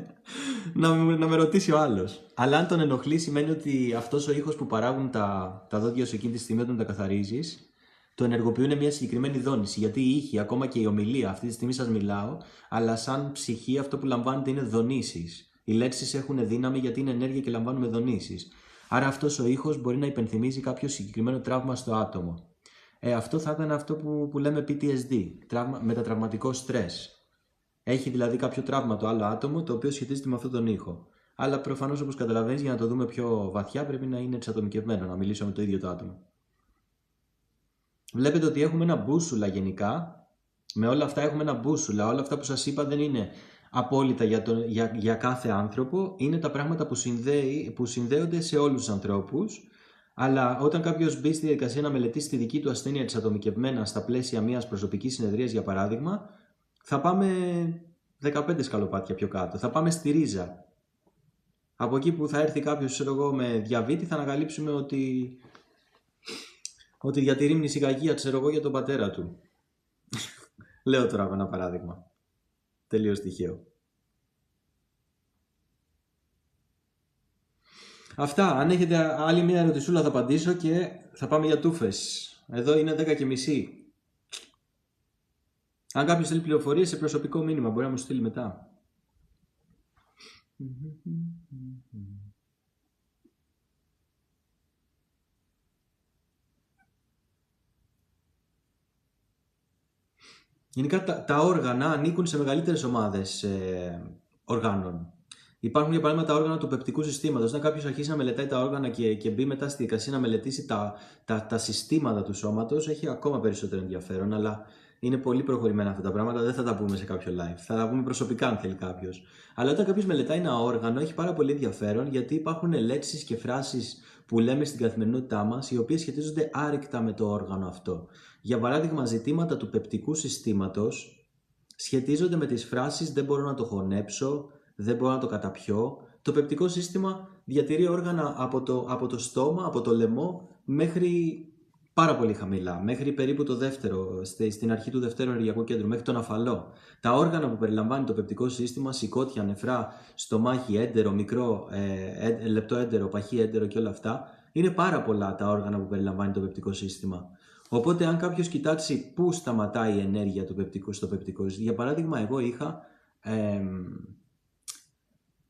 να με ρωτήσει ο άλλος. Αλλά αν τον ενοχλεί, σημαίνει ότι αυτός ο ήχος που παράγουν τα δόντια σου εκείνη τη στιγμή όταν τα καθαρίζεις, το ενεργοποιούν μια συγκεκριμένη δόνηση. Γιατί οι ήχοι, ακόμα και η ομιλία, αυτή τη στιγμή σας μιλάω, αλλά σαν ψυχή αυτό που λαμβάνετε είναι δονήσεις. Οι λέξεις έχουν δύναμη γιατί είναι ενέργεια και λαμβάνουμε δονήσεις. Άρα αυτός ο ήχος μπορεί να υπενθυμίζει κάποιο συγκεκριμένο τραύμα στο άτομο. Αυτό θα ήταν αυτό που λέμε PTSD, μετατραυματικό στρες. Έχει δηλαδή κάποιο τραύμα το άλλο άτομο το οποίο σχετίζεται με αυτόν τον ήχο. Αλλά προφανώς, όπως καταλαβαίνεις, για να το δούμε πιο βαθιά πρέπει να είναι εξατομικευμένο, να μιλήσω με το ίδιο το άτομο. Βλέπετε ότι έχουμε ένα μπούσουλα γενικά. Με όλα αυτά έχουμε ένα μπούσουλα. Όλα αυτά που σας είπα δεν είναι απόλυτα για κάθε άνθρωπο. Είναι τα πράγματα που συνδέονται σε όλους τους ανθρώπους. Αλλά όταν κάποιος μπει στη διαδικασία να μελετήσει τη δική του ασθένεια εξατομικευμένα στα πλαίσια μιας προσωπικής συνεδρίας, για παράδειγμα, θα πάμε 15 σκαλοπάτια πιο κάτω. Θα πάμε στη ρίζα. Από εκεί που θα έρθει κάποιος, με διαβήτη, θα ανακαλύψουμε ότι διατηρεί μνησικακία, για τον πατέρα του. Λέω τώρα ένα παράδειγμα. Τελείως τυχαίο. Αυτά. Αν έχετε άλλη μια ερωτησούλα θα απαντήσω και θα πάμε για τούφες. Εδώ είναι 10:30. Αν κάποιος θέλει πληροφορίες σε προσωπικό μήνυμα μπορεί να μου στείλει μετά. Γενικά τα όργανα ανήκουν σε μεγαλύτερες ομάδες οργάνων. Υπάρχουν για παράδειγμα τα όργανα του πεπτικού συστήματος. Όταν κάποιος αρχίσει να μελετάει τα όργανα και μπει μετά στη δικασία να μελετήσει τα συστήματα του σώματος, έχει ακόμα περισσότερο ενδιαφέρον, αλλά είναι πολύ προχωρημένα αυτά τα πράγματα. Δεν θα τα πούμε σε κάποιο live. Θα τα πούμε προσωπικά, αν θέλει κάποιος. Αλλά όταν κάποιος μελετάει ένα όργανο, έχει πάρα πολύ ενδιαφέρον, γιατί υπάρχουν λέξεις και φράσεις που λέμε στην καθημερινότητά μας, οι οποίες σχετίζονται άρρηκτα με το όργανο αυτό. Για παράδειγμα, ζητήματα του πεπτικού συστήματος σχετίζονται με τις φράσεις «δεν μπορώ να το χωνέψω», «δεν μπορώ να το καταπιώ». Το πεπτικό σύστημα διατηρεί όργανα από το στόμα, από το λαιμό, μέχρι πάρα πολύ χαμηλά, μέχρι περίπου το δεύτερο, στην αρχή του δευτέρου ενεργειακού κέντρου, μέχρι τον αφαλό. Τα όργανα που περιλαμβάνει το πεπτικό σύστημα, σηκώτια, νεφρά, στομάχι, έντερο, μικρό, λεπτό έντερο, παχύ έντερο και όλα αυτά, είναι πάρα πολλά τα όργανα που περιλαμβάνει το πεπτικό σύστημα. Οπότε, αν κάποιος κοιτάξει πού σταματάει η ενέργεια του πεπτικού στο πεπτικό σύστημα, για παράδειγμα, εγώ είχα.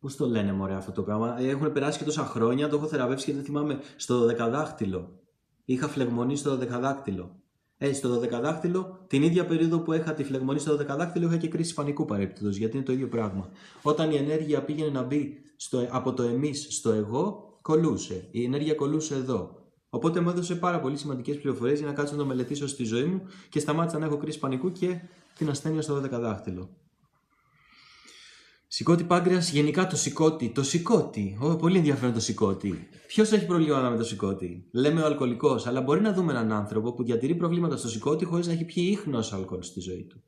Πώς το λένε μωρέ αυτό το πράγμα, έχουν περάσει και τόσα χρόνια, το έχω θεραπεύσει και δεν θυμάμαι, στο δωδεκαδάχτυλο. Είχα φλεγμονή στο δωδεκαδάχτυλο. Στο δωδεκαδάχτυλο, την ίδια περίοδο που είχα τη φλεγμονή στο δωδεκαδάχτυλο, είχα και κρίση πανικού παρεπτόντως, γιατί είναι το ίδιο πράγμα. Όταν η ενέργεια πήγαινε να μπει από το εμείς στο εγώ, κολούσε. Η ενέργεια κολούσε εδώ. Οπότε μου έδωσε πάρα πολύ σημαντικές πληροφορίες για να κάτσω να το μελετήσω στη ζωή μου και σταμάτησα να έχω κρίση πανικού και την ασθένεια στο δωδεκαδάχτυλο. Σηκώτη πάγκρεας, γενικά το σηκώτη. Πολύ ενδιαφέρον το σηκώτη. Ποιος έχει προβλήματα με το σηκώτη? Λέμε ο αλκοολικός, αλλά μπορεί να δούμε έναν άνθρωπο που διατηρεί προβλήματα στο σηκώτη χωρίς να έχει πιει ίχνος αλκοόλ στη ζωή του.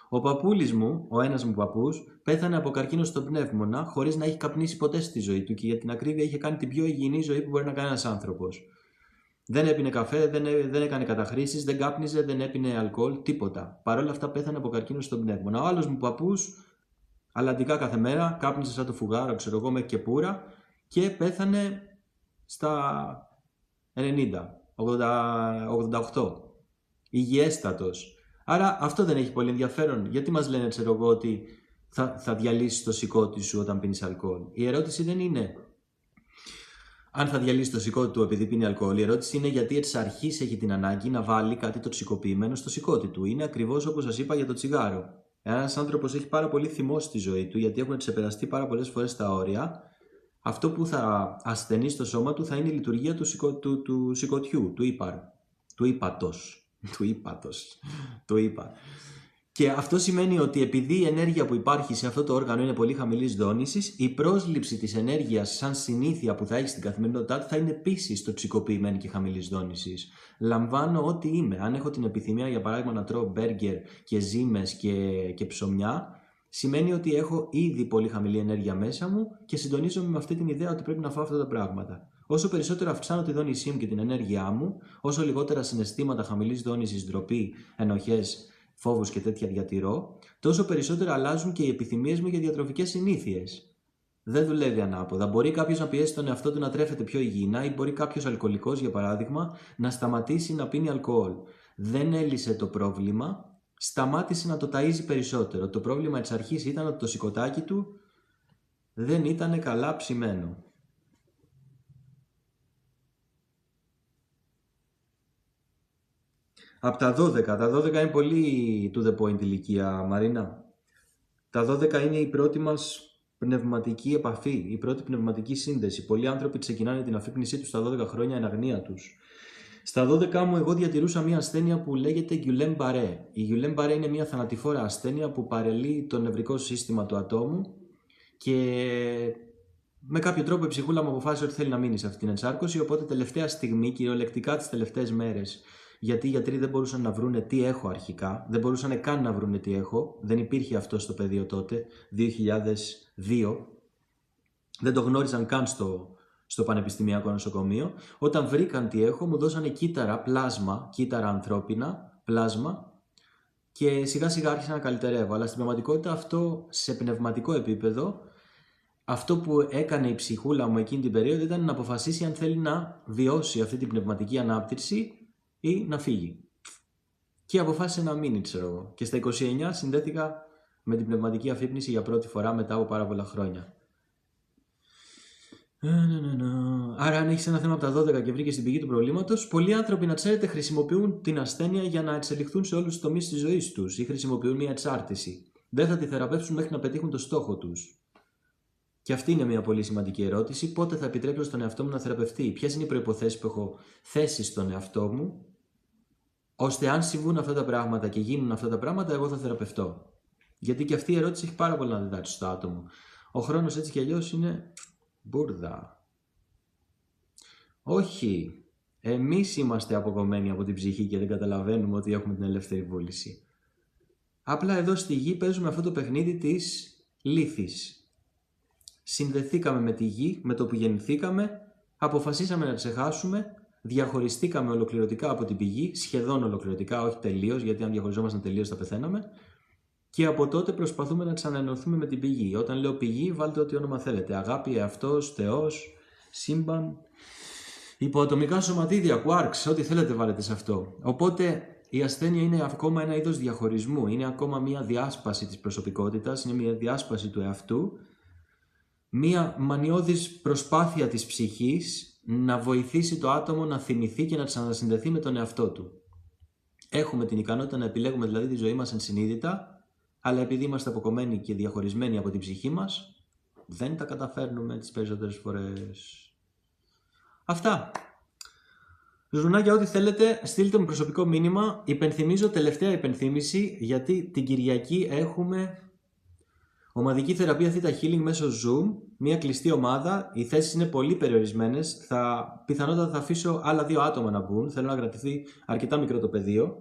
Ο παππούλης μου, ο ένας μου παππούς, πέθανε από καρκίνο στον πνεύμονα χωρίς να έχει καπνίσει ποτέ στη ζωή του και για την ακρίβεια είχε κάνει την πιο υγιεινή ζωή που μπορεί να κάνει ένας άνθρωπος. Δεν έπινε καφέ, δεν έκανε καταχρήσεις, δεν κάπνιζε, δεν έπινε αλκοόλ, τίποτα. Παρ' όλα αυτά πέθανε από καρκίνο στον πνεύμονα. Ο άλλος μου παππούς, αλλαντικά κάθε μέρα, κάπνισε σαν το φουγάρο, ξέρω εγώ, με κεπούρα και πέθανε στα 90, 88. Υγιέστατος. Άρα αυτό δεν έχει πολύ ενδιαφέρον. Γιατί μας λένε, ξέρω εγώ, ότι θα διαλύσεις το σηκώτη σου όταν πίνεις αλκοόλ? Η ερώτηση δεν είναι αν θα διαλύσει το σηκώτη του επειδή πίνει αλκοόλ. Η ερώτηση είναι γιατί εξ αρχής έχει την ανάγκη να βάλει κάτι τοξικοποιημένο στο σηκώτη του. Είναι ακριβώς όπως σας είπα για το τσιγάρο. Ένας άνθρωπος έχει πάρα πολύ θυμό στη ζωή του, γιατί έχουν ξεπεραστεί πάρα πολλές φορές τα όρια. Αυτό που θα ασθενεί στο σώμα του θα είναι η λειτουργία του σηκωτιού, του ύπατος. Και αυτό σημαίνει ότι επειδή η ενέργεια που υπάρχει σε αυτό το όργανο είναι πολύ χαμηλής δόνησης, η πρόσληψη της ενέργειας σαν συνήθεια που θα έχει στην καθημερινότητά του θα είναι επίσης τοξικοποιημένη και χαμηλής δόνησης. Λαμβάνω ό,τι είμαι. Αν έχω την επιθυμία, για παράδειγμα, να τρώω μπέργκερ και ζύμες και ψωμιά, σημαίνει ότι έχω ήδη πολύ χαμηλή ενέργεια μέσα μου και συντονίζομαι με αυτή την ιδέα ότι πρέπει να φάω αυτά τα πράγματα. Όσο περισσότερο αυξάνω τη δόνησή μου και την ενέργειά μου, όσο λιγότερα συναισθήματα χαμηλής δόνησης, ντροπή, ενοχές, φόβους και τέτοια διατηρώ, τόσο περισσότερο αλλάζουν και οι επιθυμίες μου για διατροφικές συνήθειες. Δεν δουλεύει ανάποδα. Μπορεί κάποιος να πιέσει τον εαυτό του να τρέφεται πιο υγιεινά ή μπορεί κάποιος αλκοολικός, για παράδειγμα, να σταματήσει να πίνει αλκοόλ. Δεν έλυσε το πρόβλημα, σταμάτησε να το ταΐζει περισσότερο. Το πρόβλημα εξ αρχής ήταν ότι το σηκωτάκι του δεν ήταν καλά ψημένο. Από τα 12 είναι πολύ to the point ηλικία, Μαρίνα. Τα 12 είναι η πρώτη μας πνευματική επαφή, η πρώτη πνευματική σύνδεση. Πολλοί άνθρωποι ξεκινάνε την αφύπνισή τους στα 12 χρόνια εν αγνία τους. Στα 12 μου εγώ διατηρούσα μια ασθένεια που λέγεται Guillain-Barré. Η Guillain-Barré είναι μια θανατηφόρα ασθένεια που παρελύει το νευρικό σύστημα του ατόμου και με κάποιο τρόπο η ψυχούλα μου αποφάσισε ότι θέλει να μείνει σε αυτή την ενσάρκωση, οπότε τελευταία στιγμή, κυριολεκτικά τις τελευταίες μέρες, γιατί οι γιατροί δεν μπορούσαν να βρούνε τι έχω αρχικά, δεν μπορούσαν καν να βρούνε τι έχω, δεν υπήρχε αυτό στο πεδίο τότε, 2002, δεν το γνώριζαν καν στο πανεπιστημιακό νοσοκομείο. Όταν βρήκαν τι έχω, μου δώσανε κύτταρα, κύτταρα ανθρώπινα, πλάσμα, και σιγά σιγά άρχισα να καλυτερεύω. Αλλά στην πραγματικότητα αυτό, σε πνευματικό επίπεδο, αυτό που έκανε η ψυχούλα μου εκείνη την περίοδο ήταν να αποφασίσει αν θέλει να βιώσει αυτή την πνευματική ανάπτυξη ή να φύγει. Και αποφάσισε να μείνει, ξέρω εγώ. Και στα 29 συνδέθηκα με την πνευματική αφύπνιση για πρώτη φορά μετά από πάρα πολλά χρόνια. Άρα, αν έχεις ένα θέμα από τα 12 και βρήκες την πηγή του προβλήματος, πολλοί άνθρωποι, να ξέρετε, χρησιμοποιούν την ασθένεια για να εξελιχθούν σε όλους τους τομείς της ζωής τους ή χρησιμοποιούν μια εξάρτηση. Δεν θα τη θεραπεύσουν μέχρι να πετύχουν το στόχο τους. Και αυτή είναι μια πολύ σημαντική ερώτηση. Πότε θα επιτρέψω στον εαυτό μου να θεραπευτεί? Ποιες είναι οι προϋποθέσεις που έχω θέσει στον εαυτό μου, ώστε αν συμβούν αυτά τα πράγματα και γίνουν αυτά τα πράγματα, εγώ θα θεραπευτώ? Γιατί και αυτή η ερώτηση έχει πάρα πολύ να διδάξει στο άτομο. Ο χρόνος έτσι κι αλλιώς είναι μπουρδα. Όχι. Εμείς είμαστε αποκομμένοι από την ψυχή και δεν καταλαβαίνουμε ότι έχουμε την ελεύθερη βούληση. Απλά εδώ στη γη παίζουμε αυτό το παιχνίδι της λύθης. Συνδεθήκαμε με τη γη, με το που γεννηθήκαμε, αποφασίσαμε να ξεχάσουμε, διαχωριστήκαμε ολοκληρωτικά από την πηγή, σχεδόν ολοκληρωτικά, όχι τελείως, γιατί αν διαχωριζόμασταν τελείως θα πεθαίναμε, και από τότε προσπαθούμε να ξαναενωθούμε με την πηγή. Όταν λέω πηγή, βάλτε ό,τι όνομα θέλετε. Αγάπη, εαυτός, Θεός, σύμπαν, υποατομικά σωματίδια, quarks, ό,τι θέλετε βάλετε σε αυτό. Οπότε η ασθένεια είναι ακόμα ένα είδος διαχωρισμού, είναι ακόμα μια διάσπαση της προσωπικότητας, είναι μια διάσπαση του εαυτού, μια μανιώδης προσπάθεια της ψυχής να βοηθήσει το άτομο να θυμηθεί και να ξανασυνδεθεί με τον εαυτό του. Έχουμε την ικανότητα να επιλέγουμε δηλαδή τη ζωή μας ενσυνείδητα, αλλά επειδή είμαστε αποκομμένοι και διαχωρισμένοι από την ψυχή μας, δεν τα καταφέρνουμε τις περισσότερες φορές. Αυτά. Ζουνάκια, ό,τι θέλετε, στείλτε μου προσωπικό μήνυμα. Υπενθυμίζω, τελευταία υπενθύμηση, γιατί την Κυριακή έχουμε ομαδική θεραπεία Theta Healing μέσω Zoom, μια κλειστή ομάδα. Οι θέσεις είναι πολύ περιορισμένες. Πιθανότατα θα αφήσω άλλα 2 άτομα να μπουν. Θέλω να κρατηθεί αρκετά μικρό το πεδίο.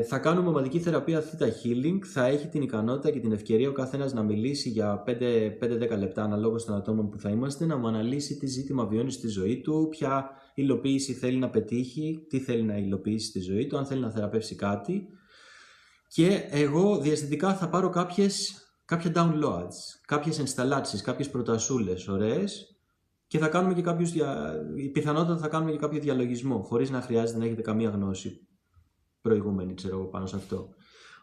Θα κάνουμε ομαδική θεραπεία Theta Healing. Θα έχει την ικανότητα και την ευκαιρία ο καθένας να μιλήσει για 5-10 λεπτά αναλόγως των ατόμων που θα είμαστε, να μου αναλύσει τι ζήτημα βιώνει στη ζωή του, ποια υλοποίηση θέλει να πετύχει, τι θέλει να υλοποιήσει στη ζωή του, αν θέλει να θεραπεύσει κάτι. Και εγώ διαστητικά θα πάρω κάποια downloads, κάποιες ενσταλάσεις, κάποιες προτασούλες ωραίες και θα κάνουμε και πιθανότατα θα κάνουμε και κάποιο διαλογισμό, χωρίς να χρειάζεται να έχετε καμία γνώση προηγούμενη, ξέρω εγώ, πάνω σε αυτό.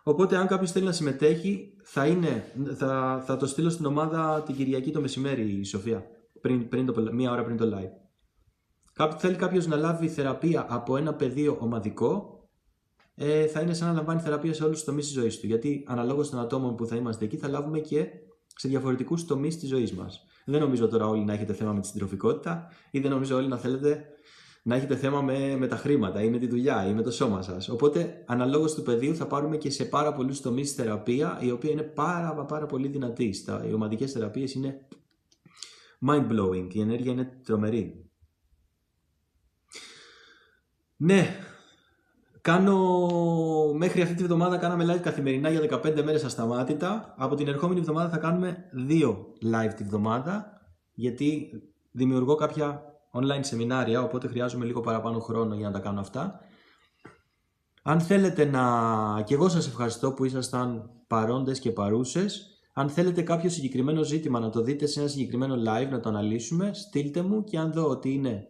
Οπότε αν κάποιος θέλει να συμμετέχει, θα το στείλω στην ομάδα την Κυριακή το μεσημέρι, η Σοφία, μία ώρα πριν το live. Θέλει κάποιος να λάβει θεραπεία από ένα πεδίο ομαδικό, θα είναι σαν να λαμβάνει θεραπεία σε όλους τους τομείς της ζωής του. Γιατί αναλόγως των ατόμων που θα είμαστε εκεί, θα λάβουμε και σε διαφορετικούς τομείς της ζωής μας. Δεν νομίζω τώρα όλοι να έχετε θέμα με τη συντροφικότητα, ή δεν νομίζω όλοι να θέλετε να έχετε θέμα με τα χρήματα ή με τη δουλειά ή με το σώμα σας. Οπότε, αναλόγως του πεδίου, θα πάρουμε και σε πάρα πολλούς τομείς θεραπεία, η οποία είναι πάρα πολύ δυνατή. Οι ομαδικές θεραπείες είναι mind-blowing, η ενέργεια είναι τρομερή. Ναι, μέχρι αυτή τη βδομάδα κάναμε live καθημερινά για 15 μέρες ασταμάτητα. Από την ερχόμενη εβδομάδα θα κάνουμε 2 live τη βδομάδα, γιατί δημιουργώ κάποια online σεμινάρια, οπότε χρειάζομαι λίγο παραπάνω χρόνο για να τα κάνω αυτά. Αν θέλετε και εγώ σας ευχαριστώ που ήσασταν παρόντες και παρούσες. Αν θέλετε κάποιο συγκεκριμένο ζήτημα να το δείτε σε ένα συγκεκριμένο live, να το αναλύσουμε, στείλτε μου και αν δω ότι είναι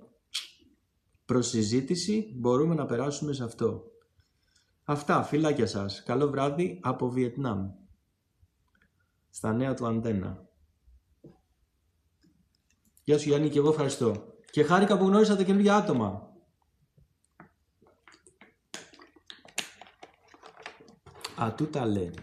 προς συζήτηση, μπορούμε να περάσουμε σε αυτό. Αυτά, φιλάκια σας. Καλό βράδυ από Βιετνάμ. Στα νέα του Αντένα. Γεια σου Γιάννη, και εγώ ευχαριστώ. Και χάρηκα που γνώρισα τα καινούργια άτομα. Α, τούτα λένε.